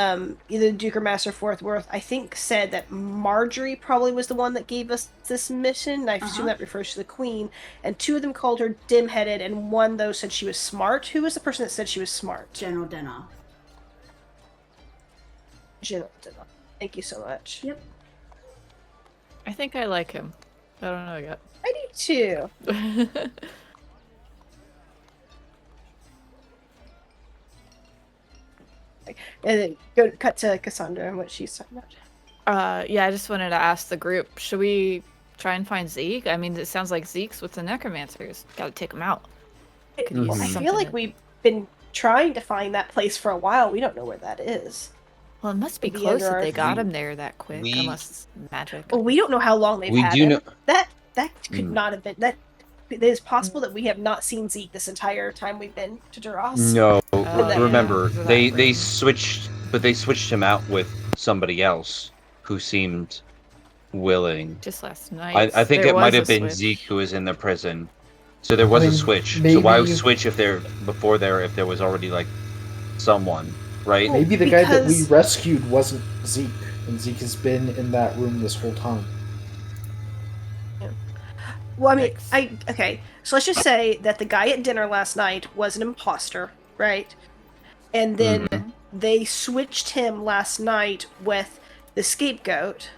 Speaker 1: either the Duke or Master Fort Worth, I think, said that Marjorie probably was the one that gave us this mission. I assume that refers to the Queen, and 2 of them called her dim-headed, and one, though, said she was smart. Who was the person that said she was smart?
Speaker 3: General Denoff.
Speaker 1: General. Thank you so much.
Speaker 3: Yep.
Speaker 2: I think I like him. I don't know yet.
Speaker 1: I do too. And then cut to Cassandra and what she's talking about.
Speaker 2: Yeah, I just wanted to ask the group, should we try and find Zeke? I mean, it sounds like Zeke's with the necromancers. Gotta take him out.
Speaker 1: Well, I feel like we've been trying to find that place for a while. We don't know where that is.
Speaker 2: Well, it must be
Speaker 1: Maybe
Speaker 2: close
Speaker 1: under
Speaker 2: if they
Speaker 1: our
Speaker 2: got
Speaker 5: feet.
Speaker 2: him there that quick, unless it's magic.
Speaker 1: Well, we don't know how long they've
Speaker 5: We
Speaker 1: had
Speaker 5: do
Speaker 1: him.
Speaker 5: know-
Speaker 1: That could not have been that. It is possible that we have not seen Zeke this entire time we've been to Duras.
Speaker 5: No,
Speaker 1: yeah,
Speaker 5: remember
Speaker 2: because of
Speaker 5: they
Speaker 2: that ring.
Speaker 5: switched him out with somebody else who seemed willing.
Speaker 2: Just last night.
Speaker 5: I think
Speaker 2: there
Speaker 5: it might
Speaker 2: was a
Speaker 5: have been
Speaker 2: switch.
Speaker 5: Zeke who was in the prison. So there was a switch. So why switch if there was already like someone, right?
Speaker 4: Maybe the guy that we
Speaker 1: Because-
Speaker 4: rescued wasn't Zeke, and Zeke has been in that room this whole time.
Speaker 1: Well, I mean,
Speaker 2: Thanks.
Speaker 1: okay. So let's just say that the guy at dinner last night was an imposter, right? And then they switched him last night with the scapegoat.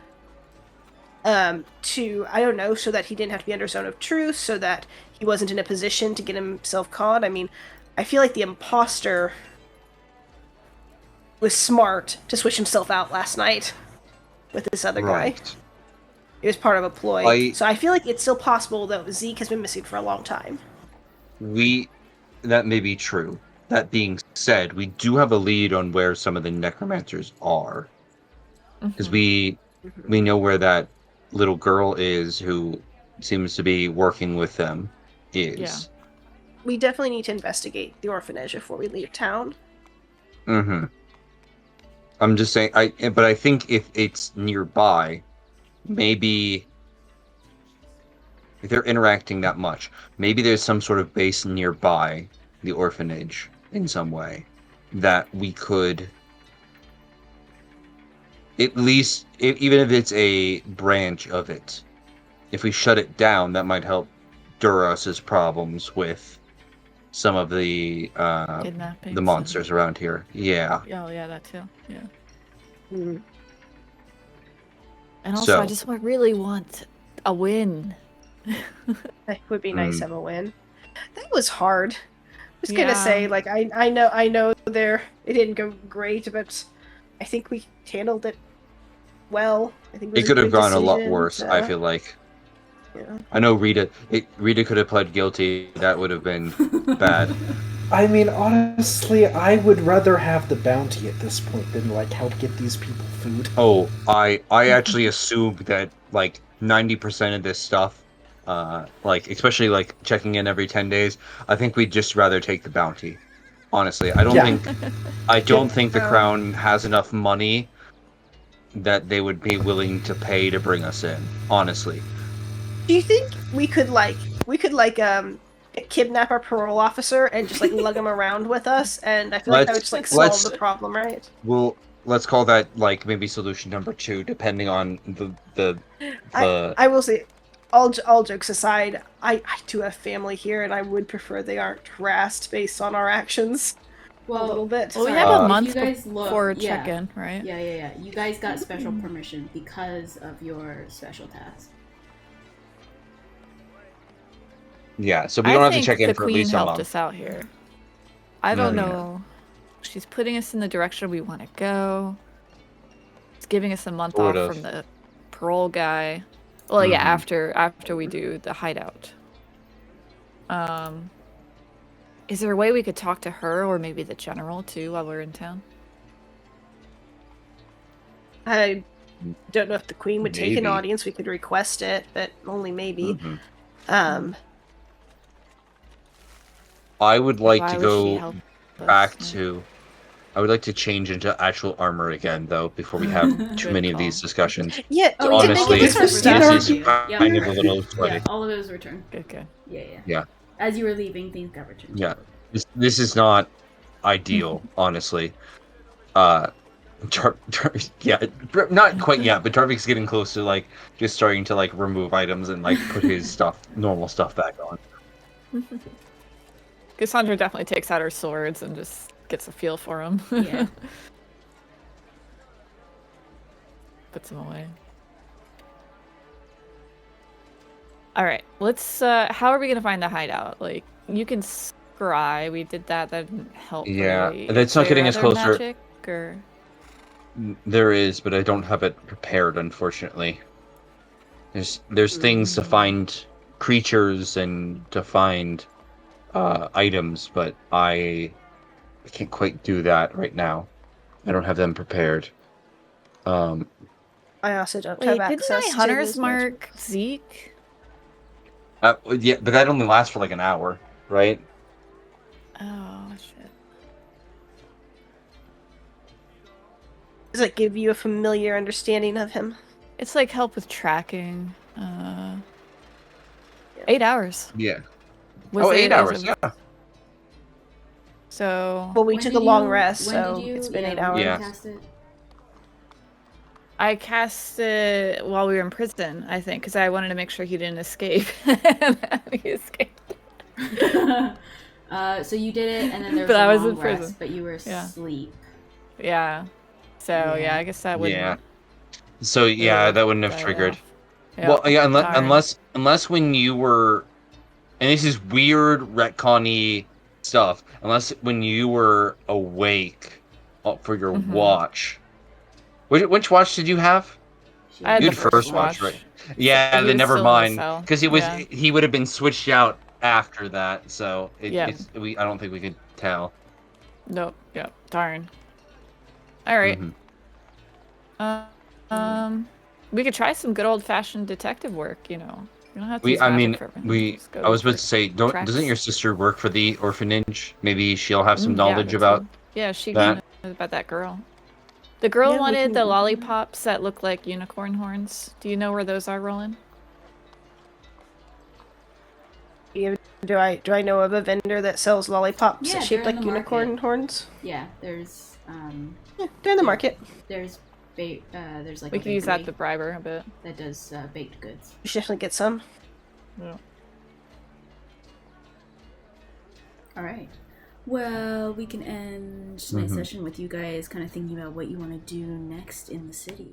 Speaker 1: To I don't know, so that he didn't have to be under zone of truth, so that he wasn't in a position to get himself caught. I mean, I feel like the imposter was smart to switch himself out last night with this other guy.
Speaker 5: Right.
Speaker 1: It was part of a ploy. So I feel like it's still possible that Zeke has been missing for a long time.
Speaker 5: That may be true. That being said, we do have a lead on where some of the necromancers are, because we know where that little girl is who seems to be working with them is.
Speaker 2: Yeah.
Speaker 1: We definitely need to investigate the orphanage before we leave town.
Speaker 5: Mm-hmm. I'm just saying, but I think if it's nearby, maybe if they're interacting that much, maybe there's some sort of base nearby the orphanage in some way that we could, at least, even if it's a branch of it, if we shut it down, that might help Duras's problems with some of the
Speaker 2: Kidnappings
Speaker 5: the monsters around here. Yeah.
Speaker 2: Oh, yeah, that too. Yeah.
Speaker 1: Mm.
Speaker 2: And also,
Speaker 5: So-
Speaker 2: I just really want a win.
Speaker 1: It would be nice to have a win. That was hard. I was gonna say,
Speaker 2: Yeah.
Speaker 1: like, I know there. It didn't go great, but I think we handled it well. I think it was
Speaker 5: It could
Speaker 1: a
Speaker 5: have
Speaker 1: good
Speaker 5: gone a lot
Speaker 1: decision
Speaker 5: worse, I feel like.
Speaker 1: yeah.
Speaker 5: I know Rita could have pled guilty. That would have been bad.
Speaker 4: I mean, honestly, I would rather have the bounty at this point than like help get these people food.
Speaker 5: Oh, I actually assume that like 90% of this stuff, like especially like checking in every 10 days, I think we'd just rather take the bounty. Honestly, I don't
Speaker 4: Yeah.
Speaker 5: think I don't think the
Speaker 1: Oh.
Speaker 5: crown has enough money that they would be willing to pay to bring us in. Honestly,
Speaker 1: Do you think we could kidnap our parole officer and just like lug him around with us? And I feel like that would just like solve the problem, right?
Speaker 5: let's call that like maybe solution number 2, depending on the
Speaker 1: I will say, all jokes aside, I do have family here, and I would prefer they aren't harassed based on our actions.
Speaker 3: Well,
Speaker 1: a little bit.
Speaker 2: Well, we
Speaker 1: Sorry.
Speaker 2: have a
Speaker 3: if
Speaker 2: month
Speaker 3: you guys
Speaker 2: before
Speaker 3: look,
Speaker 2: check-in, right?
Speaker 3: Yeah. You guys got special permission because of your special task.
Speaker 5: Yeah, so we don't have to check in
Speaker 2: the
Speaker 5: for at
Speaker 2: queen
Speaker 5: least a
Speaker 2: helped
Speaker 5: month.
Speaker 2: us out here. I don't know. She's putting us in the direction we want to go. It's giving us a month
Speaker 5: Sort
Speaker 2: off
Speaker 5: of.
Speaker 2: from the parole guy. Well, yeah, after we do the hideout. Is there a way we could talk to her or maybe the general too while we're in town?
Speaker 1: I don't know if the queen would take an
Speaker 5: Maybe.
Speaker 1: audience. We could request it, but only maybe.
Speaker 5: I would like
Speaker 2: Why
Speaker 5: to
Speaker 2: would she
Speaker 5: go
Speaker 2: help us?
Speaker 5: back
Speaker 2: Yeah.
Speaker 5: to. I would like to change into actual armor again, though, before we have too
Speaker 2: Good
Speaker 5: many of
Speaker 2: call.
Speaker 5: these discussions.
Speaker 1: Yeah,
Speaker 3: Oh,
Speaker 1: did
Speaker 3: yeah,
Speaker 1: they
Speaker 5: Honestly,
Speaker 1: give us our
Speaker 3: this
Speaker 1: stuff?
Speaker 3: was
Speaker 5: is
Speaker 3: returned.
Speaker 5: kind of a little sweaty.
Speaker 3: Yeah, all of it was returned.
Speaker 2: Good.
Speaker 3: Yeah.
Speaker 5: Yeah.
Speaker 3: As you were leaving, things got returned.
Speaker 5: Yeah. This is not ideal, honestly. Yeah, not quite yet, but Tarvik's getting close to like just starting to like remove items and like put his normal stuff back on.
Speaker 2: Cassandra definitely takes out her swords and just gets a feel for them.
Speaker 3: Yeah.
Speaker 2: Puts them away. All right, let's. How are we gonna find the hideout? Like, you can scry. We did that. That didn't help.
Speaker 5: Yeah,
Speaker 2: really.
Speaker 5: that's
Speaker 2: Is
Speaker 5: not
Speaker 2: there
Speaker 5: getting us
Speaker 2: other
Speaker 5: closer.
Speaker 2: Magic, or...
Speaker 5: There is, but I don't have it prepared, unfortunately. There's things to find creatures and to find items, but I can't quite do that right now. I don't have them prepared.
Speaker 1: I also don't
Speaker 2: Wait,
Speaker 1: have
Speaker 2: didn't
Speaker 1: access
Speaker 2: I
Speaker 1: to
Speaker 2: hunter's
Speaker 1: those
Speaker 2: mark Zeke?
Speaker 5: Yeah, but that only lasts for like an hour, right?
Speaker 2: Oh shit.
Speaker 1: Does it give you a familiar understanding of him?
Speaker 2: It's like help with tracking. 8 hours.
Speaker 5: Yeah.
Speaker 2: Was
Speaker 5: 8 hours. Yeah.
Speaker 2: So
Speaker 1: Well, we
Speaker 3: When
Speaker 1: took
Speaker 3: did
Speaker 1: a long
Speaker 3: you-
Speaker 1: rest,
Speaker 3: when
Speaker 1: so
Speaker 3: did you-
Speaker 1: it's been
Speaker 3: yeah,
Speaker 1: 8
Speaker 3: when
Speaker 1: hours.
Speaker 3: did you
Speaker 5: Yeah.
Speaker 3: cast it?
Speaker 2: I cast it while we were in prison, I think, because I wanted to make sure he didn't escape. And he escaped.
Speaker 3: So you did it, and then there was
Speaker 2: But
Speaker 3: a
Speaker 2: I was
Speaker 3: long
Speaker 2: in prison.
Speaker 3: rest, but you were
Speaker 2: Yeah.
Speaker 3: asleep.
Speaker 2: Yeah. So
Speaker 3: Yeah.
Speaker 2: I guess that wouldn't.
Speaker 5: Yeah. So yeah,
Speaker 2: Ugh,
Speaker 5: that wouldn't have
Speaker 2: die
Speaker 5: triggered.
Speaker 2: off. Yep,
Speaker 5: Well, yeah,
Speaker 2: darn.
Speaker 5: unless when you were, and this is weird retconny stuff. Unless when you were awake for your watch. Which watch did you have?
Speaker 2: I had
Speaker 5: You
Speaker 2: the
Speaker 5: had
Speaker 2: first
Speaker 5: watch,
Speaker 2: watch.
Speaker 5: right? Yeah,
Speaker 2: he
Speaker 5: then
Speaker 2: was
Speaker 5: never
Speaker 2: still in the
Speaker 5: mind.
Speaker 2: cell.
Speaker 5: Because
Speaker 2: Yeah.
Speaker 5: he would have been switched out after that. So
Speaker 2: Yeah.
Speaker 5: I don't think we could tell.
Speaker 2: Nope. Yep. Darn. All right.
Speaker 5: Mhm.
Speaker 2: We could try some good old fashioned detective work. You know, you don't have to
Speaker 5: I
Speaker 2: use magic
Speaker 5: mean,
Speaker 2: for everything. Just go
Speaker 5: I was about
Speaker 2: for
Speaker 5: to say, doesn't
Speaker 2: tracks.
Speaker 5: your sister work for the orphanage? Maybe she'll have some
Speaker 2: Yeah,
Speaker 5: knowledge
Speaker 2: that
Speaker 5: about
Speaker 2: too. Yeah, she
Speaker 5: that.
Speaker 2: knows about that girl. The girl
Speaker 1: Yeah, we
Speaker 2: wanted
Speaker 1: can-
Speaker 2: the lollipops that look like unicorn horns. Do you know where those are, Roland?
Speaker 1: Do I know of a vendor that sells lollipops
Speaker 3: Yeah,
Speaker 1: shaped
Speaker 3: they're in
Speaker 1: like
Speaker 3: the
Speaker 1: unicorn
Speaker 3: market.
Speaker 1: horns?
Speaker 3: Yeah, there's
Speaker 1: Yeah, they're in the market.
Speaker 3: there's there's like
Speaker 2: We
Speaker 3: a
Speaker 2: could use that
Speaker 3: bakery
Speaker 2: to bribe her a bit.
Speaker 3: that does baked goods.
Speaker 1: You should definitely get some.
Speaker 2: Yeah.
Speaker 3: All right. Well, we can end tonight's session with you guys kind of thinking about what you want to do next in the city.